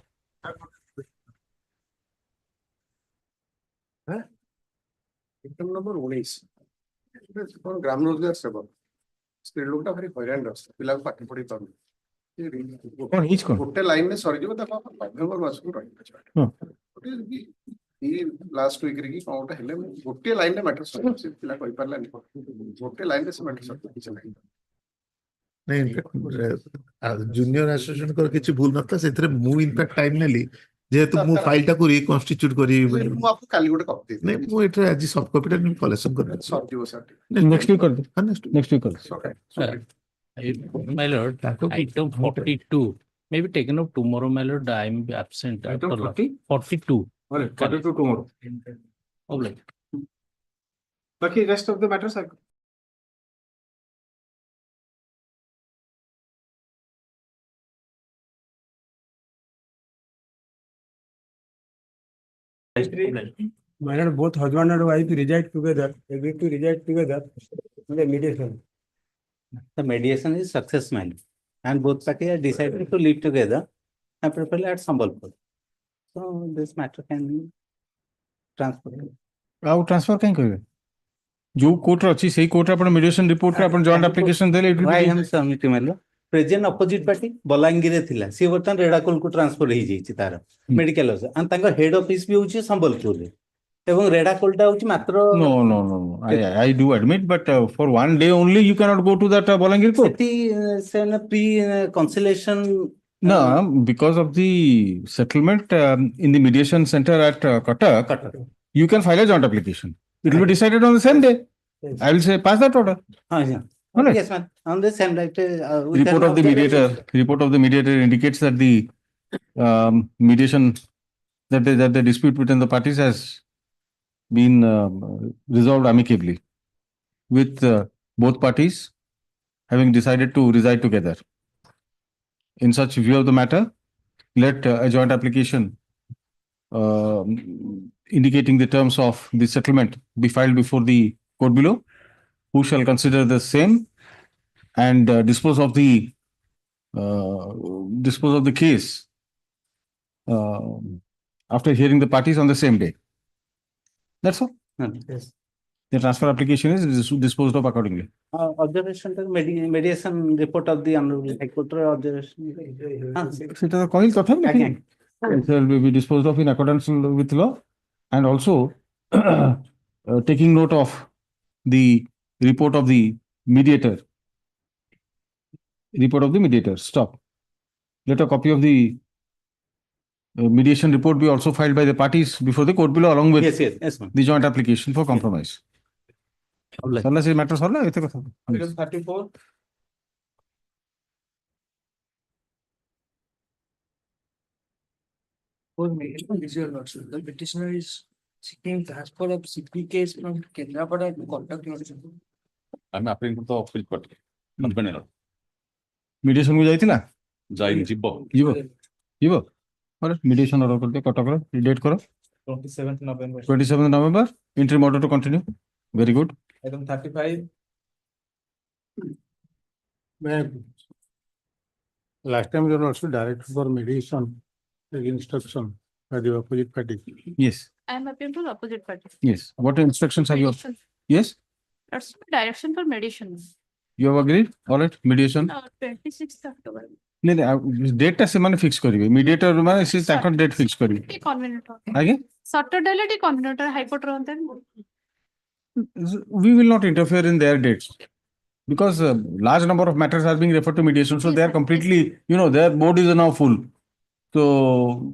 Item number 19 କଣ ଗ୍ରାମ ରୋଜଗାର ସେବକ ସ୍ତ୍ରୀ ଲୋକଟା ଭାରି ହଇରାଣ ରାସ୍ତା ପିଲାକୁ ପାଠ ପଢେଇ ପାରୁନି ଗୋଟେ ଲାଇନରେ ସରିଯିବ ତାକୁ ନଭେମ୍ବର ମାସକୁ ରହିବ ଲାଷ୍ଟ ୱିକରେ କି କଣ ଗୋଟେ ହେଲେ ଗୋଟିଏ ଲାଇନରେ ମ୍ୟାଟର ସରିବ ସେ ପିଲା କହିପାରିଲାନି ଗୋଟେ ଲାଇନରେ ସେ ମ୍ୟାଟର ସରିବ କିଛି ନାହିଁ ଜୁନିୟର ଆସୋସିଏସନଙ୍କର କିଛି ଭୁଲ ନଥିଲା ସେଥିରେ ମୁଁ ଇନଫ୍ୟାକ୍ଟ ଟାଇମ ନେଲି ଯେହେତୁ ମୁଁ ଫାଇଲଟାକୁ ରିକନଷ୍ଟିଚ୍ୟୁଟ କରିବି ବୋଲି ମୁଁ ଆପଣଙ୍କୁ କାଲି ଗୋଟେ କପି ଦେଇଦେବି ନାଇଁ ମୁଁ ଏଠାରେ ଆଜି ସଫ୍ଟ କପିଟା କଲେକ୍ସନ କରିଦେବି ସରିଯିବ ସାର୍ Next week कर दो। Next week कर दो। My lord, item 42 may be taken up tomorrow, my lord. I am absent. Item after 40? 42. 42 tomorrow. Okay. बाकी rest of the matters are. My lord, both husband and wife reside together, agree to reside together in the mediation. The mediation is success, man, and both parties are decided to live together and preferably at Sambalpur. So this matter can be transferred. ଆଉ transfer कहीं करिवे जो court अछि सेही court आपण मेडिएशन report रे आपण joint application देले Why हम सबमिट मेलो प्रेजेंट अपोजिट पार्टी बलांगीर रे थिला सी बर्तन रेडाकोल को ट्रांसफर हो जाईछि तार मेडिकल ऑफिस एंड तांका हेड ऑफिस भी होछि संबलपुर रे एवं रेडाकोलटा होछि मात्र No. I do admit, but for one day only you cannot go to that Balangir court. Say pre conciliation. No, because of the settlement in the mediation center at Cuttack, you can file a joint application. It will be decided on the same day. I will say pass that order. Yes, ma'am. On the same day. Report of the mediator indicates that the mediation that the dispute between the parties has been resolved amicably, with both parties having decided to reside together. In such view of the matter, let a joint application indicating the terms of the settlement be filed before the court below, who shall consider the same and dispose of the case after hearing the parties on the same day. That's all. Yes. The transfer application is disposed of accordingly. Observation to mediation report of the Honorable High Court observation. সেটা তো কইল কথা নাকি? It will be disposed of in accordance with law, and also taking note of the report of the mediator. Report of the mediator. Stop. Let a copy of the mediation report be also filed by the parties before the court below, along with Yes, ma'am. the joint application for compromise. Unless it matters, all right. Item 34. The petitioner is seeking transfer of CP case from Kendrapada to contact lodging. I'm appealing for the appeal court. Mediation को जाइए ना? जाइए जिब्बो. Jibo. और mediation order करते कटा करो date करो. 27th November. 27th November. Interim order to continue. Very good. Item 35. Last time you were also directed for mediation, like instruction by the opposite party. Yes. I am appealing to the opposite party. Yes. What instructions are you? Mediation. Yes. That's my direction for mediation. You have agreed? All right. Mediation. 26th October. नहीं नहीं date टा से माने fix करिवे mediator माने से ताकन date fix करिवे Convenator. आगे Saturday lady convenator High Court ronten. we will not interfere in their dates because large number of matters are being referred to mediation, so they are completely, their board is now full, so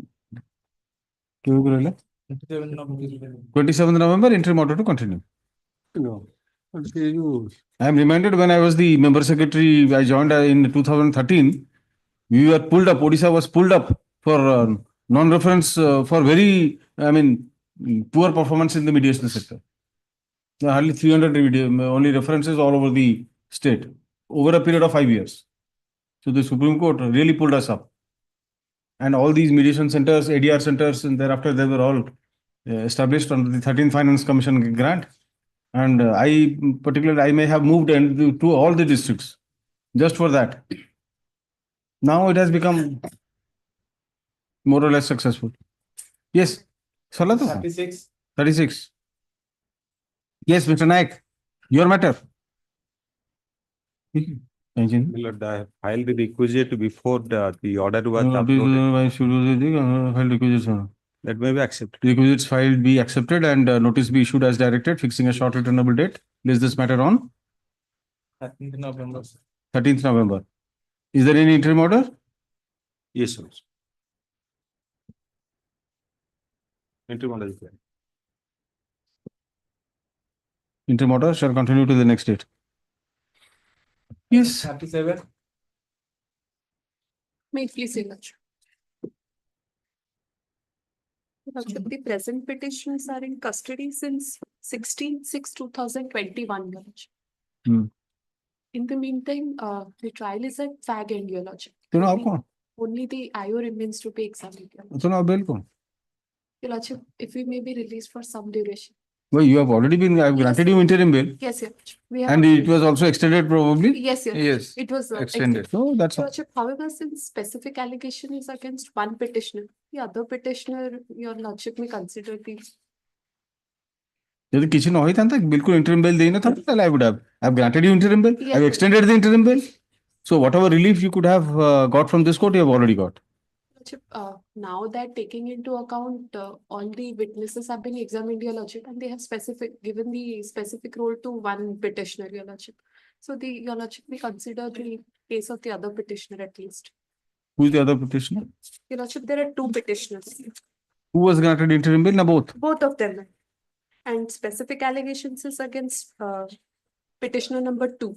27th November interim order to continue. No. I am reminded when I was the member secretary, I joined in 2013. We were pulled up. Odisha was pulled up for non-reference for very, poor performance in the mediation sector. There are hardly 300 only references all over the state over a period of 5 years. So the Supreme Court really pulled us up. And all these mediation centers, ADR centers, and thereafter they were all established under the 13th Finance Commission grant. And I may have moved to all the districts just for that. Now it has become more or less successful. Yes. 36. 36. Yes, Mr. Naik, your matter. I have filed the requisite before the order was uploaded. That may be accepted. Requisites filed be accepted and notice be issued as directed, fixing a short returnable date. Place this matter on 13th November. 13th November. Is there any interim order? Yes, sir. Interim order is there. Interim order shall continue to the next date. Yes. 37. May it please say much. The present petitions are in custody since 16/6/2021. In the meantime, the trial is at fag end, Your Lordship. Only the IO remains to be examined. Your Lordship, if we may be released for some duration. Well, you have already been, I have granted you interim bail. Yes, Your Lordship. We have And it was also extended probably? Yes, Your Lordship. It was extended. So that's Your Lordship, however, since specific allegation is against one petitioner, the other petitioner, Your Lordship may consider the যদি কিছু না হইতাম বিলকুল interim bail দেই না থাকতো তাহলে I would have granted you interim bail. I have extended the interim bail. So whatever relief you could have got from this court, you have already got. Now that taking into account all the witnesses have been examined, Your Lordship, and they have given the specific role to one petitioner, Your Lordship. So Your Lordship may consider the case of the other petitioner at least. Who is the other petitioner? Your Lordship, there are two petitioners. Who was granted interim bail? Both. Both of them. And specific allegations is against petitioner number 2.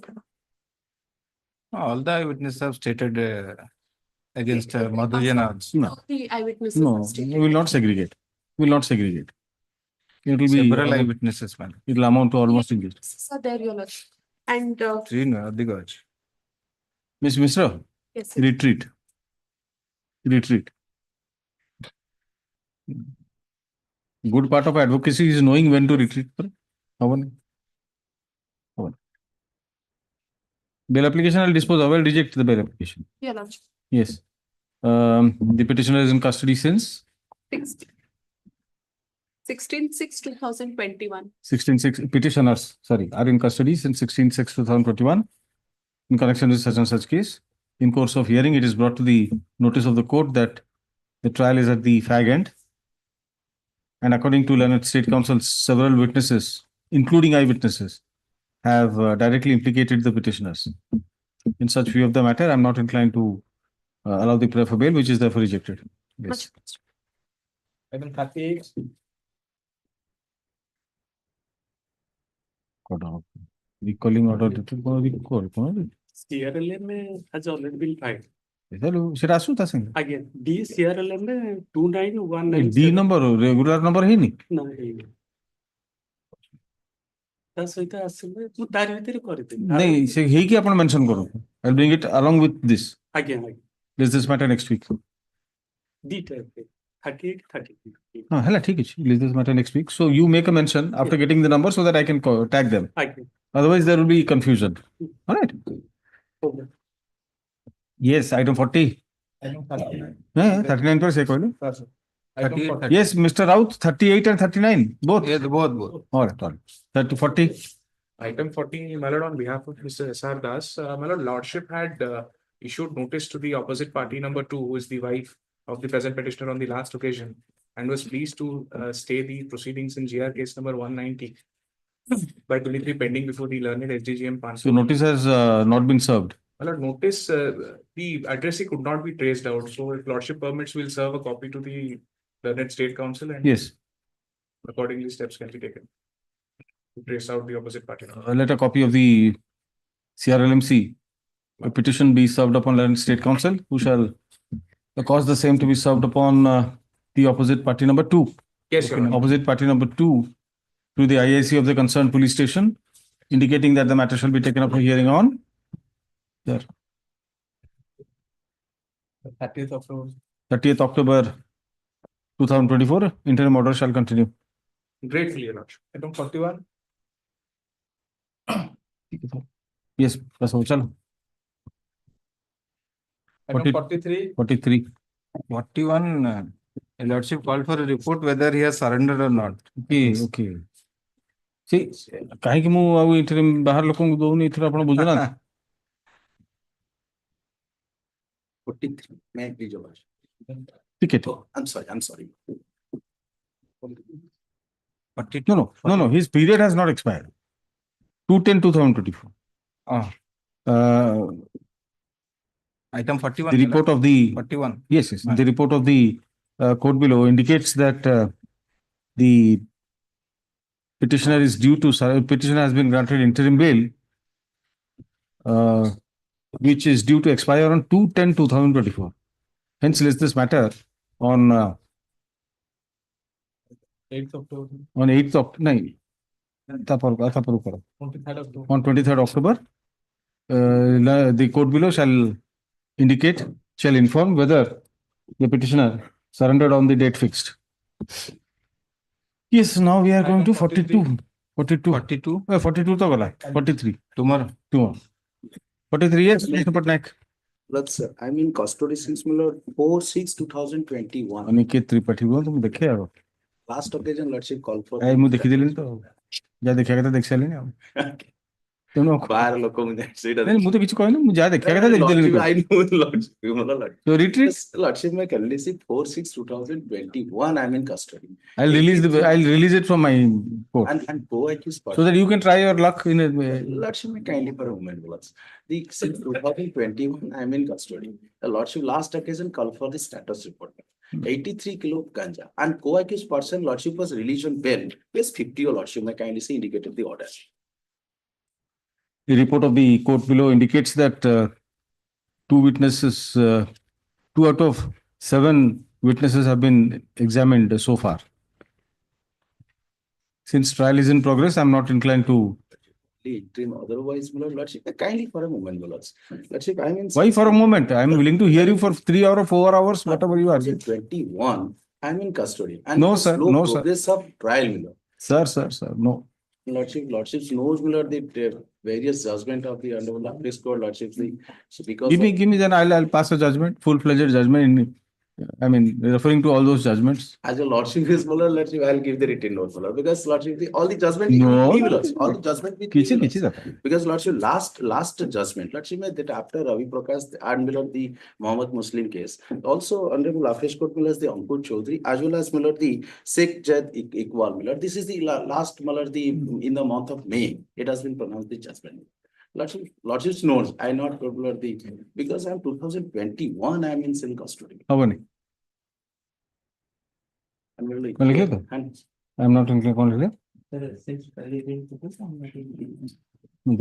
All the eyewitnesses have stated against Madhujana. No. The eyewitnesses No, have stated. we will not segregate. We will not segregate. It will be Several eyewitnesses, man. It will amount to almost engaged. So there, Your Lordship. And Ms. Mishra, yes, sir. retreat. Good part of advocacy is knowing when to retreat. Bail application, I'll dispose of. I'll reject the bail application. Your Lordship. Yes. The petitioner is in custody since 16/6/2021. 16/6. Petitioners, sorry, are in custody since 16/6/2021 in connection with such and such case. In course of hearing, it is brought to the notice of the court that the trial is at the fag end. And according to Learned State Counsel, several witnesses, including eyewitnesses, have directly implicated the petitioners. In such view of the matter, I am not inclined to allow the prayer for bail, which is therefore rejected. Yes. Item 38. Recalling order dated by recall. CRLM has already been filed. Hello, should I ask you something? Again, D CRLM 2919. D number, regular number है नहीं? No, ତା ସହିତ ଆସିଲେ ମୁଁ ତାରି ଭିତରେ କରିଦେବି। नहीं, से ही कि अपन mention करो. I'll bring it along with this. ଆଜ୍ଞା ଆଜ୍ଞା Let's this matter next week. ଦିଟା 38 33। No, hella, ठीक है. Let's this matter next week. So you make a mention after getting the number so that I can tag them. ଆଜ୍ଞା Otherwise, there will be confusion. All right. okay। Yes, item 40. Item 39. Yeah, 39 per se कहलो. Item 40. Yes, Mr. Raut, 38 and 39, both. Yes, both. All right, all right. 30, 40. Item 40, my lord, on behalf of Mr. S.R. Das, my lord, lordship had issued notice to the opposite party number 2, who is the wife of the present petitioner on the last occasion, and was pleased to stay the proceedings in GR case number 190 by delivery pending before the learned SDGM Panchal. So notice has not been served. My lord, notice the addressee could not be traced out, so if lordship permits, we'll serve a copy to the learned state council, and Yes. accordingly steps can be taken to trace out the opposite party. Let a copy of the CRLMC a petition be served upon Learned State Council, who shall cause the same to be served upon the opposite party number 2. Yes, Your Honor. Opposite party number 2 to the IIC of the concerned police station, indicating that the matter shall be taken up for hearing on. There. 30th October. 30th October 2024, interim order shall continue. Gratefully, Your Lordship. Item 41. Yes, that's all. Chalo. Item 43. 43. 41, Lordship called for a report whether he has surrendered or not. Okay, okay. See, काहे कि मु आउ interim बाहर लोगों को दोनी इथरा आपण बुझना. 43. May I please, Your Lordship? ठीक है. Oh, I'm sorry. No, his period has not expired. 2/10/2024. Item 41. The report of the 41. Yes. The report of the court below indicates that the petitioner is due to petitioner has been granted interim bail, which is due to expire on 2/10/2024. Hence, let's this matter on 8th October. on 8th of no, 23rd October. on 23rd October, the court below shall inform whether the petitioner surrendered on the date fixed. Yes, now we are going to 42. 42 to gala. 43. Tomorrow. 43 years, Mr. Patnaik. Look, sir, I'm in custody since 4/6/2021. Aniket Tripathi बोल तुम देखे यारो. Last occasion, Lordship called for. आई मुझे देखी दिल्ली तो जा देखा क्या था देख साले ने तुमने बाहर लोगों में नहीं मुझे किसी कोई नहीं मुझे जा देखा क्या था देख Delhi I know Lordship. So retreat. Lordship, my currently 4/6/2021. I'm in custody. I'll release it from my court. And go at his So that you can try your luck in a Lordship, may kindly for a moment, Lords. Since 2021, I'm in custody. The Lordship last occasion called for the status report. 83 kilo ganja. And co-accused person, Lordship was released on bail. Yes, 50, Your Lordship, may kindly see indicated the order. The report of the court below indicates that 2 witnesses, 2 out of 7 witnesses have been examined so far. Since trial is in progress, I'm not inclined to. Otherwise, Lordship, kindly for a moment, Lords. Lordship, I mean. Why for a moment? I'm willing to hear you for 3 or 4 hours, whatever you are. 21, I'm in custody. And No, sir. No, sir. Progress of trial, Sir. No. Lordships knows, my lord, the various judgment of the Honorable Appellate Court, Lordships, so because Give me, then I'll pass a judgment, full-fledged judgment referring to all those judgments. as a lordship is, my lord, lordship, I'll give the written note, my lord, because lordship, all the judgment No, with me, my lord, all the judgment with me, my lord. Kichi. Because lordship, last judgment, lordship, that after Ravi Prakash and my lord, the Mohammed Muslim case, also Honorable Appellate Court, my lord, the Ankur Chaudhary, as well as my lord, the Sheikh Jad Iqbal, my lord, this is the last, my lord, in the month of May, it has been pronounced the judgment. Lordship knows, I not popular the, because I'm 2021, I'm in civil custody. How many? I'm really. I'm not inclined. The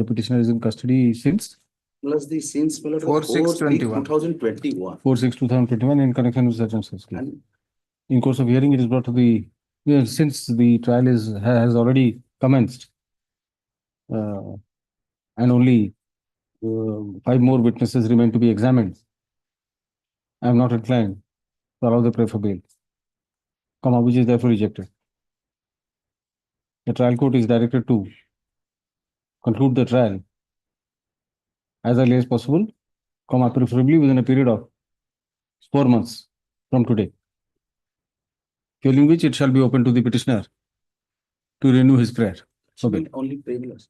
petitioner is in custody since? Plus the since 4/6/21. 2021. 4/6/2021 in connection with such and such case. In course of hearing, it is brought to the, since the trial has already commenced, and only 5 more witnesses remain to be examined, I am not inclined to allow the prayer for bail, which is therefore rejected. The trial court is directed to conclude the trial as early as possible, preferably within a period of 4 months from today, during which it shall be open to the petitioner to renew his prayer. Only privilege.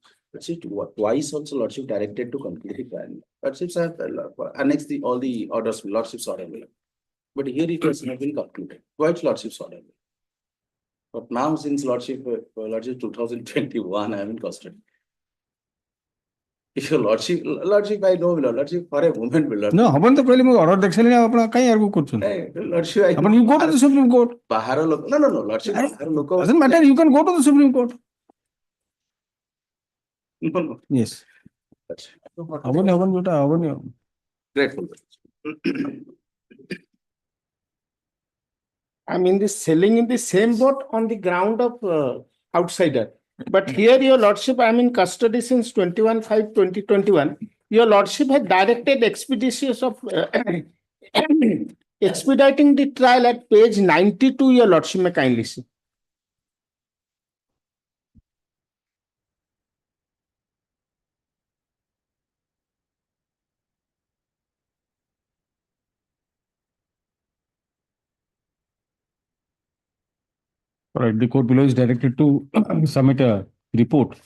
Twice also lordship directed to complete the trial. Lordships have annexed all the orders, lordships order. But here it has not been concluded. Twice lordships order. But now since lordship 2021, I am in custody. If your lordship I know, lordship for a moment will not. No, haven't the problem order actually Lordship, I you go to the Supreme Court. No, lordship. Doesn't matter, you can go to the Supreme Court. No. Yes. Grateful. I mean, this selling in the same boat on the ground of outsider. But here, your lordship, I am in custody since 21/5/2021. Your lordship had directed expeditious of expediting the trial at page 92. Your lordship may kindly see. Right, the court below is directed to submit a report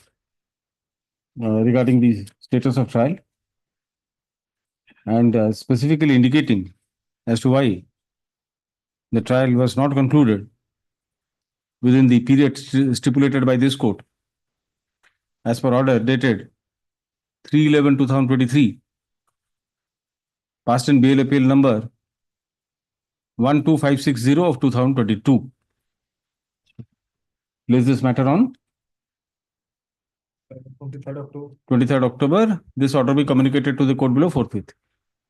regarding the status of trial and specifically indicating as to why the trial was not concluded within the period stipulated by this court as per order dated 3/11/2023, passed in bail appeal number 12560 of 2022. Place this matter on 23rd October. This order be communicated to the court below forthwith.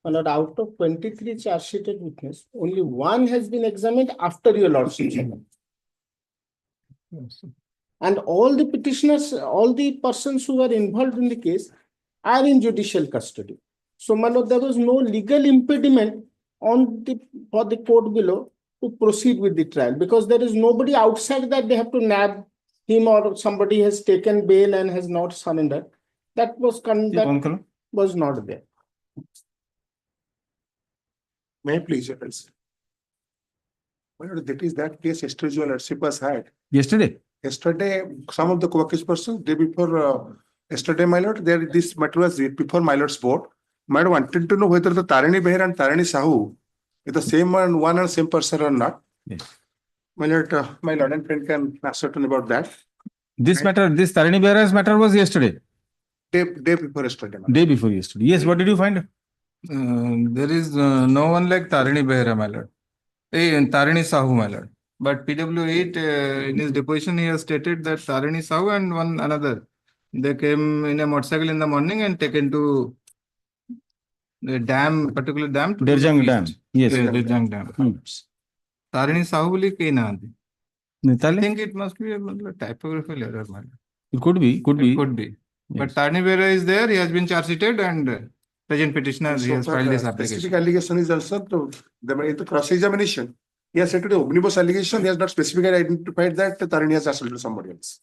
But out of 23 charge sheeted witnesses, only one has been examined after your lordship. And all the petitioners, all the persons who were involved in the case are in judicial custody. So, my lord, there was no legal impediment for the court below to proceed with the trial, because there is nobody outside that they have to nab him or somebody has taken bail and has not surrendered. That was not there. May I please, your Excellency? That is that case yesterday your lordship has had. Yesterday, some of the co-accused persons, day before yesterday, my lord, this matter was before my lord's board. My lord wanted to know whether the Tarini Beher and Tarini Sahu is the same one and same person or not. Yes. My lord and friend can ascertain about that. This Tarini Behera's matter was yesterday. Day before yesterday. Day before yesterday. Yes, what did you find? There is no one like Tarini Behera, my lord. Tarini Sahu, my lord. But PW8 in his deposition, he has stated that Tarini Sahu and one another, they came in a motorcycle in the morning and taken to the dam, particular dam. Derjang Dam. Yes. Derjang Dam. Tarini Sahu boli ke na. I think it must be a typographical error, my lord. It could be. Yes. But Tarini Behera is there. He has been charge sheeted and present petitioner, he has filed this application. Specific allegation is also in the cross-examination. He has stated omnibus allegation. He has not specifically identified that Tarini has assaulted somebody else.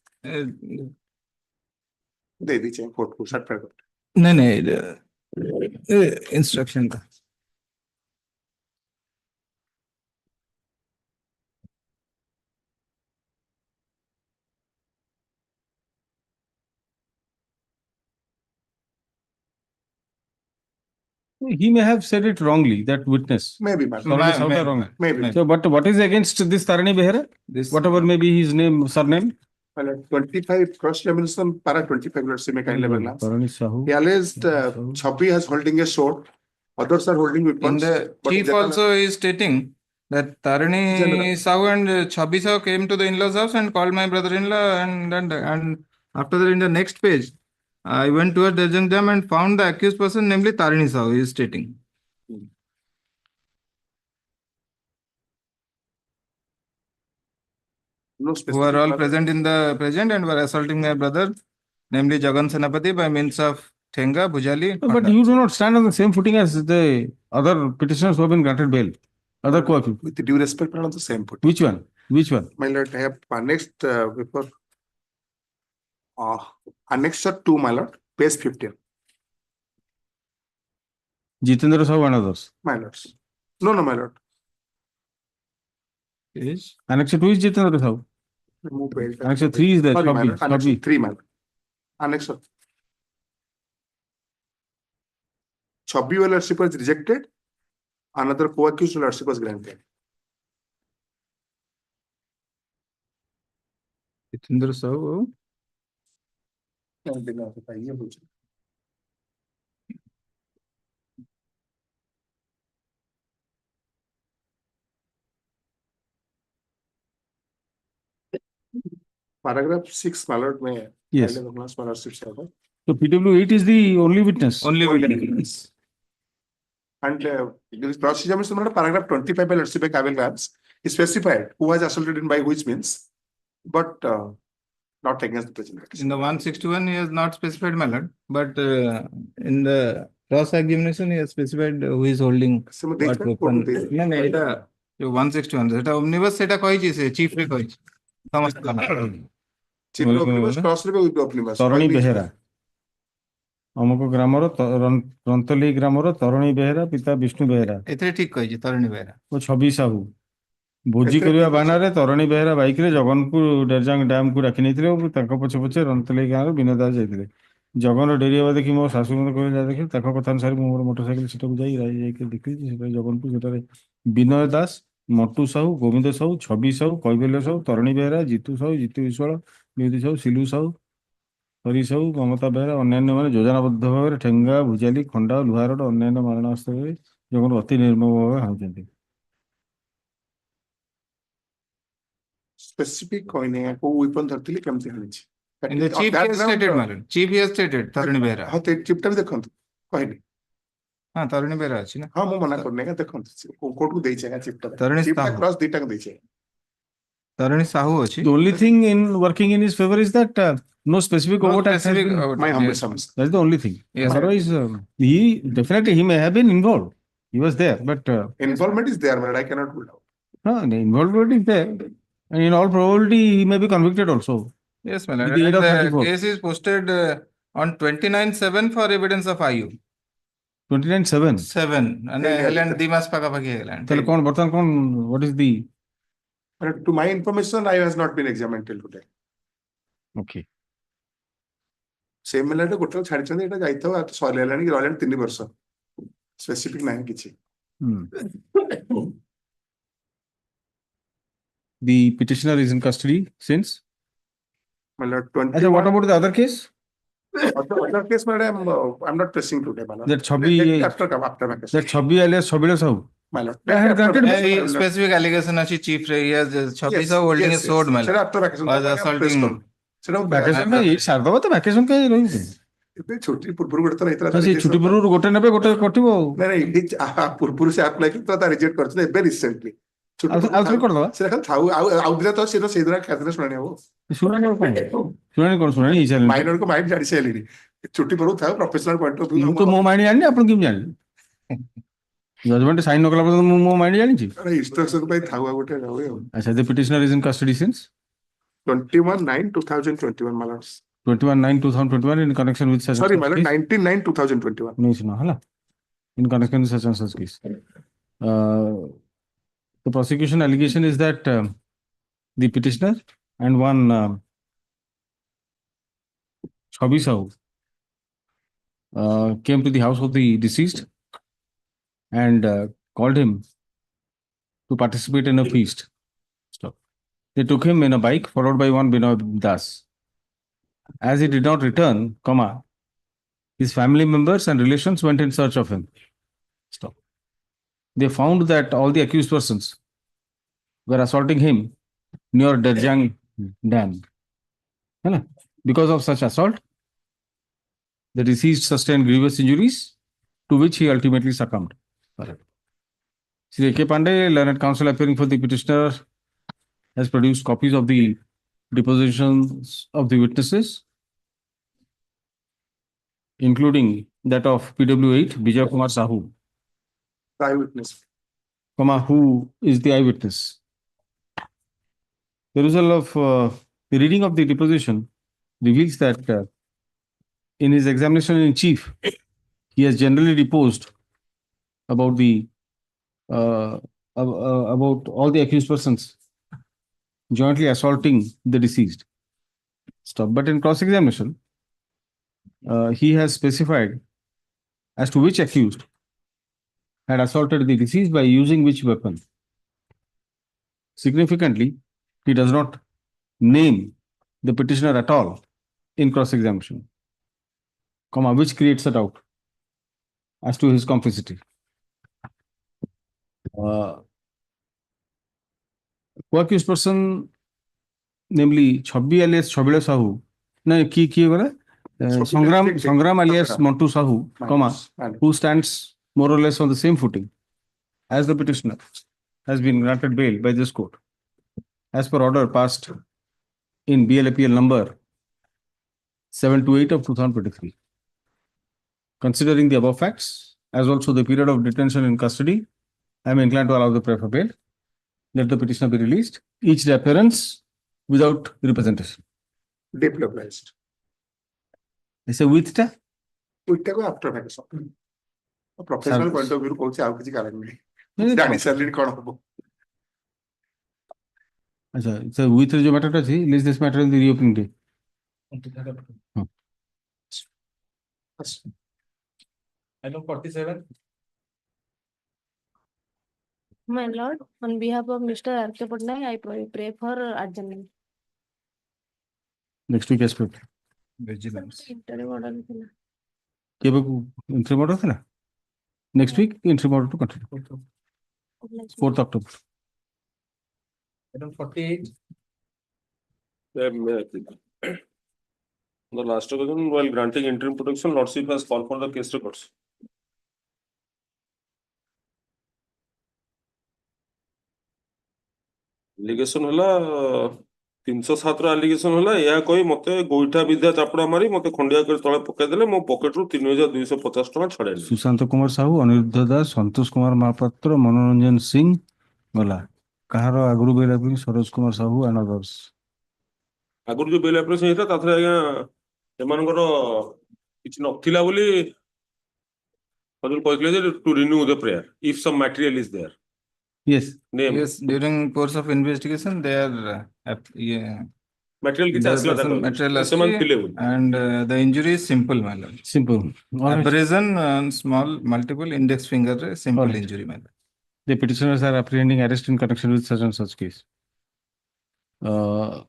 दे दीजिए court को certified कर नहीं नहीं instruction का He may have said it wrongly, that witness. maybe madam Tarani Sahu ka wrong. maybe So, but what is against this Tarani Behera? Whatever may be his name, surname? well 25 cross examination para 25 let's say mechanical level now Tarani Sahu. he alleged Chhabi has holding a sword, others are holding In weapons. the but chief general- also is stating that Tarini General. Sahu and Chhabi Sahu came to the in-laws house and called my brother-in-law and after that in the next page, I went towards the jam and found the accused person, namely Tarini Sahu, he is stating. no Who specific are all person. present in the present and were assaulting my brother, namely Jagan Senapati by means of Thenga, Bhujali. But you do not stand on the same footing as the other petitioners who have been granted bail. Other co-accused. With due respect, on the same foot. Which one? Which one? My lord, I have annexed before annexed 2, my lord, page 15. Jitendra Sahu and others. My lords. No, my lord. Is Annex 2 is Jitendra Sahu. Remove page. Annex 3 is there. Sorry, my lord. Annex Chhabi. 3, my lord. Annex 3 lordship was rejected. Another co-accused lordship was granted. Jitendra Sahu. Paragraph 6, my lord, may Yes. scholarship server. So PW 8 is the only witness. Only witness. And this cross examination, paragraph 25 by lordship by Kavel Labs is specified who was assaulted in by which means, but not against the president. In the 161, he has not specified, my lord, but in the cross examination, he has specified who is holding So, what weapon. No, no, এটা 161, সেটা omnibus সেটা কইছি সে chief রে কইছি সমস্ত Chief of Omnibus, cross review with Omnibus. ତରଣୀ ବେହେରା ଅମୁକ ଗ୍ରାମର ରନ୍ତଲି ଗ୍ରାମର ତରଣୀ ବେହେରା ପିତା ବିଷ୍ଣୁ ବେହେରା ଏଥିରେ ଠିକ କହିଛି ତରୁଣୀ ବେହେରା ଓ ଛବି ସାହୁ ଭୋଜି କରିବା ବାହାନାରେ ତରଣୀ ବେହେରା ବାଇକରେ ଜଗନକୁ ଡେରଜାଙ୍ଗ ଡ୍ୟାମକୁ ଡାକି ନେଇଥିଲେ ଓ ତାଙ୍କ ପଛେ ପଛେ ରନ୍ତଲି ଗାଁର ବିନୋଦ ଦାସ ଯାଇଥିଲେ। ଜଗନ ଡେରି ହେବା ଦେଖି ମୋ ଶାଶୁ ମୋତେ କହିଲେ ଯାହା ଦେଖିଲି ତାଙ୍କ କଥା ଅନୁସାରେ ମୁଁ ମୋର ମୋଟରସାଇକେଲ ସେଟାକୁ ଯାଇକି ଦେଖିଲି ସେଠାରେ ଜଗନକୁ ସେଠାରେ ବିନୟ ଦାସ ମଣ୍ଟୁ ସାହୁ ଗୋବିନ୍ଦ ସାହୁ ଛବି ସାହୁ କୈବଲ୍ୟ ସାହୁ ତରଣୀ ବେହେରା ଜିତୁ ସାହୁ ଜିତୁ ବିଶ୍ୱାଳ ବିଭୂତି ସାହୁ ସିଲୁ ସାହୁ ହରି ସାହୁ ମମତା ବେହେରା ଅନ୍ୟାନ୍ୟ ମାନେ ଯୋଜନାବଦ୍ଧ ଭାବରେ ଠେଙ୍ଗା ଭୁଜାଲି ଖଣ୍ଡା ଲୁହାରଡ଼ ଅନ୍ୟାନ୍ୟ ମାରଣାସ୍ତ୍ରରେ ଜଗନ ଅତି ନିର୍ମମ ଭାବେ ହାଣୁଛନ୍ତି। Specific coin କୋଉ weapon ଧରିଥିଲି କେମିତି ହାଣିଛି। In the chief he has stated, my lord. Chief he has stated, ତରୁଣୀ ବେହେରା। ହଁ ଚିପ୍ଟା ବି ଦେଖନ୍ତୁ କହିଲି। ହଁ ତରୁଣୀ ବେହେରା ଅଛି ନା। ହଁ ମୁଁ ମନା କରୁନି ଆଜ୍ଞା ଦେଖନ୍ତୁ କୋର୍ଟକୁ ଦେଇଛି ଆଜ୍ଞା ଚିପ୍ଟା। ତରୁଣୀ ଚିପ୍ଟା ସାହୁ। କ୍ରସ୍ ଦିଟାକୁ ଦେଇଛି। ତରୁଣୀ ସାହୁ ଅଛି। The only thing in working in his favor is that no specific No overt act has specific been. overt My act, humble yes. service. That's the only thing. Yes, sir. Otherwise, he definitely he may have been involved. He was there, but Involvement is there, but I cannot rule out. no, the involvement is there. And in all probability, he may be convicted also. Yes, my With lord. the aid And of the 34. case is posted on 29/7 for evidence of IU. 29/7. 7 and Yeah, Helen Dimas ପାଖାପାଖି ହେଇଗଲାଣି। ତାହେଲେ କ'ଣ ବର୍ତ୍ତମାନ କ'ଣ what is the But to my information, I has not been examined till today. okay. Same ମେଲାରେ ଗୋଟେ ଛାଡ଼ିଛନ୍ତି ଏଇଟା ଯାଇଥାଉ ସରିଲାଣି ରହିଲାଣି 3 ବର୍ଷ। ସ୍ପେସିଫିକ ନାହିଁ କିଛି। The petitioner is in custody since. My lord, 20. Achha, what about the other case? Other case, madam, I'm not pressing today, my lord. That Chhabi, After vacation. that Chhabi alias Chabila Sahu. My lord. I had granted Hey, specific allegation ଅଛି chief ରେ he has Chhabi Sahu holding a sword, my ସେଟା lord. after vacation. Was assaulting. ସେଟା Vacation ନା ଏଇ ସାରଦବ ତ vacation କାହିଁ ରହିବୁ? ଏବେ ଛୁଟି ପୂର୍ବରୁ ଗୋଟେ ଥର ହେଇଥିଲା। ସେଇ ଛୁଟି ପୂର୍ବରୁ ଗୋଟେ ନେବେ ଗୋଟେ କଟିବ ଆଉ। ନାଇଁ ପୂର୍ବରୁ ସେ ଆପ୍ଲାଏ କରି ତା ରିଜେକ୍ଟ କରିଛନ୍ତି ଏବେ ରିସେଣ୍ଟଲି। ଆଉ ଥରେ କରିଦବା। ସେଟା ଖାଲି ଥାଉ ଆଉ ଦିନ ତ ସେଇଦିନ ଖାଦ୍ୟରେ ଶୁଣାଣି ହବ। ଶୁଣାଣି କ'ଣ? ଶୁଣାଣି କ'ଣ ଶୁଣାଣି ହେଇସାରିଲାଣି। ମାଇନରକୁ ମାଇଣ୍ଡ ଜାଣି ସାରିଲିଣି। ଛୁଟି ପୂର୍ବରୁ ଥାଉ ପ୍ରଫେସନାଲ ପଏଣ୍ଟ ଅଫ ମୁଁ ତ ମୋ ମାଇଣ୍ଡ ଜାଣିନି ଆପଣ କେମିତି ଜାଣିଲେ? ଜଜମେଣ୍ଟ ସାଇନ୍ ନ କଲା ପର୍ଯ୍ୟନ୍ତ ମୁଁ ମୋ ମାଇଣ୍ଡ ଜାଣିଛି। ଇନଷ୍ଟ୍ରକ୍ସନ ପାଇଁ ଥାଉ ଆଉ ଗୋଟେ ରହୁ ଆଉ। ଆଚ୍ଛା, the petitioner is in custody since 21/9/2021, my lords. 21/9/2021 in connection with such and Sorry, such my lord, case. 19/9/2021. No, it's not, hala. In connection with such and such case. The prosecution allegation is that the petitioner and one Chabi Sahu came to the house of the deceased and called him to participate in a feast. Stop. They took him in a bike followed by one Binoy Das. As he did not return, his family members and relations went in search of him. Stop. They found that all the accused persons were assaulting him near Derjang Dam. Because of such assault, the deceased sustained grievous injuries to which he ultimately succumbed. Sri A.K. Pandey, learned counsel appearing for the petitioner, has produced copies of the depositions of the witnesses, including that of PW8, Vijay Kumar Sahu, The eyewitness. who is the eyewitness. The result of the reading of the deposition reveals that in his examination in chief, he has generally deposed about the about all the accused persons jointly assaulting the deceased. Stop. But in cross-examination, he has specified as to which accused had assaulted the deceased by using which weapon. Significantly, he does not name the petitioner at all in cross-examination, which creates a doubt as to his complicity. Co-accused person, namely Chhabbi alias Chhabile Sahu, Sangram alias Montu Sahu, who stands more or less on the same footing as the petitioner, has been granted bail by this court as per order passed in BLAPL number 728 of 2023. Considering the above facts, as also the period of detention in custody, I am inclined to allow the prayer for bail. Let the petitioner be released, each day appearance without representation. Depluralized. I say with ta? With ta after facts. A professional point of view, also have kiसी कारण नहीं. That is certainly कौन अच्छा, so with जो matter था, list this matter in the reopening day. Item 47. My lord, on behalf of Mr. R.K. Patnaik, I pray for adjournment. Next week aspect. Vigilance. Interim orderଥିଲା. Interim order ଥିଲା? Next week, interim order to continue. 4th October. Item 48. The last occasion, while granting interim protection, Lordship has called for the case records. Allegation होला 307 allegation होला या कोई मते गोइठा विद्या चापड़ा मारी मते खंडिया कर तळे पकाय देले मो पॉकेट रु 3250 टका छडे सुशांत कुमार साहू, अनिरुद्ध दास, संतोष कुमार महापात्र, मनोरंजन सिंह गला कहार आगुरु बेला पनि सरोज कुमार साहू एंड अदर्स आगुरु जो बेल ऑपरेशन हेता ताथरे आज्ञा एमानकर किछि नथिला बोली हजुर कहले जे to renew the prayer if some material is there. Yes. Name. Yes, during course of investigation, they are material किछि असला था material सेमान थिले बोली and the injury is simple, my lord. Simple. Abrasion and small multiple index finger simple injury, my lord. The petitioners are apprehending arrest in connection with such and such case. The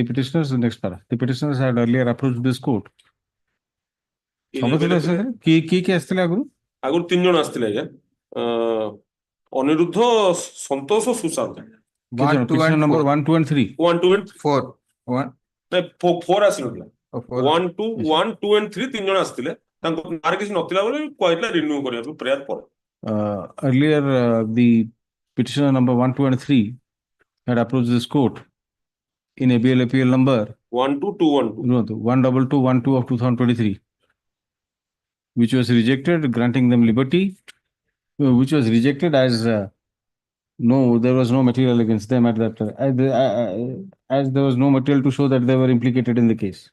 petitioners, next para. The petitioners had earlier approached this court. की आस्थिले आगु आगु 3 जन आस्थिले आज्ञा अनिरुद्ध संतोष और Sushant 1, 2 and number 1, 2 and 3 1, 2 and 4 1 4 आसिनला 1, 2 1, 2 and 3 3 जन आस्थिले तांको मार किछि नथिला बोले कहला रिन्यू करिया प्रेयर पर earlier the petitioner number 1, 2 and 3 had approached this court in APL number 12212 of 2023, which was rejected, granting them liberty, which was rejected as no, there was no material against them at that as there was no material to show that they were implicated in the case.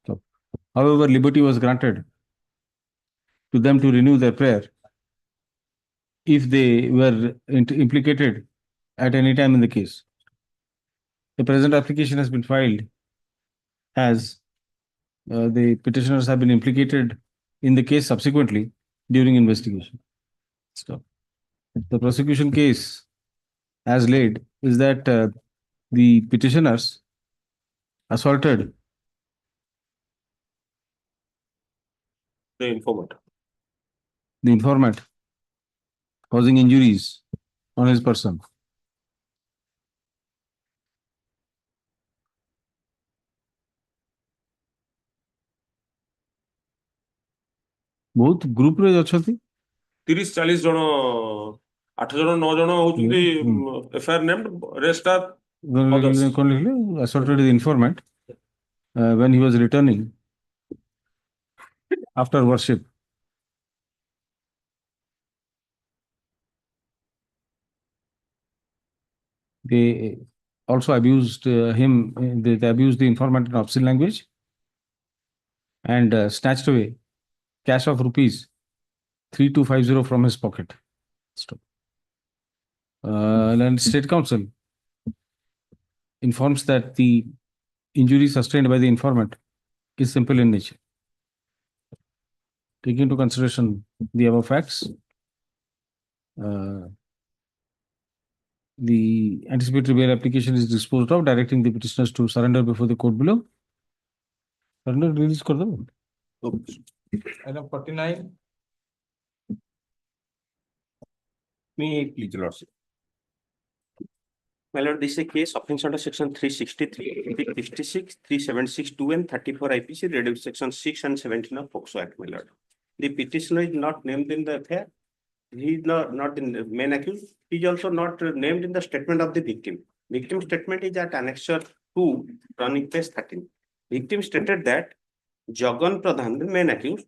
So, however, liberty was granted to them to renew their prayer if they were implicated at any time in the case. The present application has been filed as the petitioners have been implicated in the case subsequently during investigation. So, the prosecution case as laid is that the petitioners assaulted The informant, causing injuries on his person. बहुत group रे अछथि 30-40 जन 8 जन 9 जन होउछन्ति FIR named rest are assaulted the informant when he was returning after worship. They also abused him. They abused the informant in obscene language and snatched away cash of rupees 3250 from his pocket. And State Council informs that the injury sustained by the informant is simple in nature. Taking into consideration the above facts, the anticipatory bail application is disposed of, directing the petitioners to surrender before the court below. Surrender, release kar do. Item 49. Me, please, Lordship. My lord, this is a case offense under section 363, 366, 3762 and 34 IPC, reduced section 6 and 17 of POCSO Act, my lord. The petitioner is not named in the affair. He is not in the main accused. He is also not named in the statement of the victim. Victim statement is at annexure 2, running page 13. Victim stated that Jagan Pradhan, the main accused,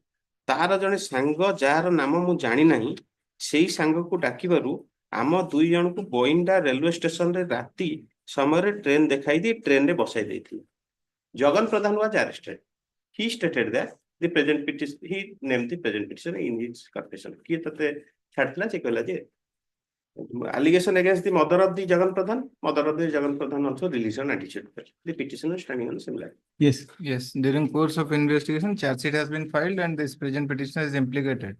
तार जने सांग jar नाम मु जानी नहीं सेही सांग को डाकिबारु आम दुई जन को बोइंडा रेलवे स्टेशन रे राती समय ट्रेन देखाई दी ट्रेन रे बसाई देथि Jagan Pradhan was arrested he stated that the present petition he named the present petitioner in his confession किए तते छाडला जे कहला जे allegation against the mother of the Jagan Pradhan also released an attitude. The petitioner standing on similar. Yes. During course of investigation, charge sheet has been filed and this present petitioner is implicated.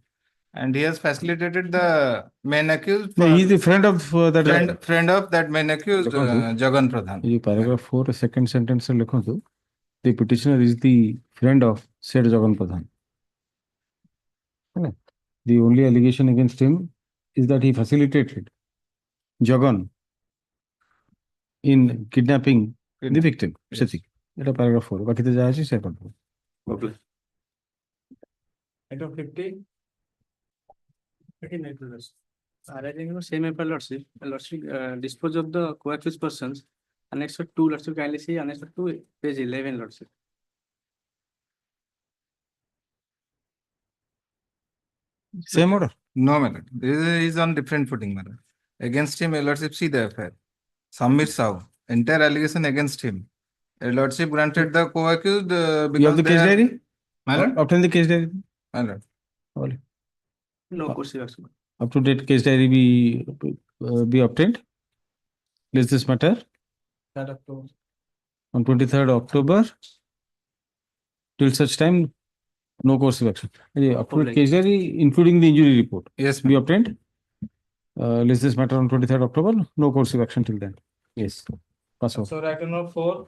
And he has facilitated the main accused. No, he is the friend of that. Friend of that main accused, Jagan Pradhan. In paragraph 4, second sentence, the petitioner is the friend of said Jagan Pradhan. The only allegation against him is that he facilitated Jagan in kidnapping the victim. Yes. That is paragraph 4. Baki to jaye se padbo. Okay. Item 50. Same lordship, dispose of the co-accused persons. Annexure 2, lordship, kindly see annexure 2, page 11, lordship. Same order? No, madam. This is on different footing, madam. Against him, lordship, see the affair. Samir Sahu, entire allegation against him. Lordship granted the co-accused because you have the case diary? Madam? Obtain the case diary. Madam. No course of action. Up to date case diary be obtained. List this matter. On 23rd October. Till such time, no course of action. Up to date case diary, including the injury report. Yes, be obtained. List this matter on 23rd October. No course of action till then. Yes. Pass over. So, item number 4.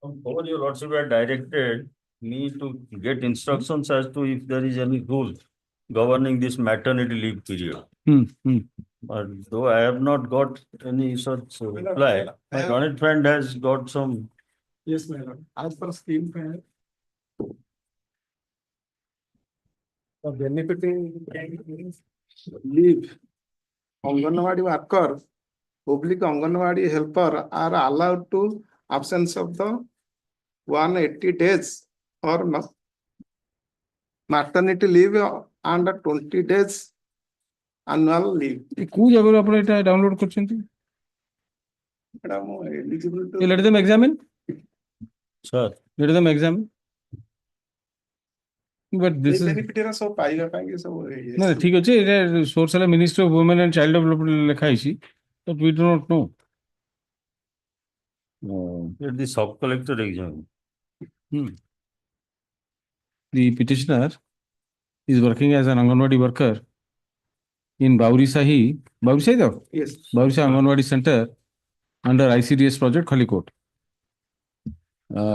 Over your lordship had directed me to get instructions as to if there is any rule governing this maternity leave period. But though I have not got any such reply, my learned friend has got some. Yes, my lord. As per scheme, the benefiting leave, Anganwadi worker, public Anganwadi helper are allowed to absence of the 180 days or maternity leave under 20 days annual leave. କୋଉ ଜାଗାରୁ ଆପଣ ଏଟା download କରିଛନ୍ତି? Madam, eligible to. Let them examine. Sir. Let them examine. But this is benefit ସବୁ ପାଇବା ପାଇଁ ସବୁ no, ଠିକ ଅଛି ଏଟା source ହେଲା Ministry of Women and Child Development ଲେଖା ହେଇଛି, but we do not know. Let the sub-collector examine. The petitioner is working as an Anganwadi worker in Baurisahi, though? Yes. Baurisa Anganwadi Center under ICDS project Khalikot.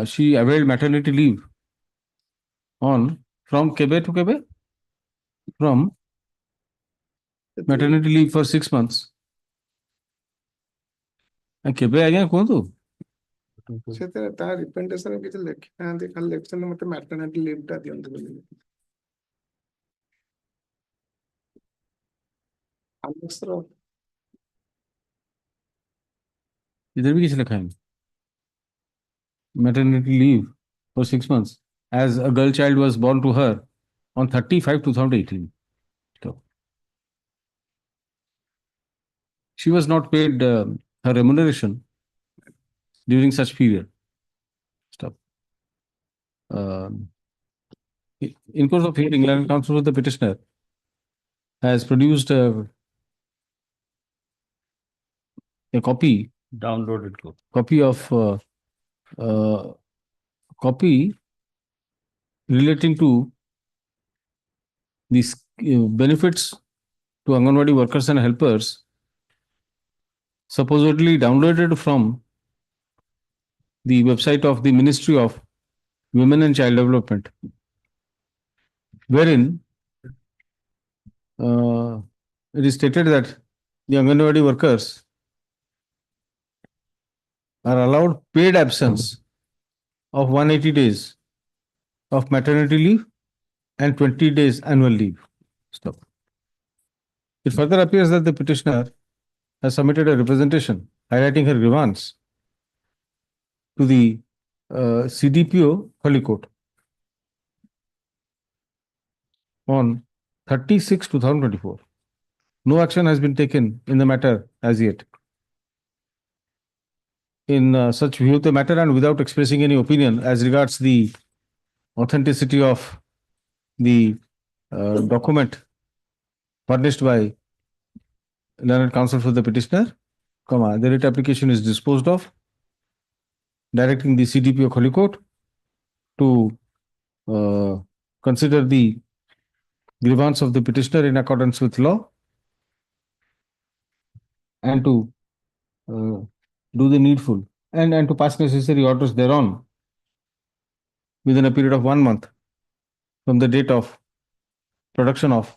She availed maternity leave from Kebe to Kebe? From maternity leave for 6 months. Kebe ଆଜ୍ଞା କୁହନ୍ତୁ? ସେଥିରେ ତା representation କିଛି ଲେଖି ନାହାନ୍ତି, ଖାଲି ଲେଖିଛନ୍ତି ମତେ ମ୍ୟାଟର୍ନିଟି ଲିଭ୍ ଟା ଦିଅନ୍ତୁ ବୋଲି। ଆଲେକ୍ସର इधर भी किसी लिखा है maternity leave for 6 months as a girl child was born to her on 30/5/2018. So she was not paid her remuneration during such period. Stop. In course of hearing, learned counsel of the petitioner has produced a copy, Downloaded copy of copy relating to these benefits to Anganwadi workers and helpers, supposedly downloaded from the website of the Ministry of Women and Child Development, wherein it is stated that the Anganwadi workers are allowed paid absence of 180 days of maternity leave and 20 days annual leave. Stop. It further appears that the petitioner has submitted a representation highlighting her grievance to the CDPO Khalikot on 30/6/2024. No action has been taken in the matter as yet. In such view of the matter and without expressing any opinion as regards the authenticity of the document furnished by learned counsel for the petitioner, the writ application is disposed of, directing the CDPO Khalikot to consider the grievance of the petitioner in accordance with law and to do the needful and to pass necessary orders thereon within a period of 1 month from the date of production of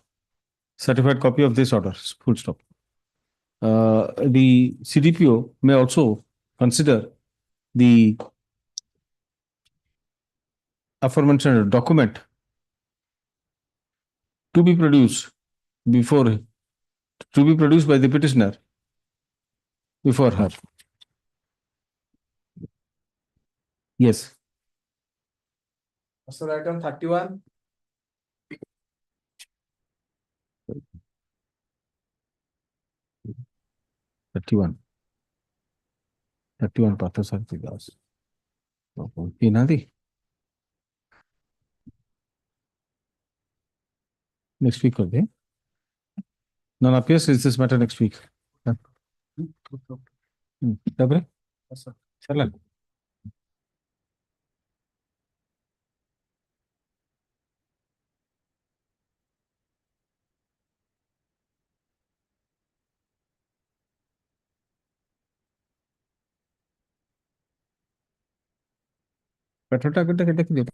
certified copy of this order. Full stop. The CDPO may also consider the aforementioned document to be produced by the petitioner before her. Yes. So item 31. 31 Parthasarthi Das. Inadi. Next week, okay? None appears. Is this matter next week? Tabre? Yes, sir. Chalan. Patota kita.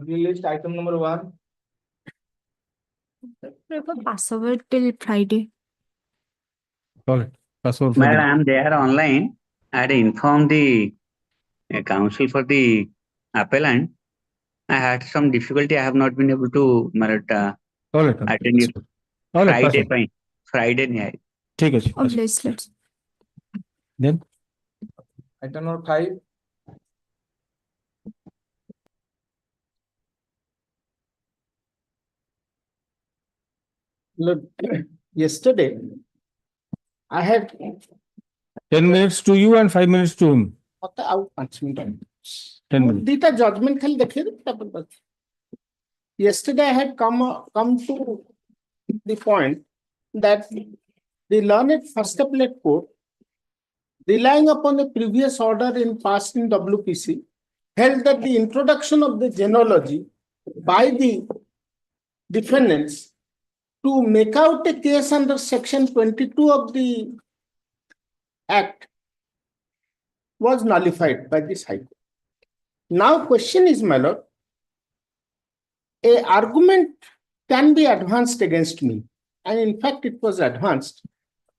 List item number 1. Pass over till Friday. Call it. Pass over. Madam, I am there online. I had informed the counsel for the appellant. I had some difficulty. I have not been able to attend it. Friday. Friday न्याय. ठीक है जी. Let's. Then Item number 5. Look, yesterday, I had 10 minutes to you and 5 minutes to him. out 5 minutes. 10 minutes. Dita judgment khali dekhe the. Yesterday, I had come to the point that the learned First Appellate Court, relying upon the previous order in passed in WPC, held that the introduction of the genealogy by the defendants to make out a case under section 22 of the Act was nullified by this High Court. Now, question is, my lord, a argument can be advanced against me, and in fact, it was advanced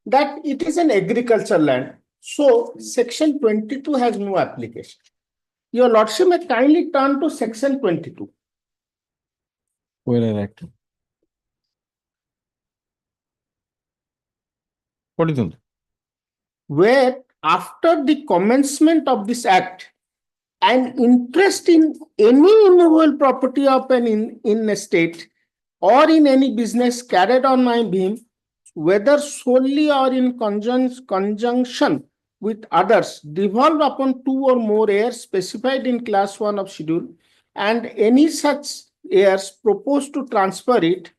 that it is an agricultural land, so section 22 has no application. Your lordship may kindly turn to section 22. Where act? What is it? Where after the commencement of this act, an interest in any immovable property of an in a state or in any business carried on my behalf, whether solely or in conjunction with others, devolved upon 2 or more heirs specified in class 1 of schedule, and any such heirs propose to transfer it,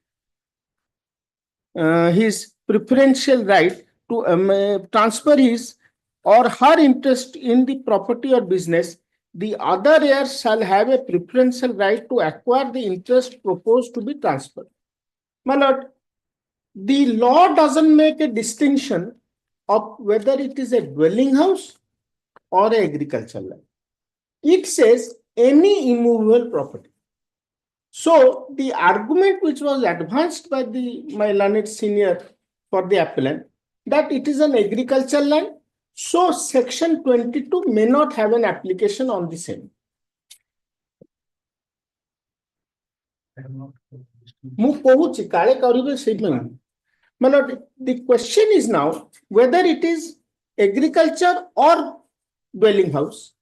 his preferential right to transfer his or her interest in the property or business, the other heirs shall have a preferential right to acquire the interest proposed to be transferred. My lord, the law doesn't make a distinction of whether it is a dwelling house or an agricultural land. It says any immovable property. So the argument which was advanced by my learned senior for the appellant, that it is an agricultural land, so section 22 may not have an application on the same. My lord, the question is now whether it is agriculture or dwelling house.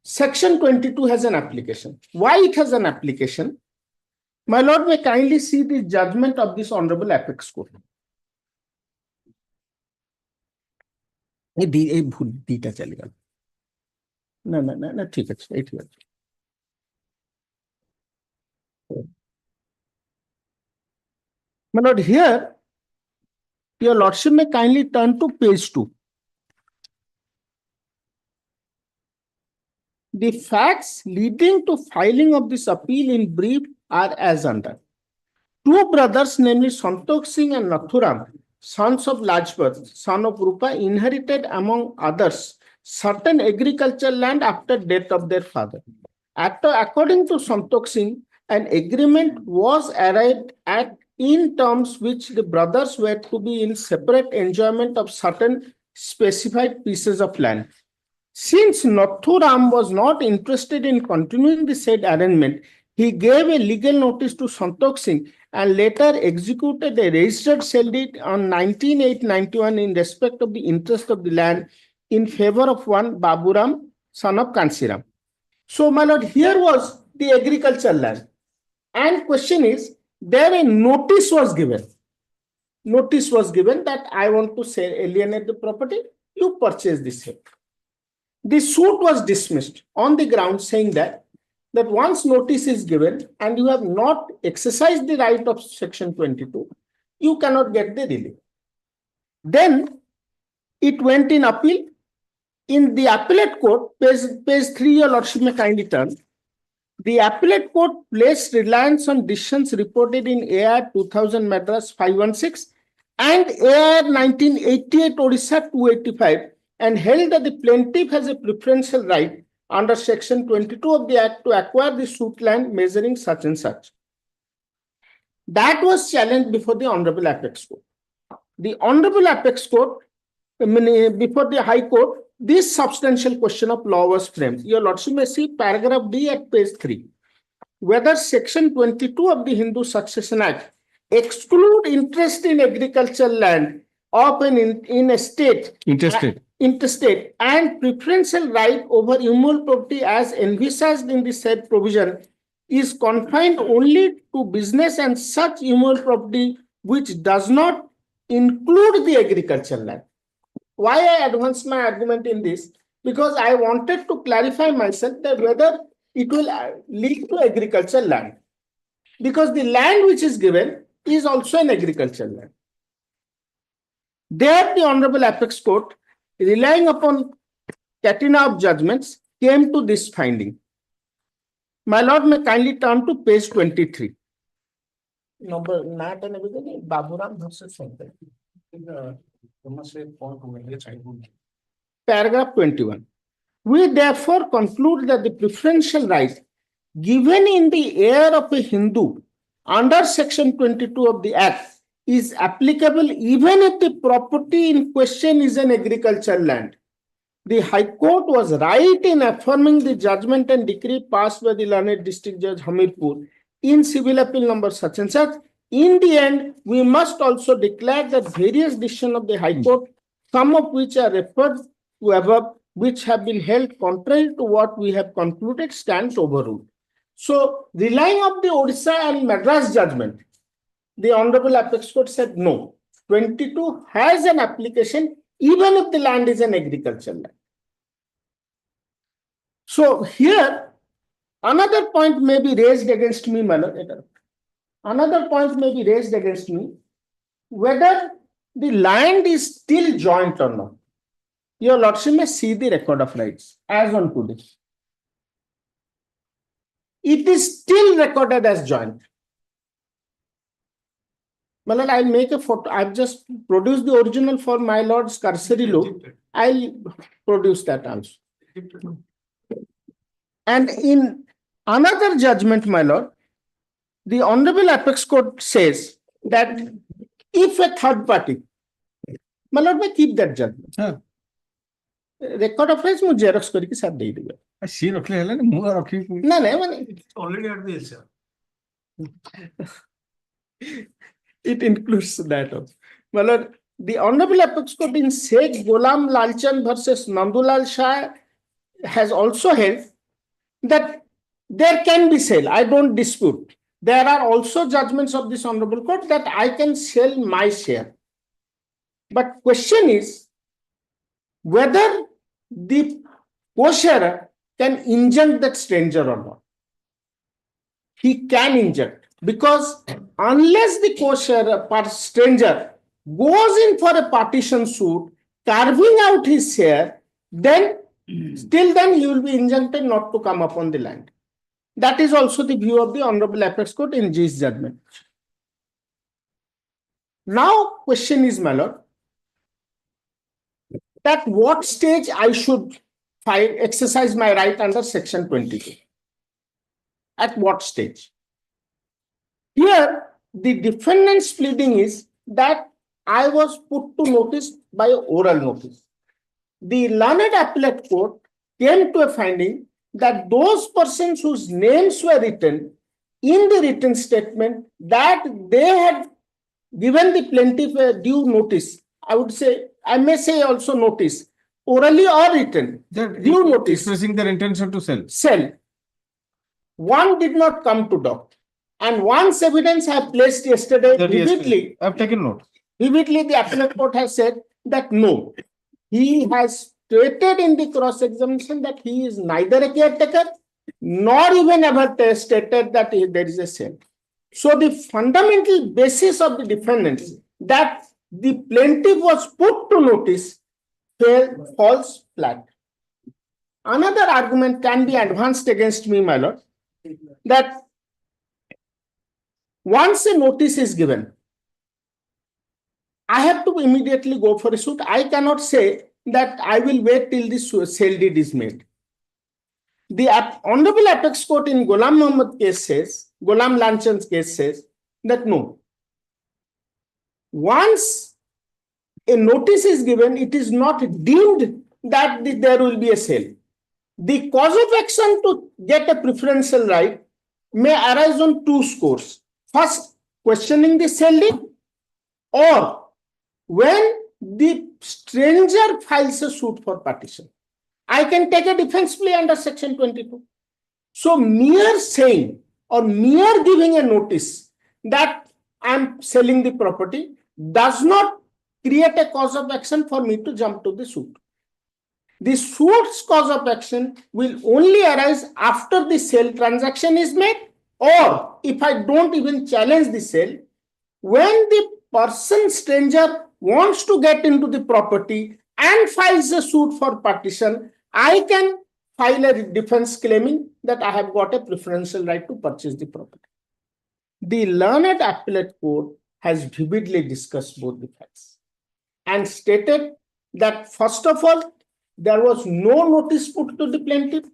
Section 22 has an application. Why it has an application? My lord may kindly see the judgment of this Honorable Apex Court. दिटा चलेगा ना ना ना ना ठीक है ठीक है My lord, here your lordship may kindly turn to page 2. The facts leading to filing of this appeal in brief are as under. 2 brothers, namely Santokh Singh and Nathuram, sons of Lajpat, son of Rupa, inherited among others certain agricultural land after death of their father. According to Santokh Singh, an agreement was arrived at in terms which the brothers were to be in separate enjoyment of certain specified pieces of land. Since Nathuram was not interested in continuing the said arrangement, he gave a legal notice to Santokh Singh and later executed a registered sale deed on 19/8/91 in respect of the interest of the land in favor of one Baburam, son of Kansiram. So, my lord, here was the agricultural land. And question is, there a notice was given. Notice was given that I want to alienate the property, you purchase this sale. The suit was dismissed on the ground saying that once notice is given and you have not exercised the right of section 22, you cannot get the relief. Then it went in appeal. In the appellate court, page 3, your lordship may kindly turn. The appellate court placed reliance on decisions reported in AR 2000 Madras 516 and AR 1988 Orissa 285 and held that the plaintiff has a preferential right under section 22 of the Act to acquire the suit land measuring such and such. That was challenged before the Honorable Apex Court. The Honorable Apex Court, before the High Court, this substantial question of law was framed. Your lordship may see paragraph D at page 3. Whether section 22 of the Hindu Succession Act exclude interest in agricultural land of an in a state interstate and preferential right over immutable property as envisaged in the said provision is confined only to business and such immutable property which does not include the agricultural land. Why I advanced my argument in this? Because I wanted to clarify myself that whether it will lead to agricultural land. Because the land which is given is also an agricultural land. There the Honorable Apex Court, relying upon catena of judgments, came to this finding. My Lord may kindly turn to page 23. Number not and everything, Baburam versus something. Paragraph 21. We therefore conclude that the preferential right given in the heir of a Hindu under section 22 of the Act is applicable even if the property in question is an agricultural land. The High Court was right in affirming the judgment and decree passed by the learned District Judge Hamirpur in civil appeal number such and such. In the end, we must also declare that various decisions of the High Court, some of which are referred to above, which have been held contrary to what we have concluded, stands overruled. So, relying on the Odisha and Madras judgment, the Honorable Apex Court said no. 22 has an application even if the land is an agricultural land. So, here, another point may be raised against me, another point may be raised against me, whether the land is still joint or not. Your Lordship may see the record of rights as on today. It is still recorded as joint. Malal, I'll make a photo. I've just produced the original for my Lord's cursory look. I'll produce that also. And in another judgment, my Lord, the Honorable Apex Court says that if a third party, my Lord may keep that judgment. Record of rights, मुझे xerox करके साथ दे देगा. सी रख ले है ना मुंह रखी ना नहीं मैंने Already at this. it includes that also. My Lord, the Honorable Apex Court in Sheikh Ghulam Lalchand versus Nandulal Shah has also held that there can be sale. I don't dispute. There are also judgments of this Honorable Court that I can sell my share. But question is whether the co-sharer can injunct that stranger or not. He can injunct because unless the co-sharer or stranger goes in for a partition suit, carving out his share, then still then he will be injuncted not to come upon the land. That is also the view of the Honorable Apex Court in this judgment. Now, question is, my Lord, at what stage I should exercise my right under section 22? At what stage? Here, the defendant's pleading is that I was put to notice by oral notice. The learned appellate court came to a finding that those persons whose names were written in the written statement that they had given the plaintiff a due notice, I would say, I may say also notice, orally or written, due notice. Expressing their intention to sell. Sell. One did not come to dock. And once evidence I have placed yesterday, vividly, I have taken note. Vividly, the appellate court has said that no, he has stated in the cross-examination that he is neither a caretaker nor even ever stated that there is a sale. So the fundamental basis of the defendants that the plaintiff was put to notice falls flat. Another argument can be advanced against me, my Lord, that once a notice is given, I have to immediately go for a suit. I cannot say that I will wait till the sale deed is made. The Honorable Apex Court in Ghulam Muhammad case says, Ghulam Lanchand's case says that no. Once a notice is given, it is not deemed that there will be a sale. The cause of action to get a preferential right may arise on two scores. First, questioning the cell deed, or when the stranger files a suit for partition. I can take a defense plea under section 22. So mere saying or mere giving a notice that I'm selling the property does not create a cause of action for me to jump to the suit. The suit's cause of action will only arise after the sale transaction is made, or if I don't even challenge the sale, when the person stranger wants to get into the property and files a suit for partition, I can file a defense claiming that I have got a preferential right to purchase the property. The learned appellate court has vividly discussed both the facts and stated that, first of all, there was no notice put to the plaintiff.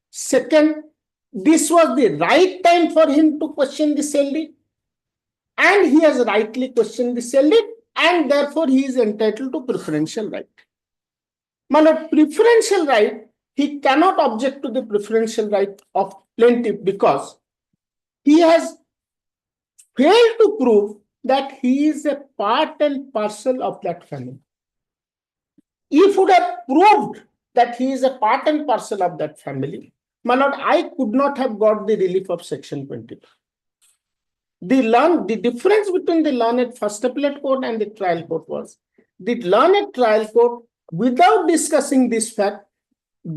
Second, this was the right time for him to question the sale deed, and he has rightly questioned the sale deed, and therefore he is entitled to preferential right. My lord, preferential right, he cannot object to the preferential right of plaintiff because he has failed to prove that he is a part and parcel of that family. If would have proved that he is a part and parcel of that family, my lord, I could not have got the relief of section 22. The difference between the learned first appellate court and the trial court was the learned trial court, without discussing this fact,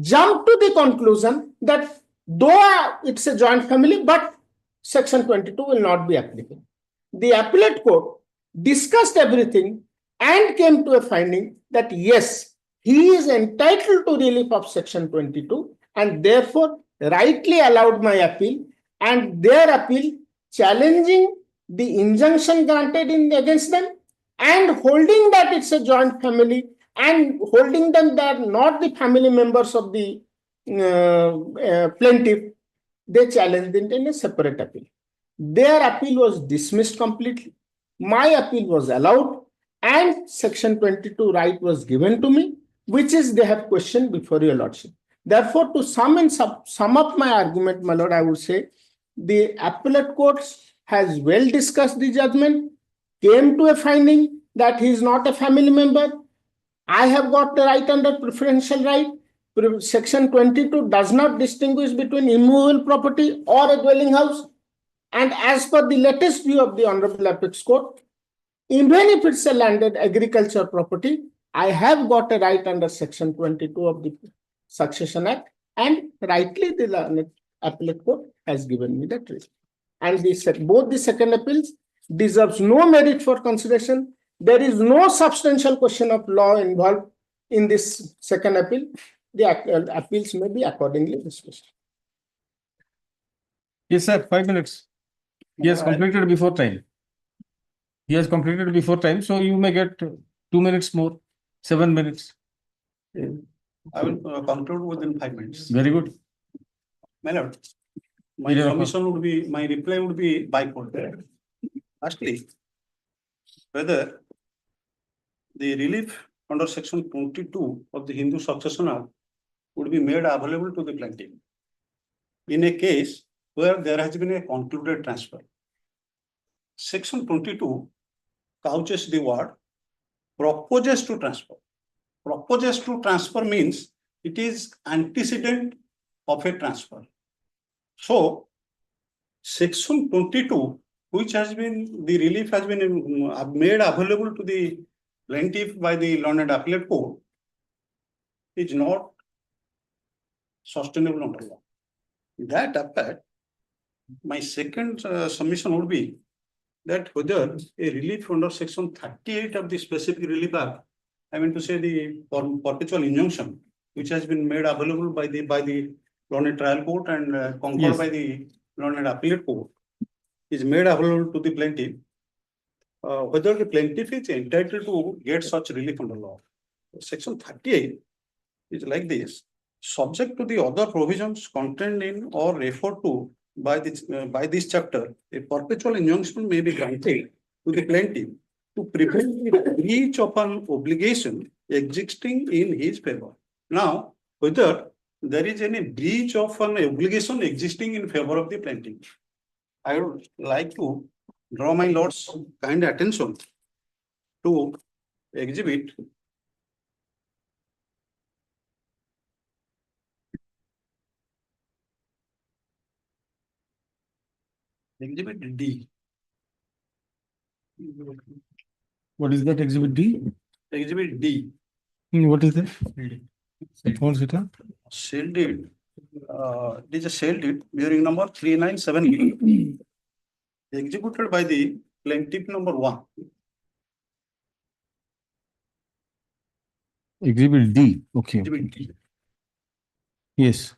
jumped to the conclusion that though it's a joint family, but section 22 will not be applicable. The appellate court discussed everything and came to a finding that yes, he is entitled to relief of section 22 and therefore rightly allowed my appeal, and their appeal challenging the injunction granted against them and holding that it's a joint family and holding them that not the family members of the plaintiff, they challenged it in a separate appeal. Their appeal was dismissed completely. My appeal was allowed and section 22 right was given to me, which is they have questioned before your lordship. Therefore, to sum up my argument, my lord, I would say the appellate courts has well discussed the judgment, came to a finding that he is not a family member. I have got the right under preferential right. Section 22 does not distinguish between immovable property or a dwelling house. And as per the latest view of the Honorable Apex Court, even if it's a landed agriculture property, I have got a right under section 22 of the Succession Act, and rightly the appellate court has given me that right. And both the second appeals deserves no merit for consideration. There is no substantial question of law involved in this second appeal. The appeals may be accordingly dismissed. Yes, sir. 5 minutes. He has completed before time. He has completed before time, so you may get 2 minutes more, 7 minutes. I will conclude within 5 minutes. Very good. My lord, my submission would be, my reply would be bifold. Firstly, whether the relief under section 22 of the Hindu Succession Act would be made available to the plaintiff in a case where there has been a concluded transfer. Section 22 couches the word proposes to transfer. Proposes to transfer means it is antecedent of a transfer. So, section 22, which has been, the relief has been made available to the plaintiff by the learned appellate court, is not sustainable under law. That apart, my second submission would be that whether a relief under section 38 of the specific relief act, I mean to say the perpetual injunction, which has been made available by the learned trial court and concurred by the learned appellate court, is made available to the plaintiff, whether the plaintiff is entitled to get such relief under law. Section 38 is like this: subject to the other provisions contained in or referred to by this chapter, a perpetual injunction may be granted to the plaintiff to prevent the breach of an obligation existing in his favor. Now, whether there is any breach of an obligation existing in favor of the plaintiff, I would like to draw my lord's kind attention to exhibit D. What is that exhibit D? Exhibit D. What is that? What is it? Sale deed. It is a sale deed bearing number 397 executed by the plaintiff number 1. Exhibit D. Okay. Exhibit D. Yes.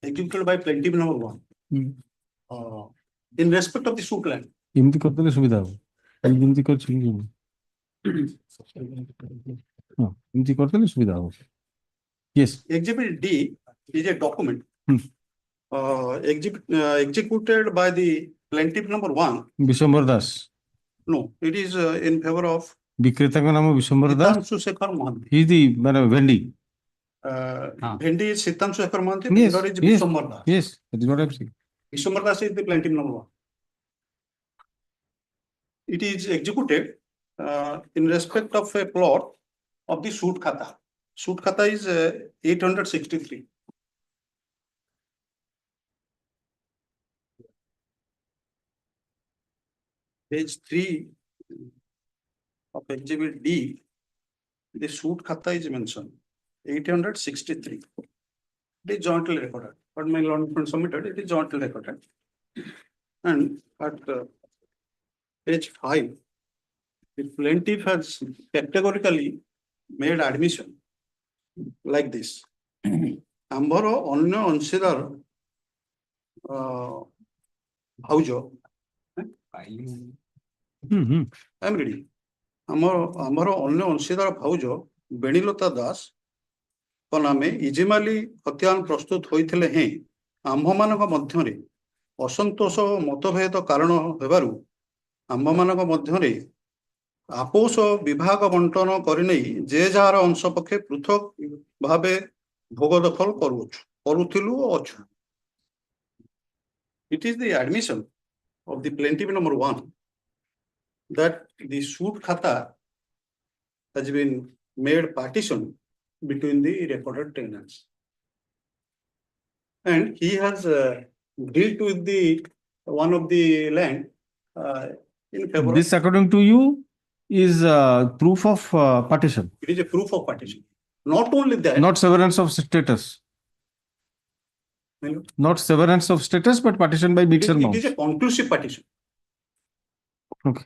Executed by plaintiff number 1. In respect of the suit land. এমনি করতে হলে সুবিধা হবে এমনি করছি এমনি করতে হলে সুবিধা হবে Yes. Exhibit D is a document executed by the plaintiff number 1. Bishwambhar Das No, it is in favor of বিক্রেতার নাম Bishwambhar Das Sitanshu Mohanty. He is the ভেন্ডি Vendi is Sitanshu Mohanty. Yes, Vendor is yes, Vishwambar Das. yes, that is what I am saying. Vishwambar Das is the plaintiff number 1. It is executed in respect of a plot of the suit khata. Suit khata is 863. Page 3 of exhibit D, the suit khata is mentioned 863. It is jointly recorded. But my law enforcement submitted, it is jointly recorded. And at page 5, the plaintiff has categorically made admission like this. Ambaro onno onsidar bhaujo. I am reading. Ambaro onno onsidar bhaujo Benilota Das नामे इजिमाली हत्यान प्रस्तुत होइथिले हैं आम्भमानक मध्यरे असंतोष मतभेद कारण हेबारु आम्भमानक मध्यरे आपोष विभाग बंटन करिनै जे jar अंश पक्षे पृथक भावे भोग दखल करुथिलु अछु. It is the admission of the plaintiff number 1 that the suit khata has been made partition between the recorded tenants, and he has dealt with the one of the land in favor. This, according to you, is proof of partition. It is a proof of partition. Not only that, not severance of status. Not severance of status, but partition by bits and it bounds. is a conclusive partition. Okay.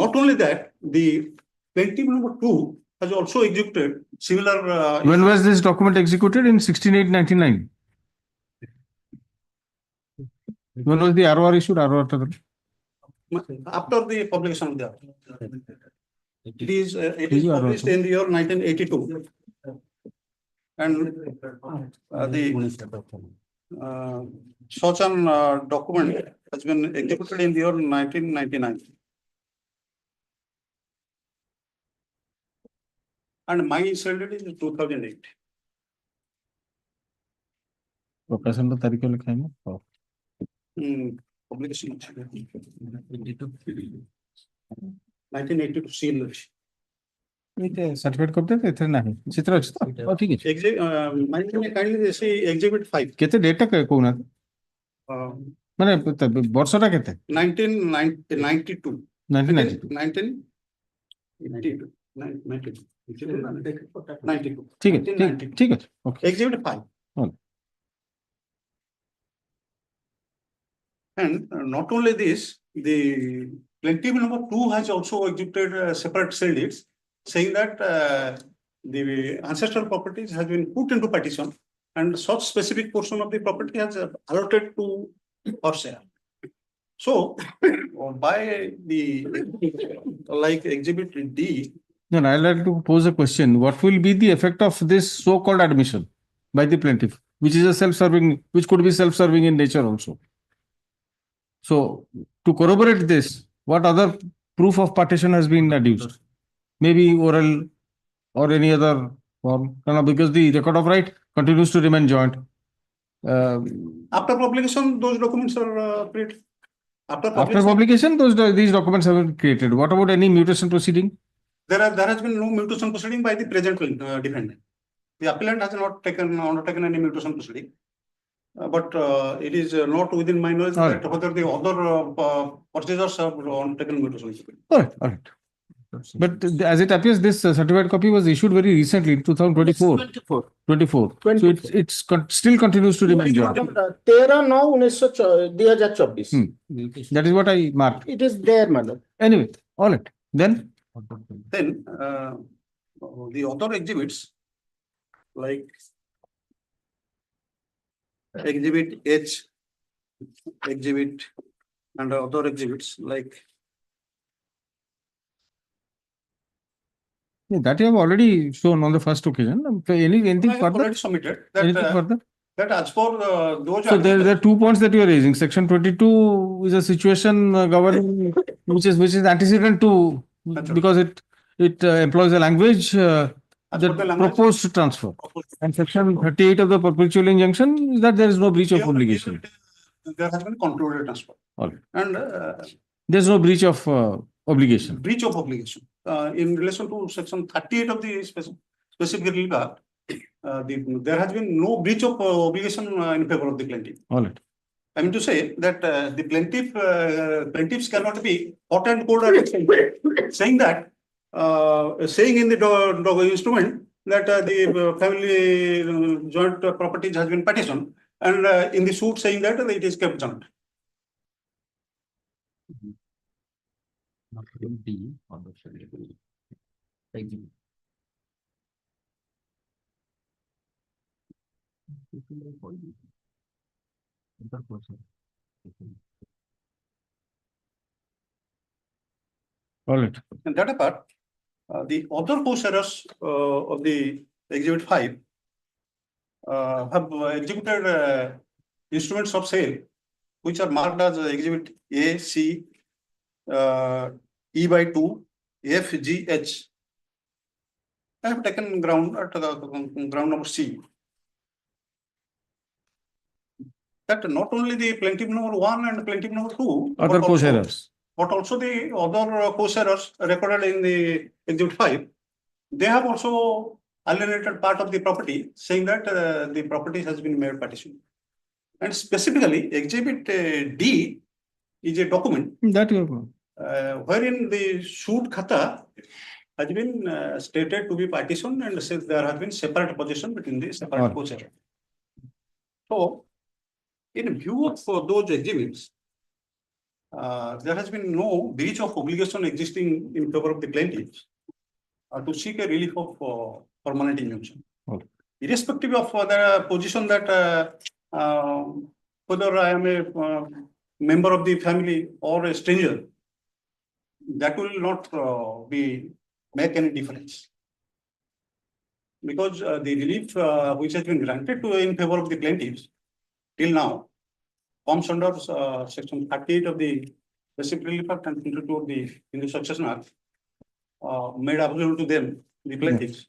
Not only that, the plaintiff number 2 has also executed similar. When was this document executed? In 16/8/99. When was the ROR issued? ROR after the publication of the article. It is published in the year 1982, and the such an document has been executed in the year 1999. And my sale date is 2008. Procation the tarikh likha hai na? Publication 1982 seal. Certificate करते थे इतने नहीं चित्र अच्छा था ठीक है kindly say exhibit 5 कितने डेटा का कौन है मैंने वर्ष टा कितने 1992 ठीक है ठीक है okay exhibit 5 and not only this, the plaintiff number 2 has also executed separate sale deeds saying that the ancestral properties has been put into partition and such specific portion of the property has allotted to her share. So by the like exhibit D. Then I'd like to pose a question. What will be the effect of this so-called admission by the plaintiff, which is a self-serving, which could be self-serving in nature also? So to corroborate this, what other proof of partition has been adduced? Maybe oral or any other form, because the record of right continues to remain joint. After publication, those documents are printed. After publication, these documents have been created. What about any mutation proceeding? There has been no mutation proceeding by the present defendant. The appellant has not undertaken any mutation proceeding. But it is not within my knowledge that whether the other purchasers have undertaken mutation proceeding. All right. But as it appears, this certified copy was issued very recently in 2024. 24. So it's still continues to remain joint. 13/9/2024. That is what I marked. It is there, madam. Anyway, all right. Then The other exhibits like Exhibit H, Exhibit, and other exhibits like. that you have already shown on the first occasion. Anything further? Already submitted that, Anything further? that as per those. So there are 2 points that you are raising. Section 22 is a situation governing which is antecedent to because it employs a language that proposed to transfer. And section 38 of the perpetual injunction is that there is no breach of obligation. There has been concluded transfer. All right. And there is no breach of obligation. Breach of obligation. In relation to section 38 of the specific relief act, there has been no breach of obligation in favor of the plaintiff. All right. I mean to say that the plaintiffs cannot be hot and cold saying that saying in the instrument that the family joint properties has been petitioned, and in the suit saying that it is kept joint. All right. And that apart, the other co-sharers of the Exhibit 5 have executed instruments of sale which are marked as Exhibit A, C, E/2, F, G, H. I have taken ground at ground number C. That not only the plaintiff number 1 and plaintiff number 2, other co-sharers, but also the other co-sharers recorded in the Exhibit 5, they have also alienated part of the property, saying that the property has been made partition. And specifically, Exhibit D is a document that you wherein the suit khata has been stated to be partition, and says there has been separate possession between the separate co-sharers. So, in view of those exhibits, there has been no breach of obligation existing in favor of the plaintiffs to seek a relief of permanent injunction. Irrespective of the position that whether I am a member of the family or a stranger, that will not make any difference. Because the relief which has been granted in favor of the plaintiffs till now comes under section 38 of the Basic Relief Act and 22 of the Hindu Succession Act, made available to them, the plaintiffs,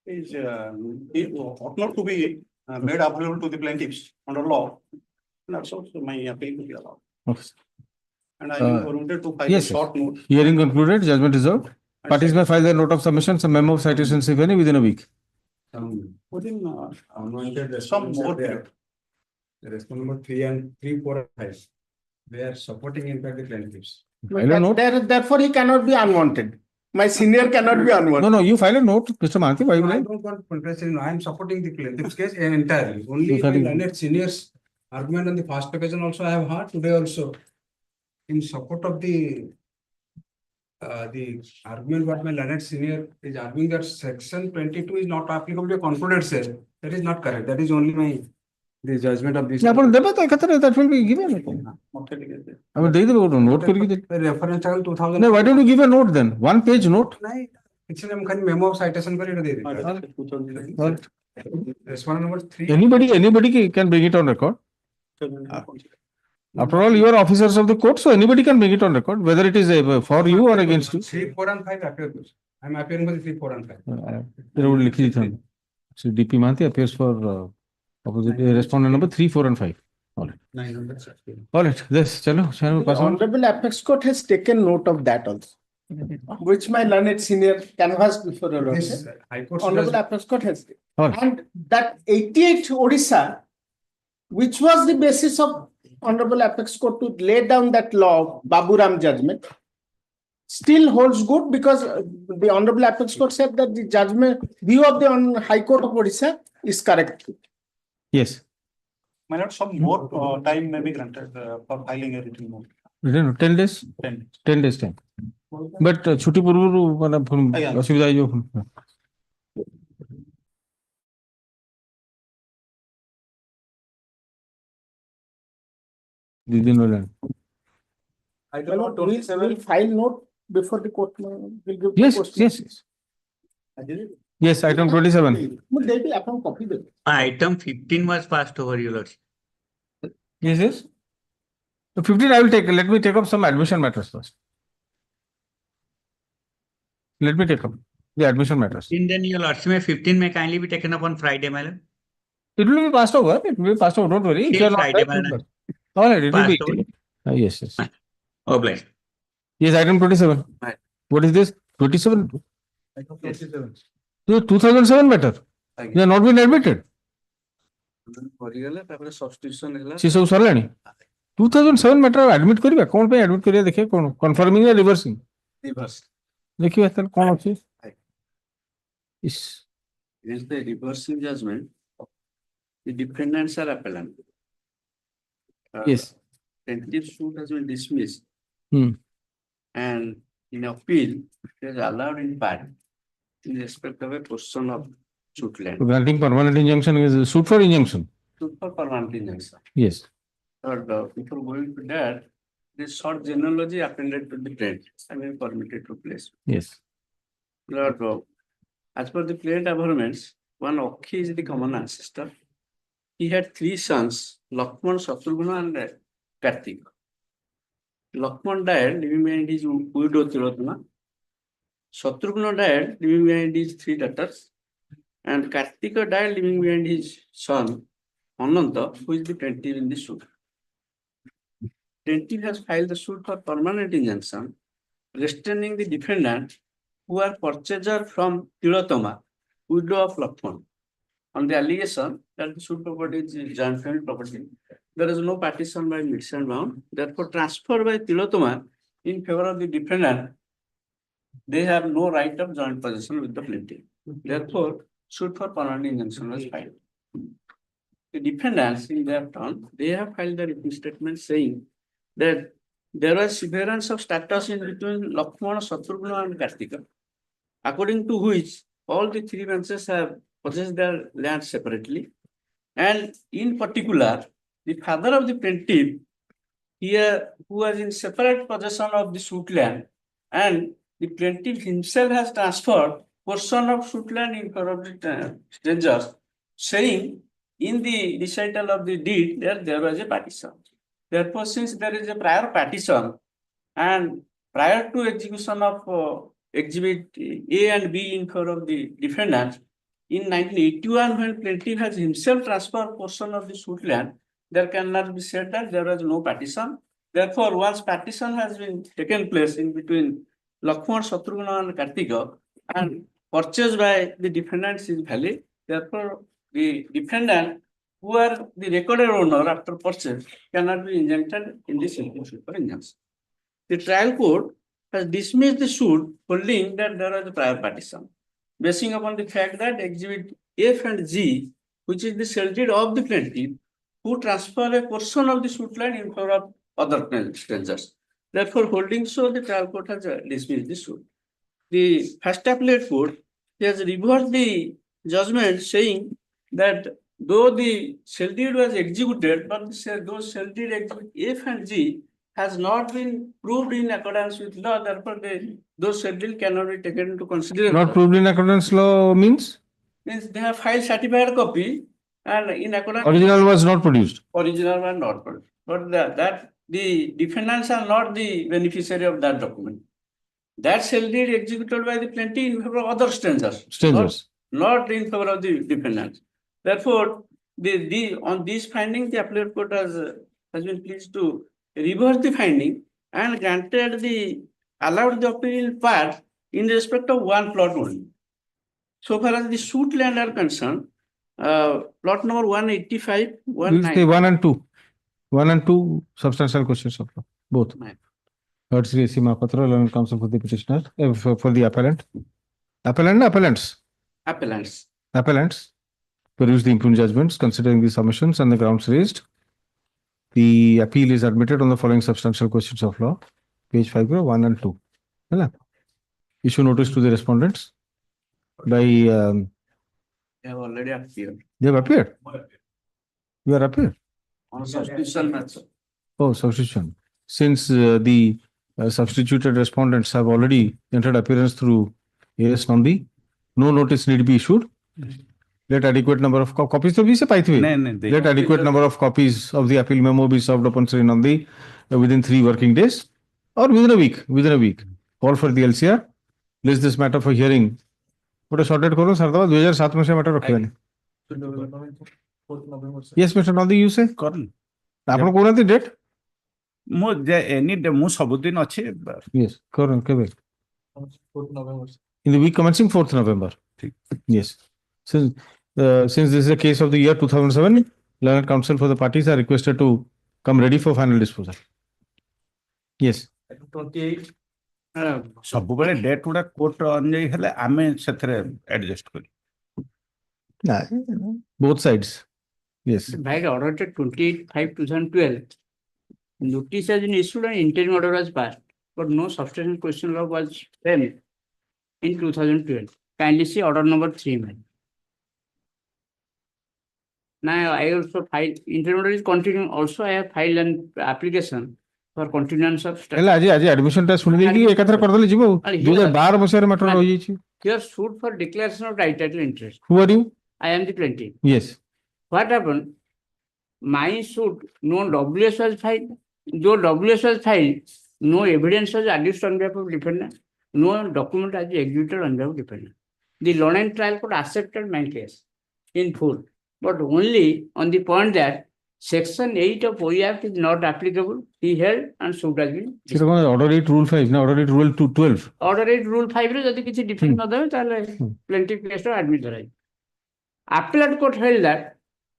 is ought not to be made available to the plaintiffs under law. And that's also my appeal to be allowed. Okay. And I wanted to file a short note. Hearing concluded, judgment reserved. Parties may file their note of submission, some memo of citations, if any, within a week. Within Some more there. The response number 3 and 3, 4, and 5. They are supporting, in fact, the plaintiffs. Therefore, he cannot be unwanted. My senior cannot be unwanted. No, you file a note, Mr. Mahathi. Why I don't want contestation. I am supporting the plaintiff's case entirely. Only my learned seniors argument on the first occasion also I have heard today also in support of the argument what my learned senior is arguing that section 22 is not applicable to a concluded sale. That is not correct. That is only the judgment of this. that will be given. I will note. Reference 2000. No, why don't you give a note then? 1 page note. Memo of citation. Response number 3. Anybody can bring it on record. After all, you are officers of the court, so anybody can bring it on record, whether it is for you or against you. 3, 4, and 5 appear. I am appearing for the 3, 4, and 5. So DP Mahathi appears for opposite respondent number 3, 4, and 5. 916. All right, this, chalo, The pass on. Honorable Apex Court has taken note of that also, which my learned senior canvassed before your This lordship. High Court Honorable does, Apex Court has. All right. And that 88 Odisha, which was the basis of Honorable Apex Court to lay down that law, Baburam judgment, still holds good because the Honorable Apex Court said that the judgment view of the High Court of Orissa is correct. Yes. My lord, some more time may be granted for filing a written note. Written, 10 days? 10 days time. But ছুটি পূর্বରୁ মানে অসুবিধা হইব। দুদিন হলেন। We'll file note before the court will give. Yes, yes, yes. Yes, item 27. They will upon copy them. Item 15 was passed over, your lordship. Yes, yes. So 15 I will take, let me take up some admission matters first. Let me take up the admission matters. Then your lordship, 15 may kindly be taken up on Friday, my lord. It will be passed over, it will be passed over, don't worry. If you are not Friday, there, my lord. all right, it will be. Passed over. Yes, yes. Oh, bless. Yes, item 27. Right. What is this? 27? Item 27. So 2007 matter. They have not been admitted. Substitution ସେ ସବୁ ସରିଲାଣି 2007 matter admit କରିବା କଣ ପାଇଁ admit କରିବା ଦେଖିବା କଣ confirming or reversing reverse. ଦେଖିବା ତାହେଲେ କଣ ଅଛି It is the reversing judgment. The defendants are appellant. Yes. Plaintiff suit has been dismissed. Hmm. And in appeal, it is allowed in part in respect of a portion of suit land. Granting permanent injunction is a suit for injunction. Suit for permanent injunction. Yes. Third, before going to that, this short genealogy appended to the plaint, I mean permitted to place. Yes. Lord, as per the plaint averments, one Okhi is the common ancestor. He had 3 sons, Lakshman, Shatrugna, and Kartik. Lakshman died, leaving behind his widow Tilottama. Shatrugna died, leaving behind his 3 daughters. And Kartika died, leaving behind his son, Ananta, who is the plaintiff in the suit. Plaintiff has filed the suit for permanent injunction, restraining the defendant who are purchaser from Tilottama, widow of Lakshman, on the allegation that the suit property is joint family property. There is no partition by mixed and bound. Therefore, transfer by Tilottama in favor of the defendant, they have no right of joint possession with the plaintiff. Therefore, suit for permanent injunction was filed. The defendants, in their turn, they have filed the written statement saying that there was severance of status in between Lakshmana, Shatrugna, and Kartika, according to which all the 3 branches have possessed their land separately. And in particular, the father of the plaintiff here, who was in separate possession of the suit land, and the plaintiff himself has transferred portion of suit land in favor of the strangers, saying in the recital of the deed that there was a partition. Therefore, since there is a prior partition and prior to execution of exhibit A and B in favor of the defendant, in 1981, when plaintiff has himself transferred portion of the suit land, there cannot be said that there was no partition. Therefore, once partition has been taken place in between Lakshman, Shatrugna, and Kartika, and purchased by the defendants is valid. Therefore, the defendant, who are the recorded owner after purchase, cannot be injuncted in this suit for injunction. The trial court has dismissed the suit, holding that there was a prior partition, basing upon the fact that exhibit F and G, which is the sale deed of the plaintiff, who transfer a portion of the suit land in favor of other strangers. Therefore, holding so, the trial court has dismissed the suit. The first appellate court has reversed the judgment, saying that though the sale deed was executed, but those sale deed exhibit F and G has not been proved in accordance with law. Therefore, those sale deed cannot be taken into consideration. Not proved in accordance law means? Means they have filed certified copy, and in accordance. Original was not produced. Original was not produced. But the defendants are not the beneficiary of that document. That sale deed executed by the plaintiff in favor of other strangers. Strangers. Not in favor of the defendants. Therefore, on this finding, the appellate court has been pleased to reverse the finding and granted allowed the appeal part in respect of one plot only. So far as the suit land are concerned, plot number 185, We'll say 1 and 2. 1 and 2 substantial questions of law, both. Third Sri Mapatra, Learned Counsel for the petitioner, for the appellant. Appellant, appellants. Appellants. Appellants. Peruse the impugned judgments, considering the submissions and the grounds raised. The appeal is admitted on the following substantial questions of law. Page 5, 1 and 2. Issue notice to the respondents by. They have already appeared. They have appeared. You are appeared. On substitution matter. Oh, substitution. Since the substituted respondents have already entered appearance through AS Nandi, no notice need be issued. Let adequate number of copies to be Let adequate number of copies of the appeal memo be served upon Sri Nandi within 3 working days or within a week. Call for the LCR. List this matter for hearing. What a shorted call, Sardava, 2007 matter रखेंगे. Yes, Mr. Nandi, you say? Correct. ଆପଣ କହୁନାହାନ୍ତି date? ମୁଁ any day ମୁଁ ସବୁଦିନ ଅଛି. Yes, correct. କେବେ? In the week commencing 4th November. Yes. Since this is a case of the year 2007, Learned Counsel for the parties are requested to come ready for final disposal. Yes. 28. ସବୁବେଳେ date ଗୁଡା court ଅନୁଯାୟୀ ହେଲେ ଆମେ ସେଥିରେ adjust କରୁ. Both sides. Yes. By the order 28/5/2012, notice has been issued and interim order was passed, but no substantial question law was framed in 2012. Kindly see order number 3, man. Now I also filed interim order is continuing. Also, I have filed an application for continuance of. ହେଲା ଆଜି admission ଟା ଶୁଣି ଦେଇକି ଏକାଥରେ କରିଦେଲେ ଯିବ 2012 ମସିହାରେ matter ରହିଯାଇଛି. Here suit for declaration of right title interest. Who are you? I am the plaintiff. Yes. What happened? My suit, no WS was filed. Though WS was filed, no evidence was adduced on behalf of defendant. No document has been executed on behalf of defendant. The Law and Trial Court accepted my case in full, but only on the point that Section 8 of OE Act is not applicable. He held and suit has been. Order 8 Rule 5 na Order 8 Rule 12. Order 8 Rule 5 ରେ ଯଦି କିଛି defend ନ ଦେବେ ତାହେଲେ plaintiff case ର admit କରାଯିବ. Appellate court held that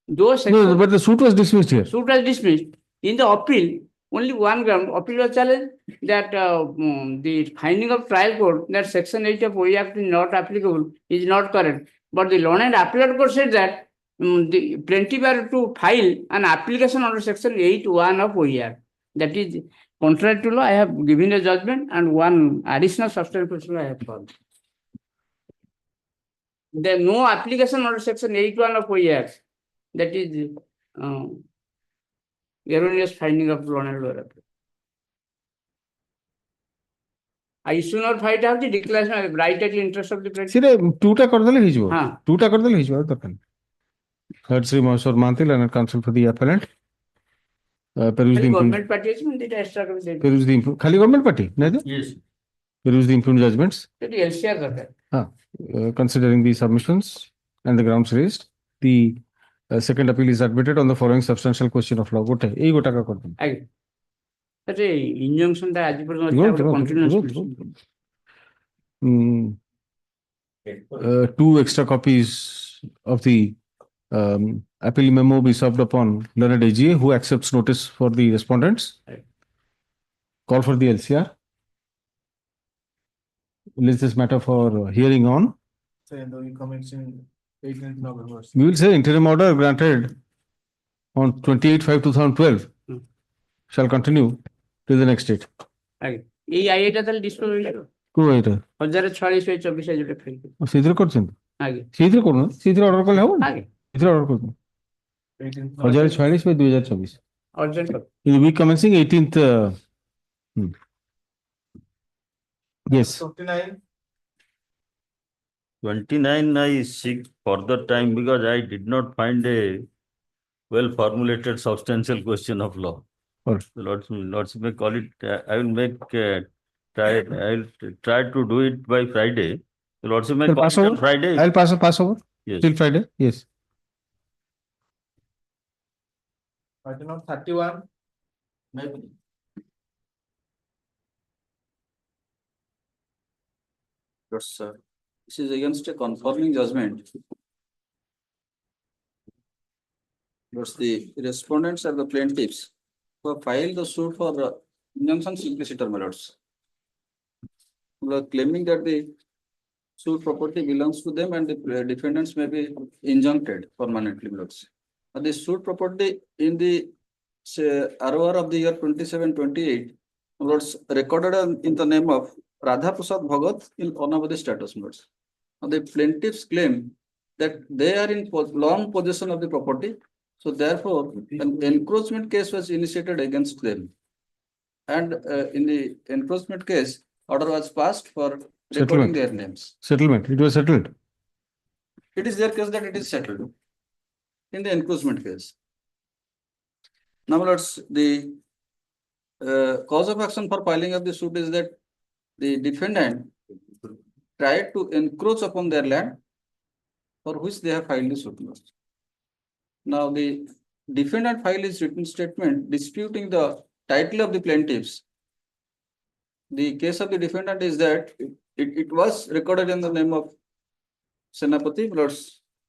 though No, but the suit was dismissed here. Suit was dismissed. In the appeal, only one ground appeal was challenged that the finding of trial court that Section 8 of OE Act is not applicable is not correct. But the Law and Appellate court said that the plaintiff are to file an application under Section 8(1) of OE Act. That is contrary to law. I have given a judgment and one additional substantial question I have filed. There is no application under Section 8(1) of OE Act. That is erroneous finding of Law and Order. I should not fight out the declaration of right title interest of the plaintiff. ସିରେ 2ଟା କରିଦେଲେ ହେଇଯିବ. 2ଟା କରିଦେଲେ ହେଇଯିବ ଦରକାର. Third Sri Maheshwar Mantil, Learned Counsel for the appellant. Peruse the government party is extra. Peruse the खाली government party, नहीं तो? Yes. Peruse the impugned judgments. That is LCR दरकार. Considering the submissions and the grounds raised, the second appeal is admitted on the following substantial question of law. Good है, यही गोटा का कर दूँ. आगे. That is injunction that आज पर continuous. 2 extra copies of the appeal memo be served upon learned AGA who accepts notice for the respondents. Call for the LCR. List this matter for hearing on. We will say interim order granted on 28/5/2012 shall continue till the next date. এই আইটা তাহলে dispose হয়ে গেল কোন আইটা 1046/24 জুড়ে fail সেইদিন করছেন আগে সেইদিন করুন সেইদিন অর্ডার করলে হবে আগে সেইদিন অর্ডার করুন 1046/2024 urgent in the week commencing 18th yes 29 I seek further time because I did not find a well formulated substantial question of law. Lords may call it. I will make I will try to do it by Friday. Lords may call it on Friday. I'll pass over. Yes. Till Friday. Yes. Item number 31. Yes, sir. This is against a confirming judgment. But the respondents are the plaintiffs who have filed the suit for injunction simpliciter merits. Who are claiming that the suit property belongs to them and the defendants may be injuncted permanently merits. The suit property in the ROR of the year 2728 was recorded in the name of Radha Prasad Bhagat in Hon'Ble status merits. Now the plaintiffs claim that they are in long possession of the property. So therefore, an encroachment case was initiated against them. And in the encroachment case, order was passed for recording their names. Settlement. It was settled. It is their case that it is settled in the encroachment case. Now, the cause of action for filing of the suit is that the defendant tried to encroach upon their land for which they have filed the suit. Now, the defendant filed his written statement disputing the title of the plaintiffs. The case of the defendant is that it was recorded in the name of Senapati,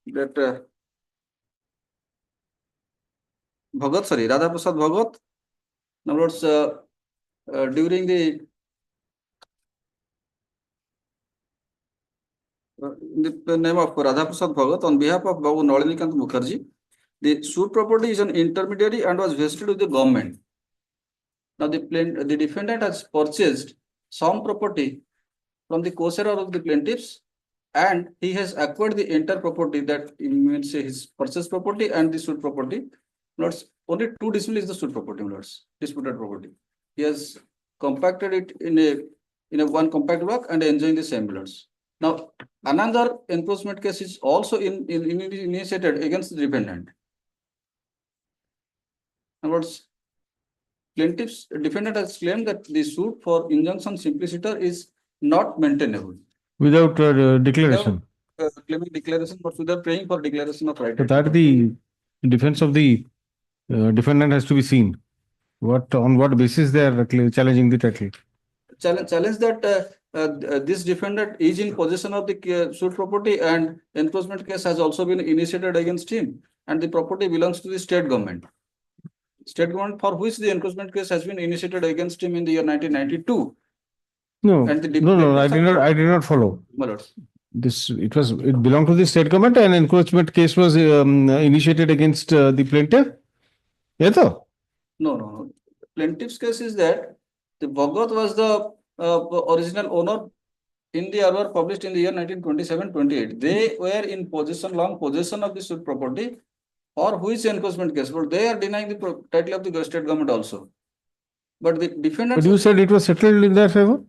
that Radha Prasad Bhagat. Now, during the in the name of Radha Prasad Bhagat on behalf of Babu Nalinikant Mukherjee, the suit property is an intermediary and was vested with the government. Now, the defendant has purchased some property from the co-sharer of the plaintiffs, and he has acquired the entire property, that means his purchased property and the suit property. Only 2 decimal is the suit property, disputed property. He has compacted it in a one compact block and enjoying the same lots. Now, another enforcement case is also initiated against the defendant. In other words, defendant has claimed that the suit for injunction simpliciter is not maintainable. Without declaration. Without claiming declaration, but without praying for declaration of right. So that the defense of the defendant has to be seen. On what basis they are challenging the title? Challenge that this defendant is in possession of the suit property, and enforcement case has also been initiated against him, and the property belongs to the state government. State government for which the enforcement case has been initiated against him in the year 1992. No, and I did not follow. It belonged to the state government, and encroachment case was initiated against the plaintiff. Yeah, though? No. Plaintiff's case is that the Bhagat was the original owner in the ROR published in the year 1927-28. They were in long possession of the suit property, or which enforcement case, but they are denying the title of the state government also. But the defendant. But you said it was settled in their favor?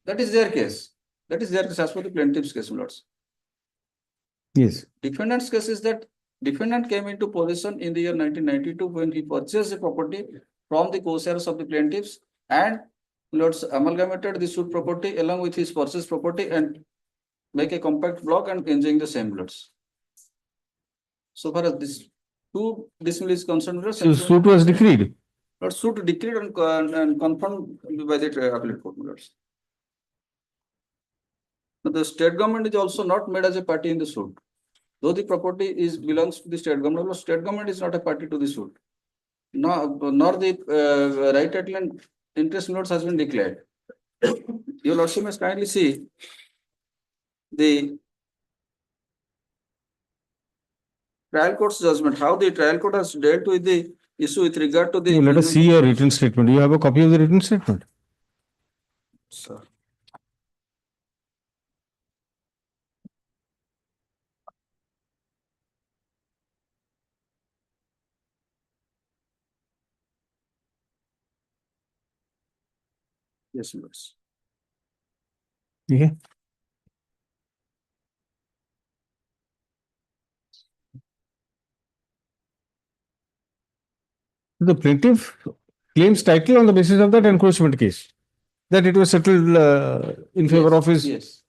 That is their case. That is their case as per the plaintiff's case, lords. Yes. Defendant's case is that defendant came into possession in the year 1992 when he purchased the property from the co-sharers of the plaintiffs, and lords amalgamated the suit property along with his purchased property and make a compact block and enjoying the same lots. So far as this 2 decimal is concerned, so suit was decreed. Not suit decreed and confirmed by the appellate court. The state government is also not made as a party in the suit. Though the property belongs to the state government, state government is not a party to the suit. Nor the right title and interest notes has been declared. You will also must kindly see the trial court's judgment, how the trial court has dealt with the issue with regard to the. Let us see your written statement. Do you have a copy of the written statement? Sir. Yes, yes. Okay. The plaintiff claims title on the basis of that encroachment case, that it was settled in favor of his. Yes.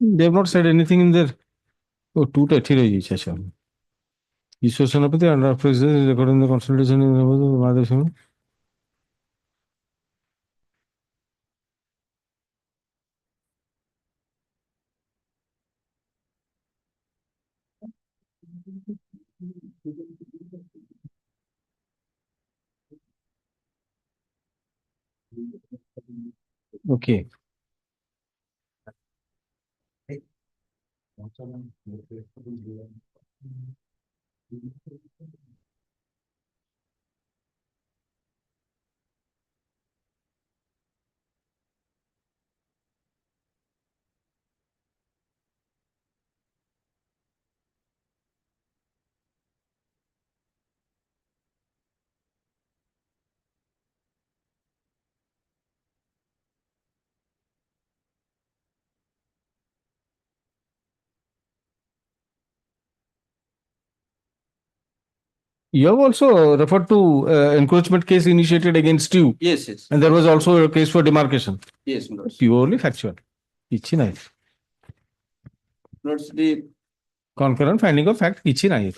They have not said anything in their. Oh, two to three. Issue Senapati under president recording the consultation in the Madhusam. Okay. You have also referred to encroachment case initiated against you. Yes, yes. And there was also a case for demarcation. Yes, my lords. Purely factual. Ichi nahi. Lords, the Concurrent finding of fact, ichi nahi.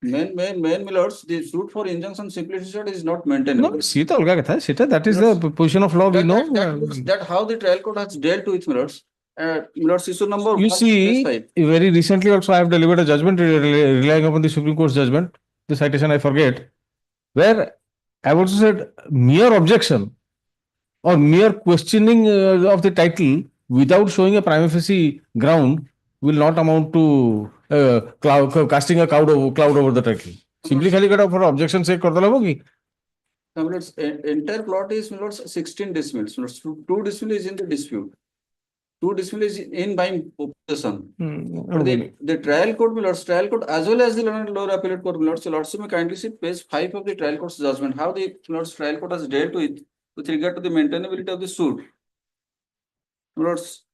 main, my lords, the suit for injunction simplicity is not maintainable. No, sita olga katha. Sita, that is the position of law we know. That how the trial court has dealt with, my lords. My lords, issue number You 1, see, case 5. very recently also I have delivered a judgment relying upon the Supreme Court's judgment. The citation I forget, where I have also said mere objection or mere questioning of the title without showing a prima facie ground will not amount to casting a cloud over the title. Simply khali kata for objection say kar dala hogi. My lords, entire plot is, my lords, 16 decimals. My lords, 2 decimals is in the dispute. 2 decimals is in buying possession. But the trial court, my lords, trial court as well as the lower appellate court, my lords, so lords, may kindly see page 5 of the trial court's judgment. How the lords trial court has dealt with regard to the maintainability of the suit. My lords,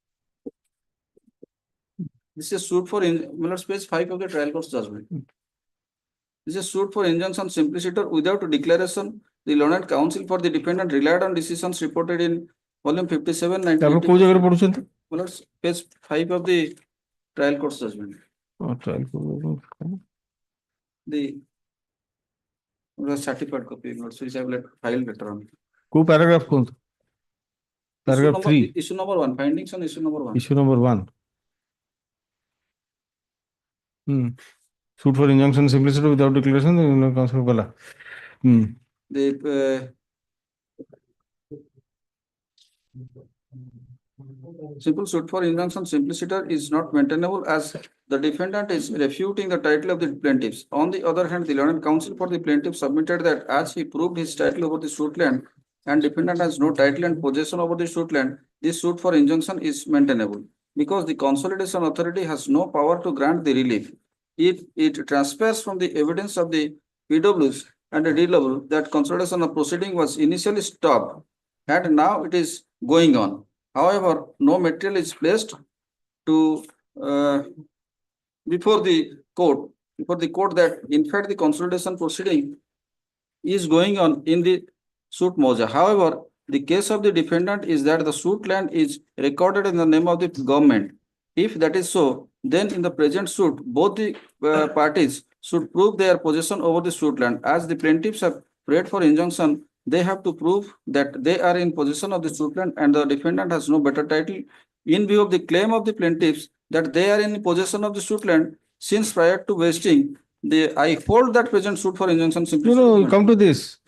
this is a suit for my lords, page 5 of the trial court's judgment. This is a suit for injunction simpliciter without declaration. The learned counsel for the defendant relied on decisions reported in volume 57, 1980. My lords, page 5 of the trial court's judgment. Trial court. The certified copy, my lords, which I will file later on. Who paragraph? Paragraph 3. Issue number 1. Findings on issue number 1. Issue number 1. Suit for injunction simplicity without declaration. The simple suit for injunction simpliciter is not maintainable as the defendant is refuting the title of the plaintiffs. On the other hand, the learned counsel for the plaintiff submitted that as he proved his title over the suit land and defendant has no title and possession over the suit land, this suit for injunction is maintainable because the consolidation authority has no power to grant the relief. If it transfers from the evidence of the PWs and the DW that consolidation of proceeding was initially stopped and now it is going on. However, no material is placed to before the court that in fact the consolidation proceeding is going on in the suit moja. However, the case of the defendant is that the suit land is recorded in the name of the government. If that is so, then in the present suit, both the parties should prove their possession over the suit land. As the plaintiffs have prayed for injunction, they have to prove that they are in possession of the suit land and the defendant has no better title in view of the claim of the plaintiffs that they are in possession of the suit land since prior to vesting. I hold that present suit for injunction simply. No, come to this.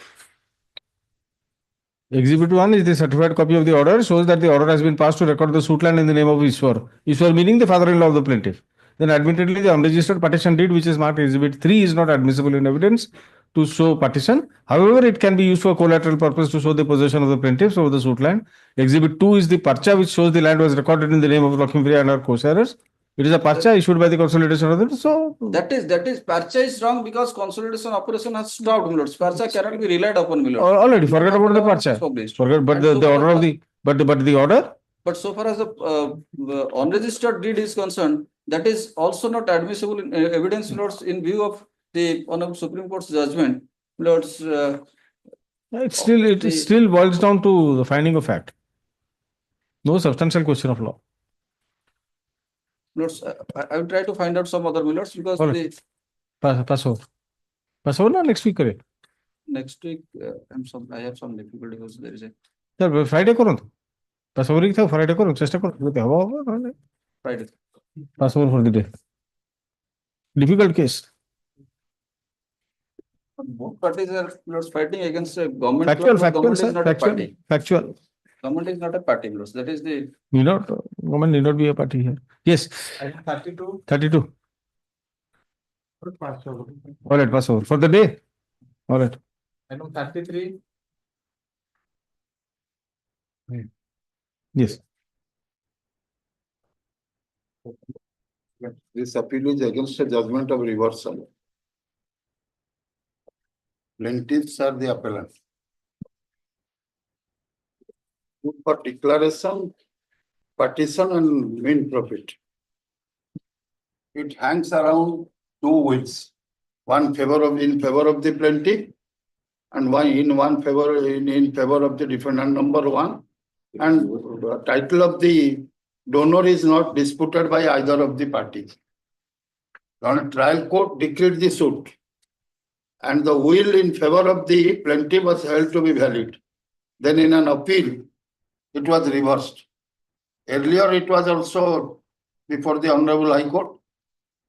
Exhibit 1 is the certified copy of the order, shows that the order has been passed to record the suit land in the name of Ishwar. Ishwar meaning the father-in-law of the plaintiff. Then admittedly the unregistered partition deed which is marked Exhibit 3 is not admissible in evidence to show partition. However, it can be used for collateral purpose to show the possession of the plaintiffs over the suit land. Exhibit 2 is the parcha which shows the land was recorded in the name of Lakshmipriya and her co-sharers. It is a parcha issued by the consolidation authority. So that is parcha is wrong because consolidation operation has stopped, my lords. Parcha cannot be relied upon, my lords. Already forget about the parcha. Forget, but the order of the but the order. But so far as the unregistered deed is concerned, that is also not admissible in evidence, Lords, in view of the Honorable Supreme Court's judgment, Lords. It still boils down to the finding of fact. No substantial question of law. Lords, I will try to find out some other Lords, because All right. Pass over. Pass over, next week. Next week, I have some difficulty because there is a Friday করুন pass over কি Friday করুন চেষ্টা করুন যদি হবে Friday. Pass over for the day. Difficult case. Both parties are Lords fighting against a government. Factual, Government sir. is not a Factual, party. factual. Government is not a party, Lords. That is the Government need not be a party here. Yes. 32. 32. All right, pass over for the day. All right. I know 33. Yes. This appeal is against a judgment of reversal. Plaintiffs are the appellant. For declaration, partition and mean profit. It hangs around two wheels. One in favor of the plaintiff, and one in favor of the defendant number one. And the title of the donor is not disputed by either of the parties. On a trial court declared the suit, and the will in favor of the plaintiff was held to be valid. Then in an appeal, it was reversed. Earlier, it was also before the Honorable High Court.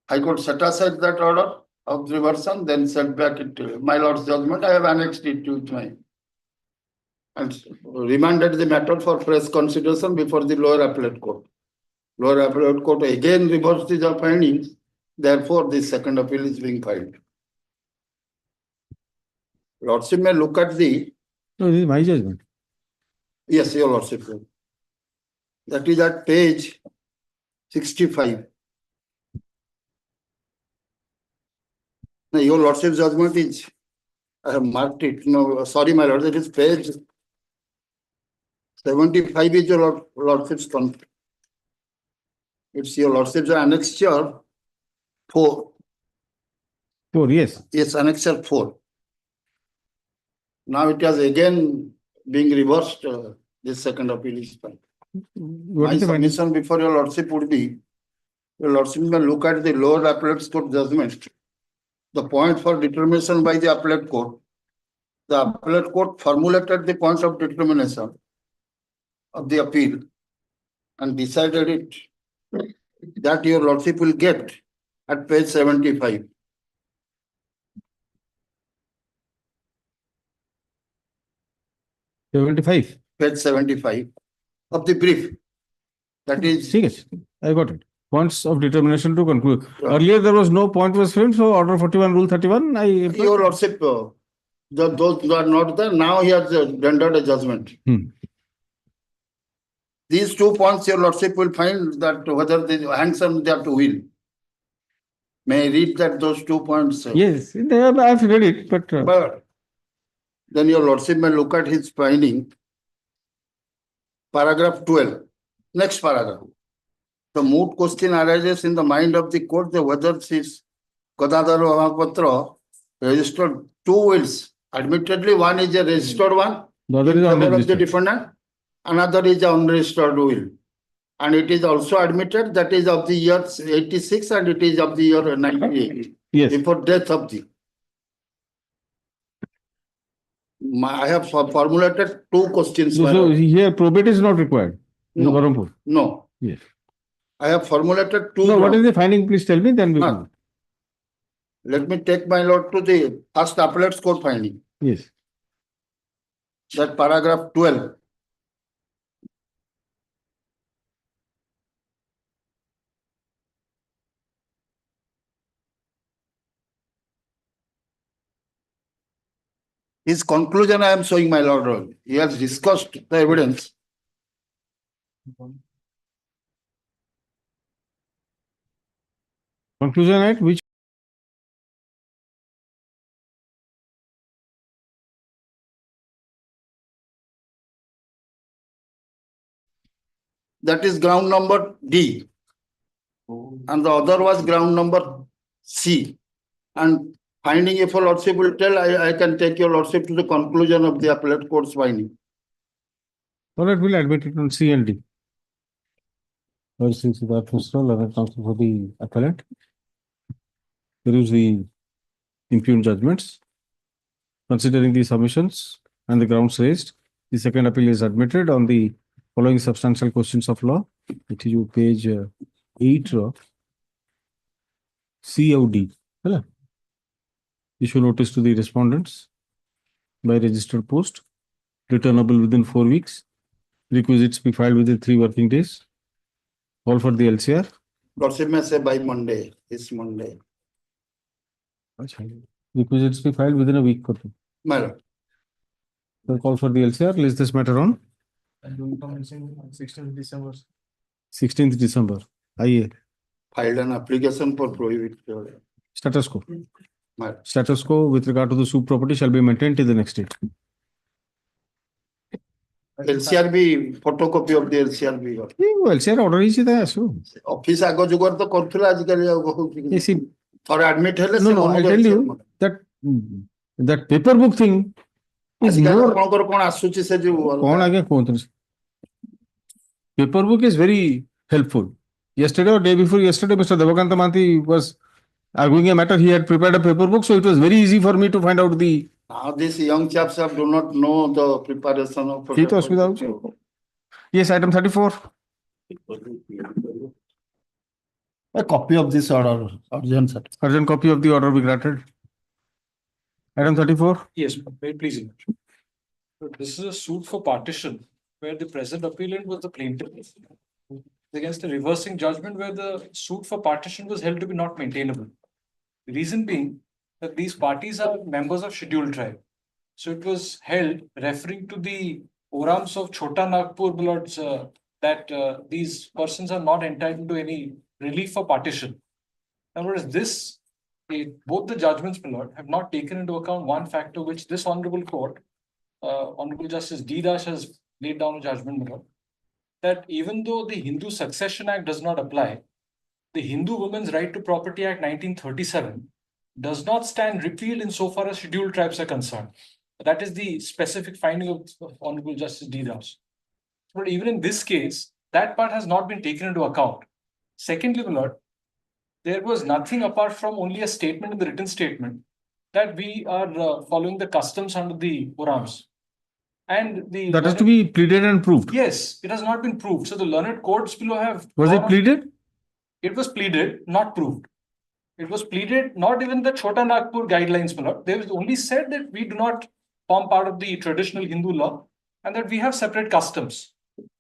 High Court set aside that order of reversal, then sent back it to my Lord's judgment. I have annexed it to my and remanded the matter for fresh consideration before the lower appellate court. Lower appellate court again reversed the findings. Therefore, the second appeal is being filed. Lordship may look at the. No, this is my judgment. Yes, your Lordship. That is at page 65. No, your Lordship's judgment is. I have marked it. No, sorry, my Lord. It is page 75 is your Lordship's conflict. It's your Lordship's annexure 4. 4, yes. Yes, annexure 4. Now it has again being reversed. This second appeal is filed. My submission before your Lordship would be, your Lordship may look at the lower appellate court judgment. The point for determination by the appellate court. The appellate court formulated the points of determination of the appeal and decided it that your Lordship will get at page 75. Page 75 of the brief. That is. Yes, I got it. Points of determination to conclude. Earlier, there was no point was framed, so Order 41, Rule 31. Your Lordship, those are not there. Now he has rendered a judgment. These 2 points, your Lordship will find that whether they hangs on their to will. May I read that those 2 points? Yes, I have read it, but then your Lordship may look at his finding. Paragraph 12. Next paragraph. The moot question arises in the mind of the court whether this Kadadaru Amapatra registered 2 wills. Admittedly, one is a registered one the other in is favor of the defendant, another is an unregistered will. And it is also admitted that is of the year 86 and it is of the year 98. Yes. Before death of the. I have formulated 2 questions. So here probate is not required. No. Barampur. No. Yes. I have formulated 2. No, what is the finding? Please tell me, then we will. Let me take my lord to the first appellate court finding. Yes. That paragraph 12. His conclusion I am showing, my lord. He has discussed the evidence. Conclusion at which? That is ground number D. and the other was ground number C. And finding if your lordship will tell, I can take your lordship to the conclusion of the appellate court's finding. All right, we'll admit it on C and D. Since that was learned counsel for the appellate. There is the impugned judgments. Considering the submissions and the grounds raised, the second appeal is admitted on the following substantial questions of law. It is page 8 C or D. Issue notice to the respondents by registered post, returnable within 4 weeks. Requisites be filed within 3 working days. Call for the LCR. Lordship may say by Monday, this Monday. Requisites be filed within a week. Madam. So call for the LCR. List this matter on 16th December. 16th December. IA. Filed an application for prohibited. Status quo. Madam. Status quo with regard to the suit property shall be maintained till the next date. LCR be photocopy of the LCR be. LCR order is there. So Office ago jugar to korthula ajikali you see, or admit hele. no, I'll tell you that that paper book thing is more. Paper book is very helpful. Yesterday or day before yesterday, Mr. Devakanta Manthi was arguing a matter. He had prepared a paper book, so it was very easy for me to find out the. Now these young chaps do not know the preparation of. Yes, item 34. A copy of this order, Urgent copy of the order be granted. Item 34. Yes, very pleasing. So this is a suit for partition where the present appellant was the plaintiff against a reversing judgment where the suit for partition was held to be not maintainable. The reason being that these parties are members of scheduled tribe. So it was held referring to the orams of Chota Nagpur lords that these persons are not entitled to any relief for partition. In other words, both the judgments, my lord, have not taken into account one factor which this honorable court, Honorable Justice D. Dash has laid down a judgment, my lord, that even though the Hindu Succession Act does not apply, the Hindu Women's Right to Property Act 1937 does not stand repealed insofar as scheduled tribes are concerned. That is the specific finding of Honorable Justice D. Dash. But even in this case, that part has not been taken into account. Secondly, my lord, there was nothing apart from only a statement in the written statement that we are following the customs under the orams. And that has to be pleaded and proved. Yes, it has not been proved. So the learned courts below have. Was it pleaded? It was pleaded, not proved. It was pleaded, not even the Chota Nagpur guidelines, my lord. They only said that we do not form part of the traditional Hindu law and that we have separate customs.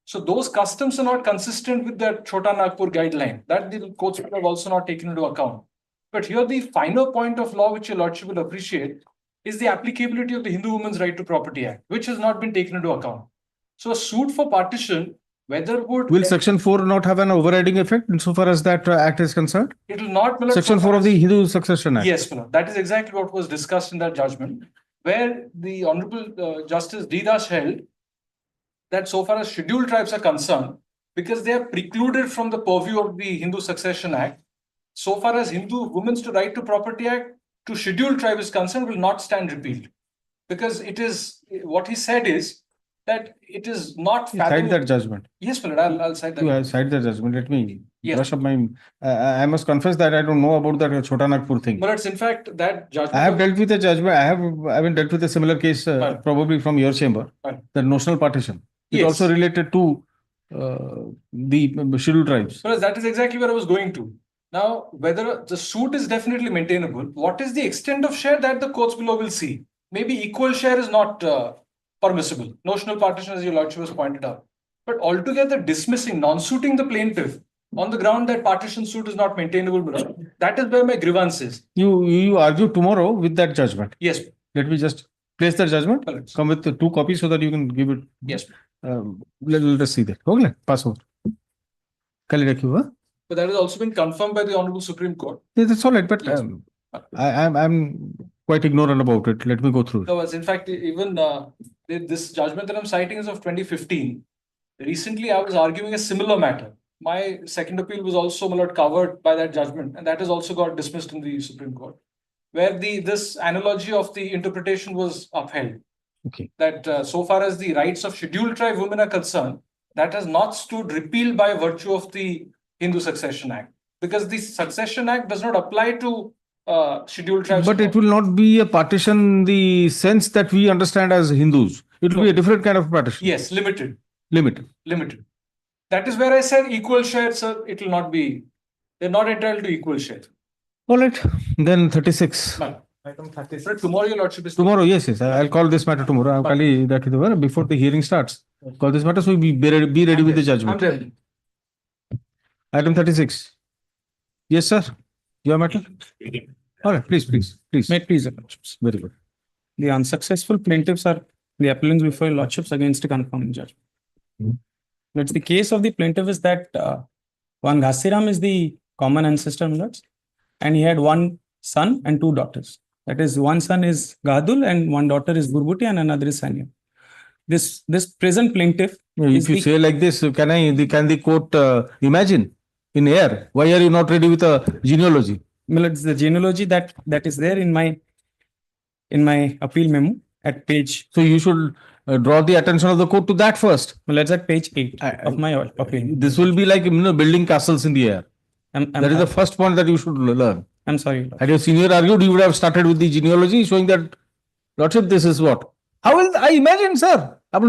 So those customs are not consistent with the Chota Nagpur guideline. That the courts have also not taken into account. But here the final point of law which your lordship will appreciate is the applicability of the Hindu Women's Right to Property Act, which has not been taken into account. So a suit for partition, whether would... Will Section 4 not have an overriding effect insofar as that act is concerned? It will not... Section 4 of the Hindu Succession Act. Yes, that is exactly what was discussed in that judgment, where the Honorable Justice D. Dash held that so far as scheduled tribes are concerned, because they are precluded from the purview of the Hindu Succession Act, so far as Hindu Women's Right to Property Act to scheduled tribe is concerned will not stand repealed. Because it is, what he said is that it is not... Cite that judgment. Yes, I'll cite that. You cite the judgment. Let me brush up my... I must confess that I don't know about that Chota Nagpur thing. But it's in fact that judgment... I have dealt with a judgment. I haven't dealt with a similar case probably from your chamber. The notional partition. It also related to the scheduled tribes. But that is exactly where I was going to. Now, whether the suit is definitely maintainable, what is the extent of share that the courts below will see? Maybe equal share is not permissible. Notional partition, as your lordship has pointed out. But altogether dismissing, non-suiting the plaintiff on the ground that partition suit is not maintainable, that is where my grievance is. You argue tomorrow with that judgment. Yes. Let me just place the judgment. Come with the 2 copies so that you can give it. Yes. Let us see that. Okay, pass over. But that has also been confirmed by the Honorable Supreme Court. Yeah, that's all right. But I'm quite ignorant about it. Let me go through it. No, in fact, even this judgment that I'm citing is of 2015. Recently, I was arguing a similar matter. my second appeal was also covered by that judgment, and that has also got dismissed in the Supreme Court, where this analogy of the interpretation was upheld. Okay. That so far as the rights of scheduled tribe women are concerned, that has not stood repealed by virtue of the Hindu Succession Act, because the Succession Act does not apply to scheduled tribes. But it will not be a partition in the sense that we understand as Hindus. It will be a different kind of partition. Yes, limited. Limited. That is where I said equal share, sir. It will not be. They're not entitled to equal share. All right. Then 36. Item 36. Sir, tomorrow, Your Lordship is. Tomorrow, yes. I'll call this matter tomorrow. I'll call you that before the hearing starts. Call this matter, so be ready with the judgment. I'm ready. Item 36. Yes, sir. Your matter? All right, please. May it please, Your Lordships. Very good. The unsuccessful plaintiffs are the appellants before Your Lordships against a confirming judgment. That's the case of the plaintiff is that one Ghasiram is the common ancestor, milords, and he had one son and two daughters. That is, one son is Gadul and one daughter is Burbuti and another is Sanya. This present plaintiff. If you say like this, can the court imagine in air? Why are you not ready with a genealogy? Milords, the genealogy that is there in my appeal memo at page. So you should draw the attention of the court to that first. Well, that's at page 8 of my appeal. This will be like building castles in the air. That is the first point that you should learn. I'm sorry. Had your senior argued, you would have started with the genealogy showing that, Lordship, this is what. How will I imagine, sir? At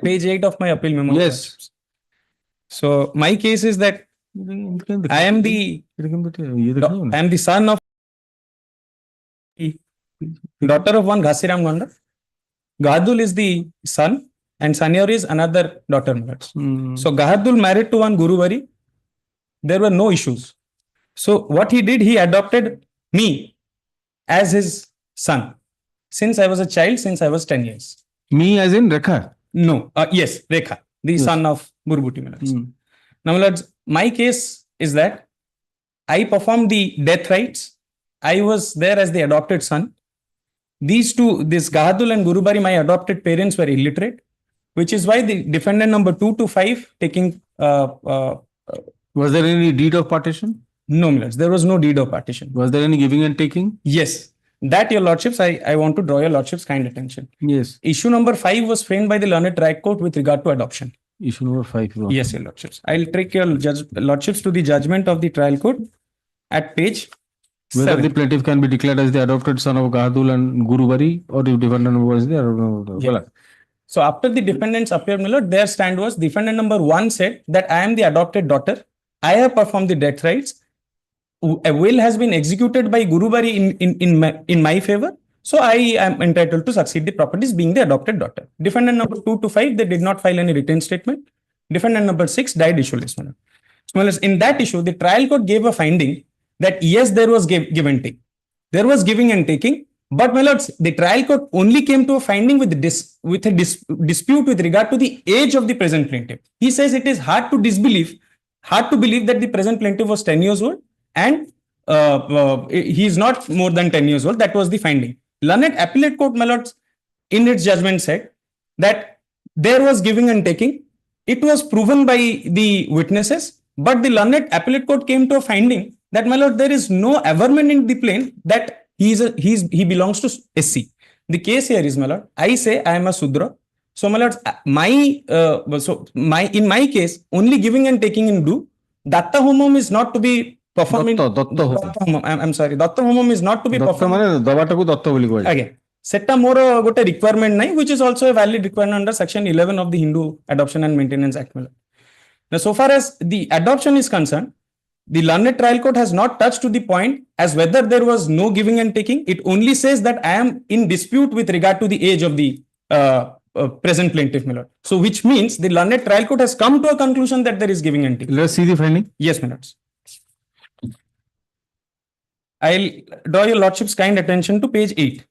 page 8 of my appeal memo. Yes. So my case is that I am the son of daughter of one Ghasiram Gonda. Gadul is the son and Sanyar is another daughter. So Gadul married to one Guruvari. There were no issues. So what he did, he adopted me as his son since I was a child, since I was 10 years. Me as in Rekha? No. Yes, Rekha, the son of Burbuti. Now, milords, my case is that I performed the death rites. I was there as the adopted son. These two, this Gahadul and Gurubari, my adopted parents were illiterate, which is why the defendant number 2 to 5 taking. Was there any deed of partition? No, milords, there was no deed of partition. Was there any giving and taking? Yes. That, Your Lordships, I want to draw Your Lordship's kind attention. Yes. Issue number 5 was framed by the learned trial court with regard to adoption. Issue number 5. Yes, Your Lordships. I'll take Your Lordships to the judgment of the trial court at page Whether 7. the plaintiff can be declared as the adopted son of Gahadul and Gurubari, or if defendant was there. Yeah. So after the defendants appeared, milord, their stand was defendant number 1 said that I am the adopted daughter. I have performed the death rites. A will has been executed by Gurubari in my favor. So I am entitled to succeed the properties being the adopted daughter. Defendant number 2 to 5, they did not file any written statement. Defendant number 6 died issueless. So in that issue, the trial court gave a finding that yes, there was give and take. There was giving and taking. But my lords, the trial court only came to a finding with a dispute with regard to the age of the present plaintiff. He says it is hard to believe that the present plaintiff was 10 years old and he is not more than 10 years old. That was the finding. Learned Appellate Court, my lords, in its judgment said that there was giving and taking. It was proven by the witnesses, but the Learned Appellate Court came to a finding that, my lord, there is no averment in the plain that he belongs to SC. The case here is, my lord, I say I am a Sudra. So, my lord, in my case, only giving and taking in due. Datta homam is not to be performed. I'm sorry, Datta homam is not to be performed. Again, setta more got a requirement nai, which is also a valid requirement under Section 11 of the Hindu Adoption and Maintenance Act. Now, so far as the adoption is concerned, the Learned Trial Court has not touched to the point as whether there was no giving and taking. It only says that I am in dispute with regard to the age of the present plaintiff, my lord. So, which means the Learned Trial Court has come to a conclusion that there is giving and taking. Let's see the finding. Yes, my lords. I'll draw your lordship's kind attention to page 8.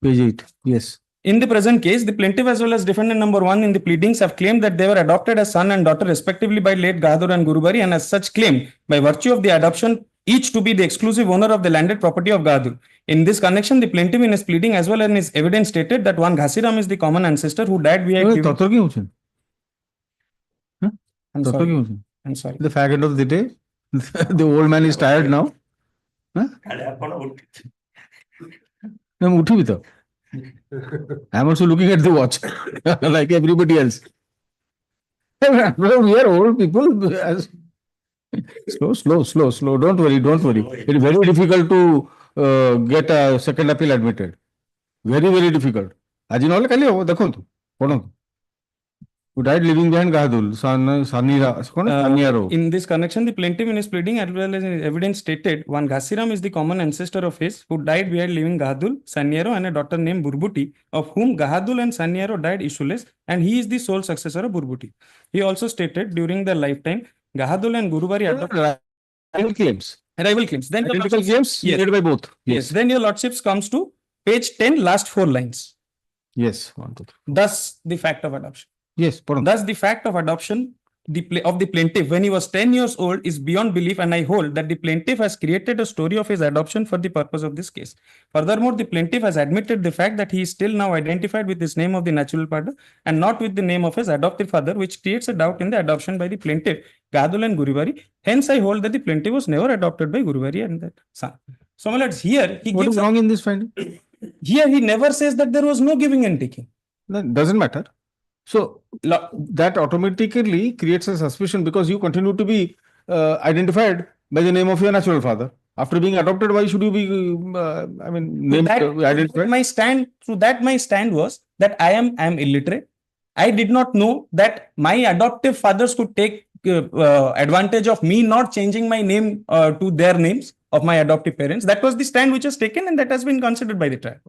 Page 8, yes. In the present case, the plaintiff as well as defendant number 1 in the pleadings have claimed that they were adopted as son and daughter respectively by late Gahadur and Gurubari, and as such claim by virtue of the adoption each to be the exclusive owner of the landed property of Gahadur. In this connection, the plaintiff in his pleading as well as in his evidence stated that one Ghasiram is the common ancestor who died via I'm ସତ sorry. କି ହଉଛି? I'm sorry. The fag end of the day. The old man is tired now. Huh? I'm ଉଠିବି ତ. I'm also looking at the watch like everybody else. We are old people. Slow. Don't worry. It's very difficult to get a second appeal admitted. Very difficult. ଆଜି ନହେଲେ କାଲି ହବ ଦେଖନ୍ତୁ ପଢନ୍ତୁ. Who died leaving behind Gahadul, Saniaro. In this connection, the plaintiff in his pleading as well as in evidence stated one Ghasiram is the common ancestor of his who died behind leaving Gahadul, Saniaro and a daughter named Burbuti, of whom Gahadul and Saniaro died issueless, and he is the sole successor of Burbuti. He also stated during their lifetime, Gahadul and Gurubari adopted Rival claims. Then your Identical lordships- claims made by both. Yes. Then your lordships comes to page 10, last 4 lines. Yes. 1, 2, 3. Thus, the fact of adoption. Yes. Pardon. Thus, the fact of adoption of the plaintiff when he was 10 years old is beyond belief, and I hold that the plaintiff has created a story of his adoption for the purpose of this case. Furthermore, the plaintiff has admitted the fact that he is still now identified with his name of the natural father and not with the name of his adoptive father, which creates a doubt in the adoption by the plaintiff, Gahadul and Gurubari. Hence, I hold that the plaintiff was never adopted by Gurubari and that son. So, my lords, here he What gives is wrong in this finding? Here he never says that there was no giving and taking. That doesn't matter. So that automatically creates a suspicion because you continue to be identified by the name of your natural father. After being adopted, why should you be, named, identified? My stand was that I am illiterate. I did not know that my adoptive fathers could take advantage of me not changing my name to their names of my adoptive parents. That was the stand which was taken, and that has been considered by the trial.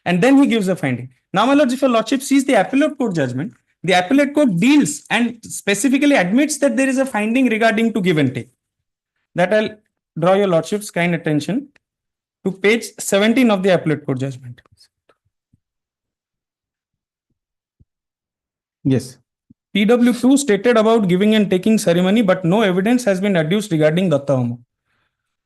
And then he gives a finding. Now, my lords, if your lordship sees the appellate court judgment, the appellate court deals and specifically admits that there is a finding regarding to give and take. That I'll draw your lordship's kind attention to page 17 of the appellate court judgment. Yes. PW2 stated about giving and taking ceremony, but no evidence has been adduced regarding Datta Homo.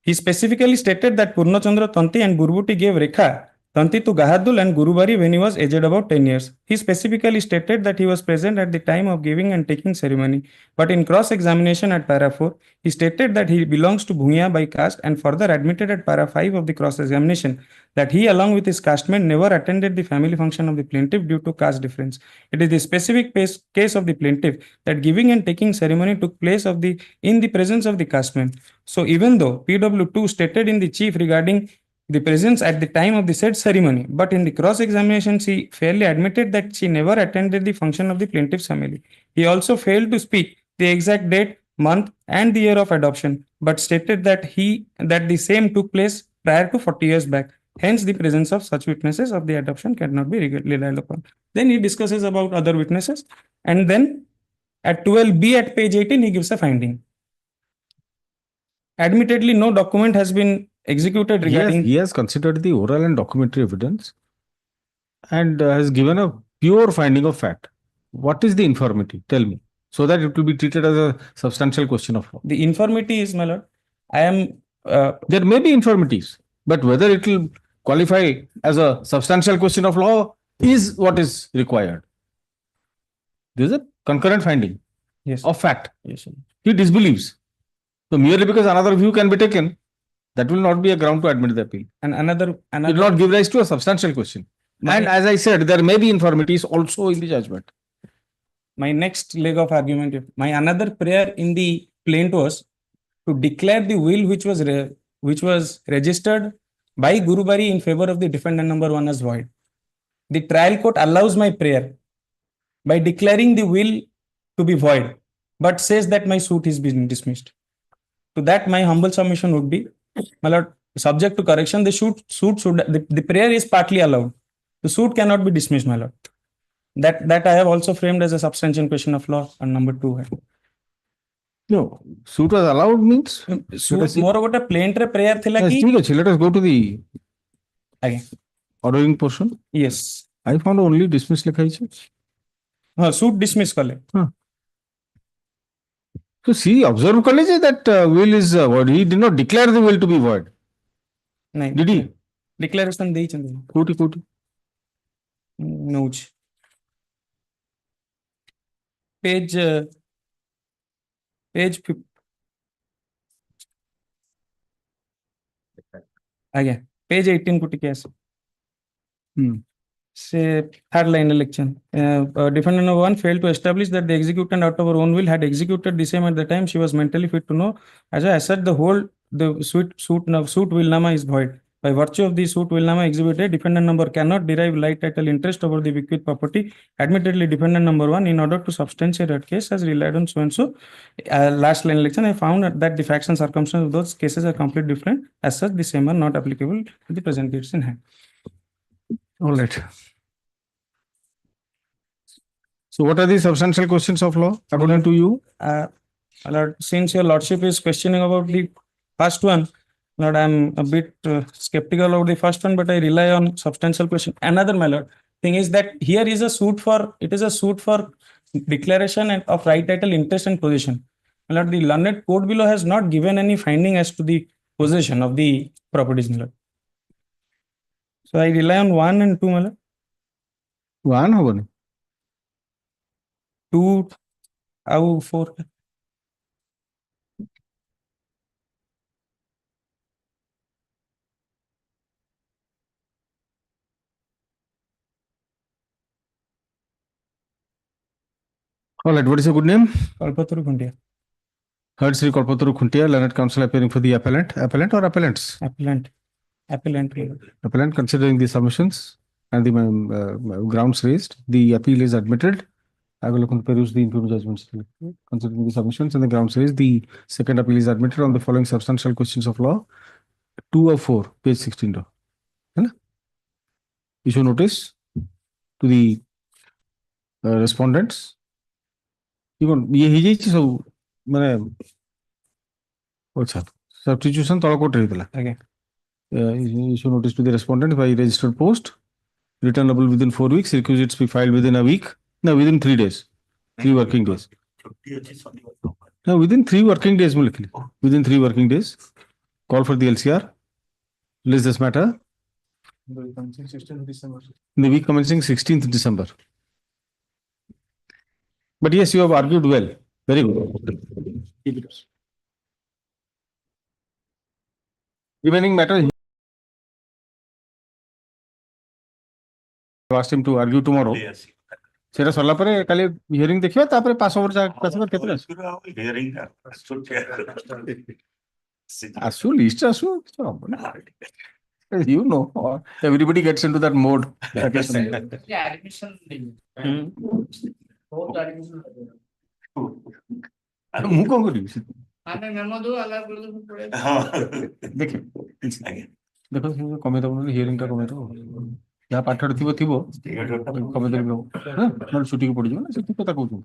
He specifically stated that Purnachandra Tanti and Burbuti gave Rekha Tanti to Gahadul and Gurubari when he was aged about 10 years. He specifically stated that he was present at the time of giving and taking ceremony, but in cross-examination at para 4, he stated that he belongs to Bhuiya by caste and further admitted at para 5 of the cross-examination that he along with his castemen never attended the family function of the plaintiff due to caste difference. It is the specific case of the plaintiff that giving and taking ceremony took place in the presence of the castemen. So even though PW2 stated in the chief regarding the presence at the time of the said ceremony, but in the cross-examination, she fairly admitted that she never attended the function of the plaintiff's family. He also failed to speak the exact date, month, and the year of adoption, but stated that the same took place prior to 40 years back. Hence, the presence of such witnesses of the adoption cannot be relied upon. Then he discusses about other witnesses, and then at 12B at page 18, he gives a finding. Admittedly, no document has been executed regarding. He has considered the oral and documentary evidence and has given a pure finding of fact. What is the infirmity? Tell me, so that it will be treated as a substantial question of law. The infirmity is, my lord, there may be infirmities, but whether it will qualify as a substantial question of law is what is required. This is a concurrent finding of fact. Yes, sir. He disbelieves. So merely because another view can be taken, that will not be a ground to admit the appeal. And another it will not give rise to a substantial question. And as I said, there may be infirmities also in the judgment. My next leg of argument, my another prayer in the plaint was to declare the will which was registered by Gurubari in favor of the defendant number 1 as void. The trial court allows my prayer by declaring the will to be void, but says that my suit is being dismissed. To that, my humble submission would be, my lord, subject to correction, the prayer is partly allowed. The suit cannot be dismissed, my lord. That I have also framed as a substantial question of law on number 2. No, suit was allowed means? Suit more about a plaint prayer thila ki. Let us go to the ordering portion. Yes. I found only dismiss lekha hai. Suit dismiss kale. So see, observe college that will is void. He did not declare the will to be void. Did he? Declaration deyi chandi. Koti. Noj. Page page ଆଜ୍ଞା page 18 କୁ ଟିକେ ଆସ ସେ third line election defendant number 1 failed to establish that the executant out of her own will had executed the same at the time she was mentally fit to know as I said the whole the suit willnama is void by virtue of the suit willnama exhibited defendant number cannot derive light title interest over the bequeathed property admittedly defendant number 1 in order to substantiate that case has relied on so and so last line election I found that the facts and circumstances of those cases are completely different as such the same are not applicable to the present case in hand. All right. So what are the substantial questions of law according to you? Since your lordship is questioning about the first one, Lord, I'm a bit skeptical about the first one, but I rely on substantial question. Another, my lord, thing is that here is a suit for, it is a suit for declaration and of right title, interest and possession. My lord, the learned court below has not given any finding as to the possession of the properties, my lord. So I rely on 1 and 2, my lord. 1 होगा 2 ଆଉ 4 All right, what is your good name? Kalpataru Khuntia. Heard Sri Kalpataru Khuntia, learned counsel appearing for the appellant or appellants? Appellant. Appellant, considering the submissions and the grounds raised, the appeal is admitted. I will look and peruse the improved judgments. Considering the submissions and the grounds raised, the second appeal is admitted on the following substantial questions of law. 2 of 4, page 16. Issue notice to the respondents. Even ये ही चीज़ सब मैंने अच्छा substitution तोड़ा coat रही थी Okay. Issue notice to the respondent by registered post, returnable within 4 weeks, requisites be filed within a week, no, within 3 days, 3 working days. No, within 3 working days, within 3 working days, call for the LCR, list this matter. In the week commencing 16th December. But yes, you have argued well. Very good. Remaining matter. I asked him to argue tomorrow. सेरा सरला परे काले hearing देखियो तापरे पास over केतले hearing आसु list आसु you know everybody gets into that mode. ମୁଁ କଣ କରିବି ଦେଖେ ଦେଖ କମେଇ ଦବ ହିୟରିଂ ଟା କମେଇ ଦବ ଯାହା ପାଠରେ ଥିବ କମେଇ ଦେବି ନହେଲେ ଛୁଟିକି ପଡିଯିବ ନା ସେଠି କଥା କହୁଛୁ।